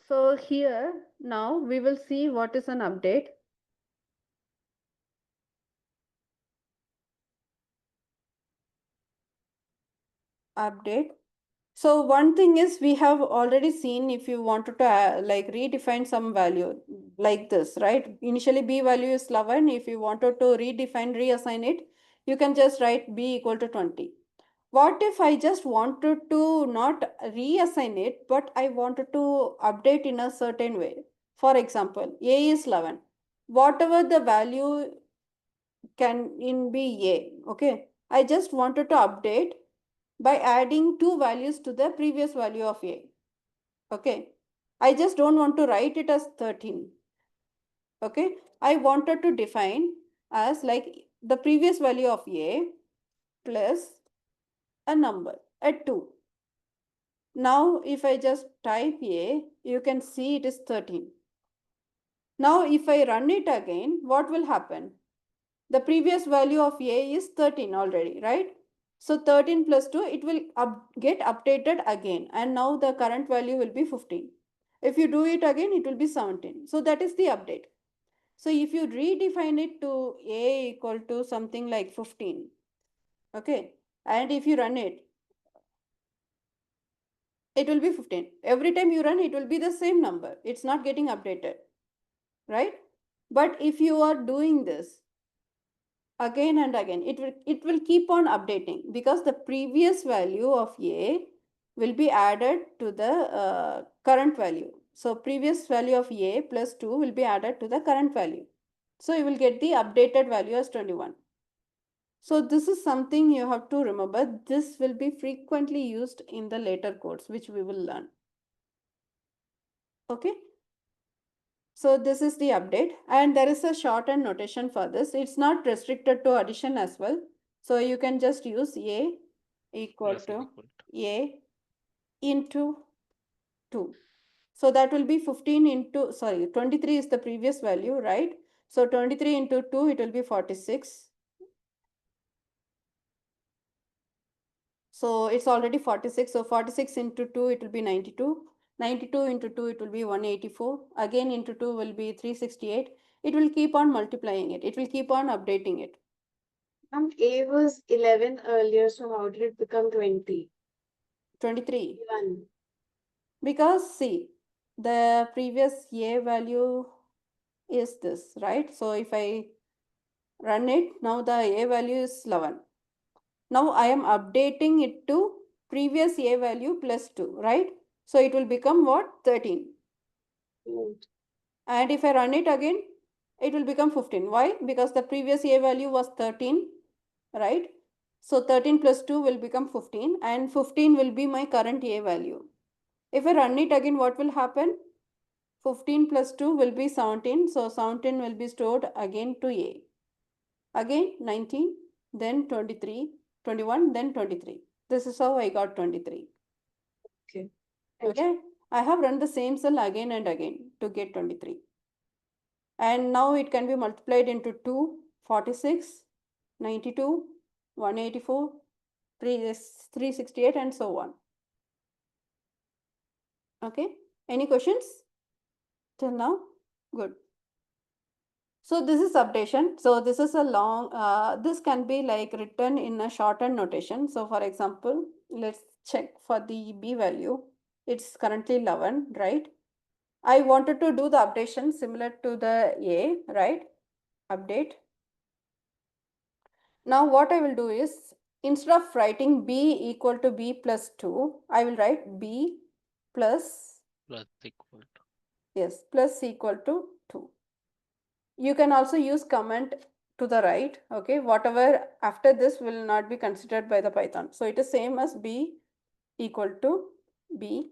So here now we will see what is an update. update. So one thing is we have already seen if you wanted to like redefine some value like this, right? Initially B value is 11. If you wanted to reassign it, you can just write B equal to 20. What if I just wanted to not reassign it, but I wanted to update in a certain way? For example, A is 11. Whatever the value can in be A, okay? I just wanted to update by adding two values to the previous value of A, okay? I just don't want to write it as 13, okay? I wanted to define as like the previous value of A plus a number at 2. Now, if I just type A, you can see it is 13. Now, if I run it again, what will happen? The previous value of A is 13 already, right? So 13 plus 2, it will get updated again. And now the current value will be 15. If you do it again, it will be 17. So that is the update. So if you redefine it to A equal to something like 15, okay? And if you run it, it will be 15. Every time you run, it will be the same number. It's not getting updated, right? But if you are doing this again and again, it will keep on updating because the previous value of A will be added to the current value. So previous value of A plus 2 will be added to the current value. So you will get the updated value as 21. So this is something you have to remember. This will be frequently used in the later codes, which we will learn. Okay. So this is the update, and there is a shortened notation for this. It's not restricted to addition as well. So you can just use A equal Plus to equal A into 2. So that will be 15 into, sorry, 23 is the previous value, right? So 23 into 2, it will be 46. So it's already 46. So 46 into 2, it will be 92. 92 into 2, it will be 184. Again into 2 will be 368. It will keep on multiplying it. It will keep on updating it. A was 11 earlier, so how did it become 20? 23. 1. Because see, the previous A value is this, right? So if I run it, now the A value is 11. Now I am updating it to previous A value plus 2, right? So it will become what? 13. And if I run it again, it will become 15. Why? Because the previous A value was 13, right? So 13 plus 2 will become 15 and 15 will be my current A value. If I run it again, what will happen? 15 plus 2 will be 17. So 17 will be stored again to A. Again 19, then 23, 21, then 23. This is how I got 23. Okay. Okay. I have run the same cell again and again to get 23. And now it can be multiplied into 2, 46, 92, 184, 368 and so on. Okay. Any questions till now? Good. So this is updation. So this is a long, this can be like written in a shortened notation. So for example, let's check for the B value. It's currently 11, right? I wanted to do the updation similar to the A, right? Update. Now what I will do is, instead of writing B equal to B plus 2, I will write B plus, equal to. yes, plus equal to 2. You can also use comment to the right, okay? Whatever after this will not be considered by the Python. So it is same as B equal to B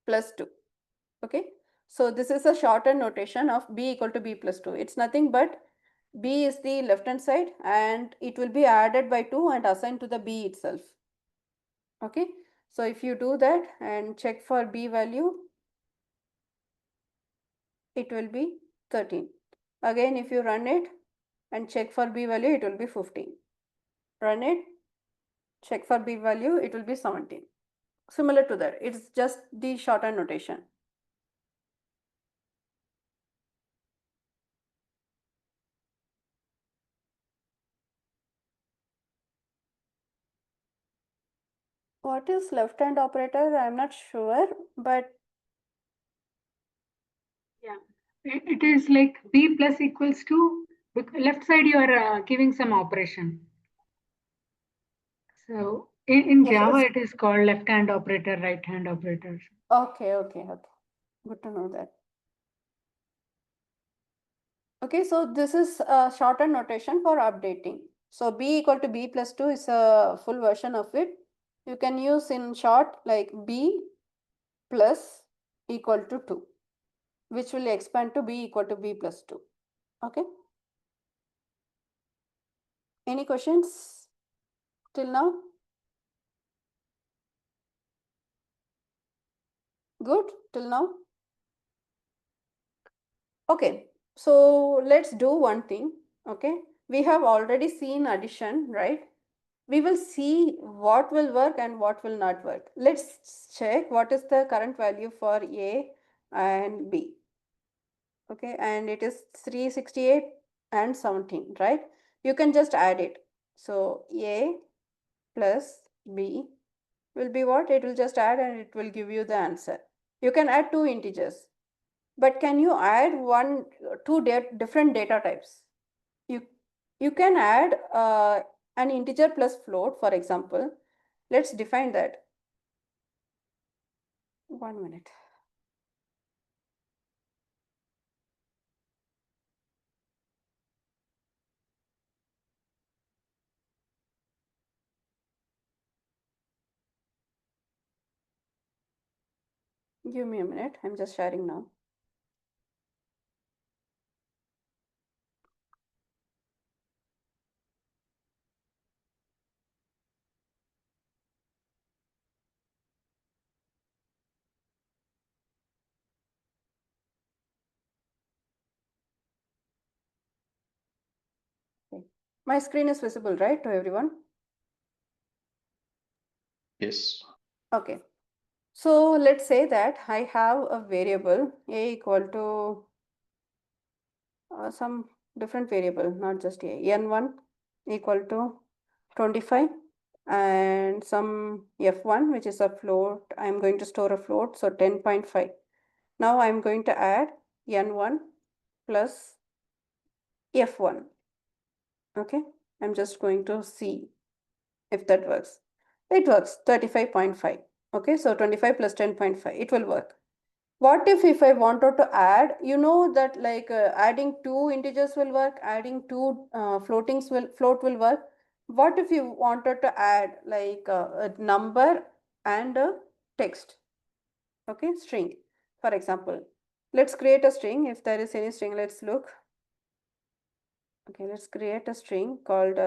plus 2, okay? So this is a shortened notation of B equal to B plus 2. It's nothing but B is the left hand side and it will be added by 2 and assigned to the B itself. Okay. So if you do that and check for B value, it will be 13. Again, if you run it and check for B value, it will be 15. Run it, check for B value, it will be 17. Similar to that, it's just the shortened notation. What is left-hand operator? I'm not sure, but Yeah, it is like B plus equals to left side you are giving some operation. So in yes, Java it's it is called left hand operator, right hand operator. okay. Good to know that. Okay, so this is a shortened notation for updating. So B equal to B plus 2 is a full version of it. You can use in short like B plus equal to 2, which will expand to B equal to B plus 2. Okay. Any questions till now? Good till now? Okay, so let's do one thing. Okay, we have already seen addition, right? We will see what will work and what will not work. Let's check what is the current value for A and B. Okay, and it is 368 and 17, right? You can just add it. So A plus B will be what? It will just add and it will give you the answer. You can add two integers, but can you add two different data types? You can add an integer plus float, for example. Let's define that. 1 minute. Give me a minute. I'm just sharing now. Okay. My screen is visible, right, to everyone? Yes. Okay. So let's say that I have a variable a equal to some different variable, not just a, n1 equal to 25 and some f1, which is a float. I'm going to store a float, so 10.5. Now I'm going to add n1 plus f1. Okay, I'm just going to see if that works. It works, 35.5. Okay, so 25 plus 10.5, it will work. What if I wanted to add, you know that like adding two integers will work, adding two float will work. What if you wanted to add like a number and a text? Okay, string, for example. Let's create a string. If there is any string, let's look. Okay, let's create a string called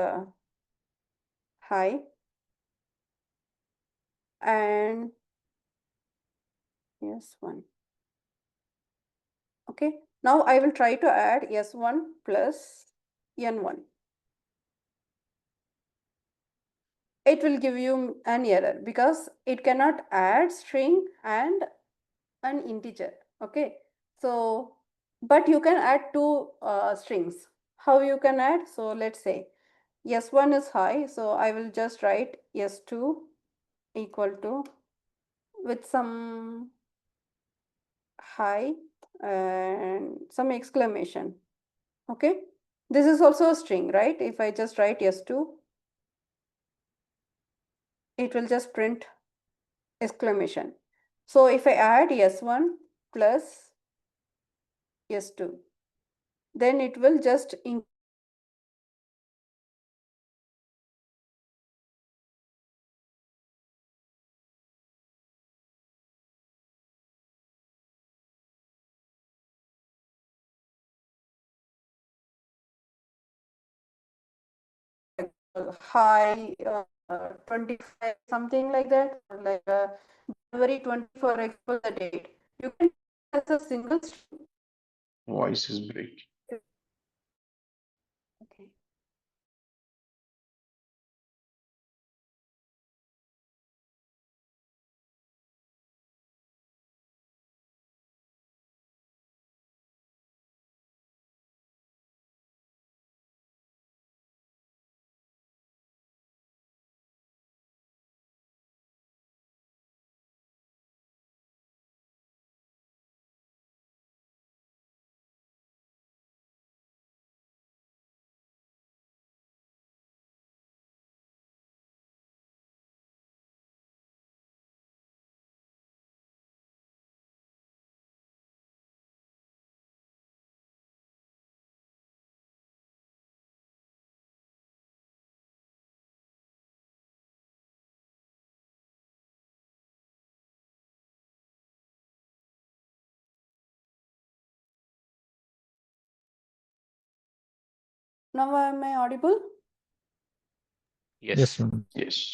hi, and s1. Okay, now I will try to add s1 plus n1. It will give you an error because it cannot add string and an integer. Okay, so but you can add two strings. How you can add? So let's say s1 is high, so I will just write s2 equal to with some high and some exclamation. Okay, this is also a string, right? If I just write s2, it will just print exclamation. So if I add s1 plus s2, then it will just high 25, something like that, or like January 20, for example, the date. You can as a single string. Voice is breaking. Okay. Now am I audible? Yes, Yes. ma'am. Yes.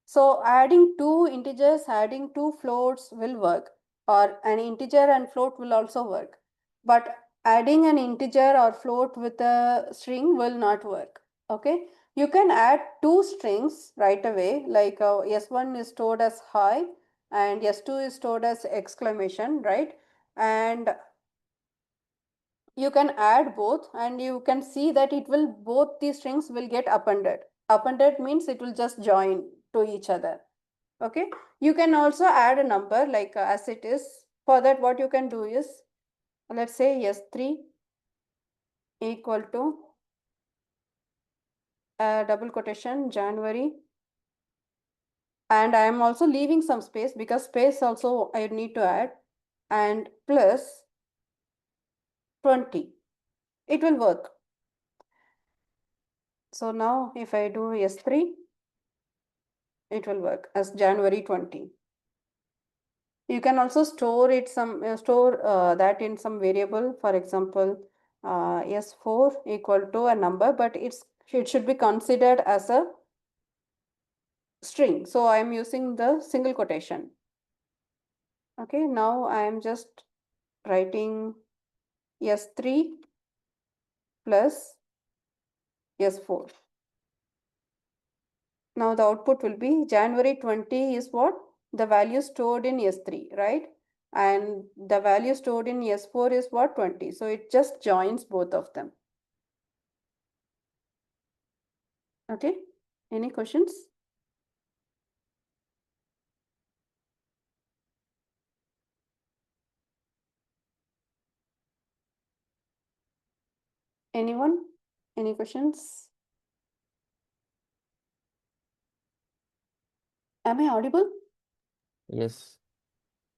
So adding two integers, adding two floats will work, or an integer and float will also work. But adding an integer or float with a string will not work. Okay, you can add two strings right away, like S1 is stored as hi and S2 is stored as exclamation, right? And you can add both and you can see that it will, both these strings will get appended. Appended means it will just join to each other. Okay, you can also add a number like as it is. For that, what you can do is, let's say S3 equal to double quotation January, and I am also leaving some space because space also I need to add, and plus 20. It will work. So now if I do S3, it will work as January 20. You can also store it that in some variable. For example, S4 equal to a number, but it should be considered as a string. So I am using the single quotation. Okay, now I am just writing S3 plus S4. Now the output will be January 20 is what? The value stored in S3, right? And the value stored in S4 is what? 20. So it just joins both of them. Okay, any questions? Anyone? Any questions? Am I audible? Yes.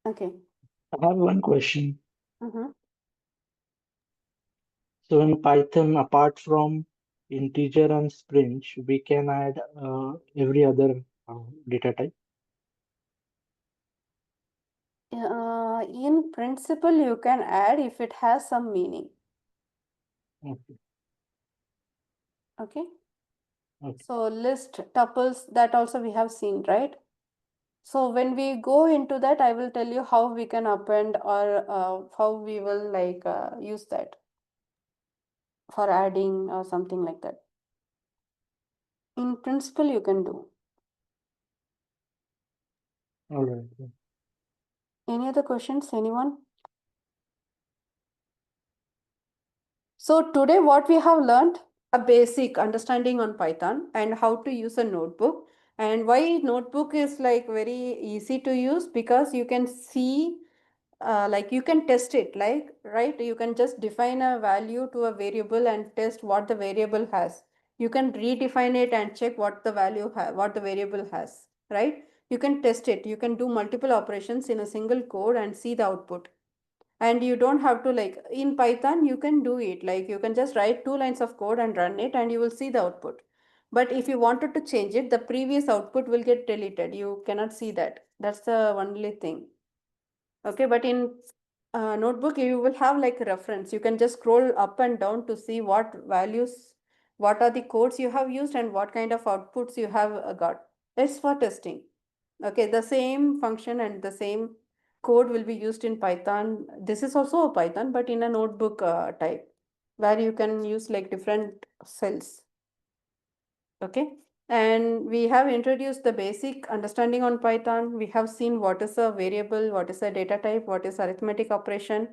Okay. I have one question. Mm-hmm. So in Python, apart from integer and string, we can add every other data type. In principle, you can add if it has some meaning. Okay. Okay. Okay. So list, tuples, that also we have seen, right? So when we go into that, I will tell you how we can append or how we will use that for adding or something like that. In principle, you can do. All right. Any other questions? Anyone? So today what we have learned, a basic understanding on Python and how to use a notebook, and why notebook is like very easy to use because you can see like you can test it, like, right? You can just define a value to a variable and test what the variable has. You can redefine it and check what the what the variable has, right? You can test it. You can do multiple operations in a single code and see the output. And you don't have to, like in Python you can do it, like you can just write 2 lines of code and run it and you will see the output. But if you wanted to change it, the previous output will get deleted. You cannot see that. That's the only thing. Okay, but in notebook you will have like a reference. You can just scroll up and down to see what values, what are the codes you have used and what kind of outputs you have got. It's for testing. Okay, the same function and the same code will be used in Python. This is also a Python, but in a notebook type, where you can use like different cells. Okay, and we have introduced the basic understanding on Python. We have seen what is a variable, what is a data type, what is arithmetic operation,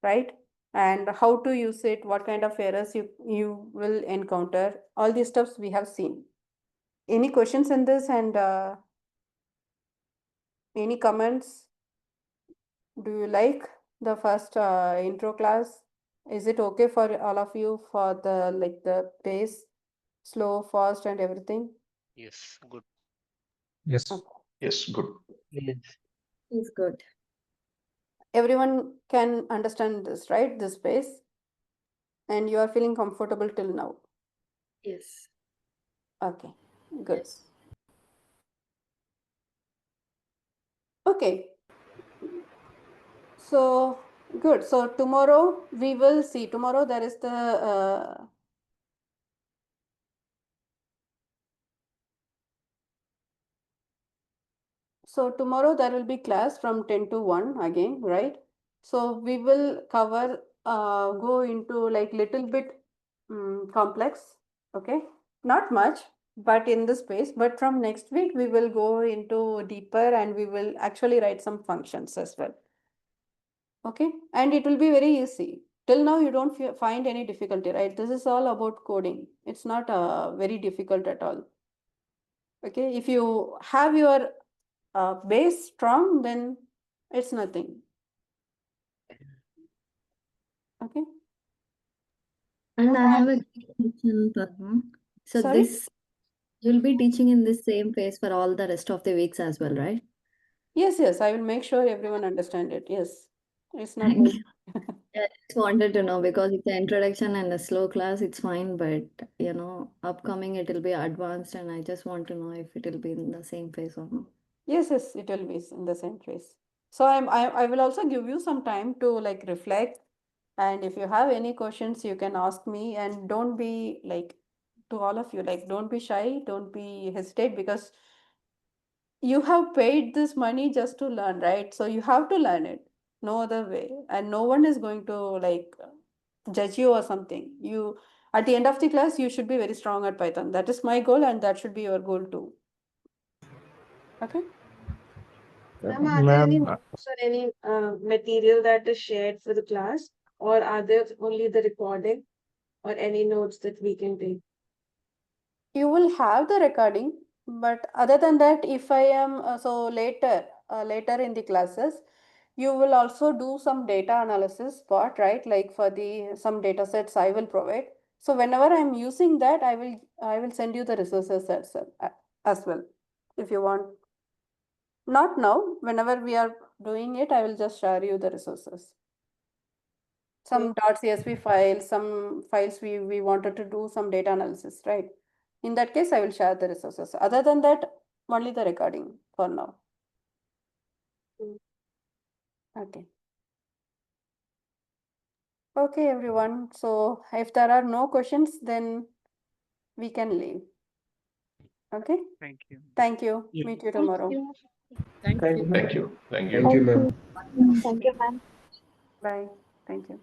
right? And how to use it, what kind of errors you will encounter. All these stuffs we have seen. Any questions in this, and any comments? Do you like the first intro class? Is it okay for all of you for the pace, slow, fast, and everything? Yes, good. Yes. Okay. Yes, good. Yes. Is good. Everyone can understand this, right? This pace, and you are feeling comfortable till now. Yes. Okay, good. Yes. Okay. So good. So tomorrow we will see. Tomorrow there is the So tomorrow there will be class from 10 to 1 again, right? So we will cover, go into like little bit complex, okay? Not much, but in the space. But from next week, we will go into deeper and we will actually write some functions as well. Okay, and it will be very easy. Till now, you don't find any difficulty, right? This is all about coding. It's not very difficult at all. Okay, if you have your base strong, then it's nothing. Okay. And I have a question, Padma. So Sorry? you'll be teaching in this same phase for all the rest of the weeks as well, right? Yes, I will make sure everyone understand it. Yes, it's not Thank very. you. I just wanted to know because it's an introduction and a slow class, it's fine, but upcoming it will be advanced, and I just want to know if it will be in the same phase or not. Yes, it will be in the same phase. So I will also give you some time to like reflect, and if you have any questions, you can ask me, and don't be like, to all of you, like, don't be shy, don't be hesitate, because you have paid this money just to learn, right? So you have to learn it, no other way, and no one is going to like judge you or something. You, at the end of the class, you should be very strong at Python. That is my goal, and that should be your goal too. Okay. Ma'am, are there any Ma'am, notes or any material that is shared for the class, or are there only the recording or any notes that we can take? You will have the recording, but other than that, if I am so later in the classes, you will also do some data analysis part, right? Like for the some data sets I will provide. So whenever I'm using that, I will send you the resources as well, if you want. Not now, whenever we are doing it, I will just share you the resources. Some .csv files, some files we wanted to do some data analysis, right? In that case, I will share the resources. Other than that, only the recording for now. Okay. Okay, everyone. So if there are no questions, then we can leave. Okay? thank you. Thank you. Yeah. Meet you Thank tomorrow. you. Thank you. Thank you. Thank you. Thank you. Thank you, ma'am. Bye. Thank you.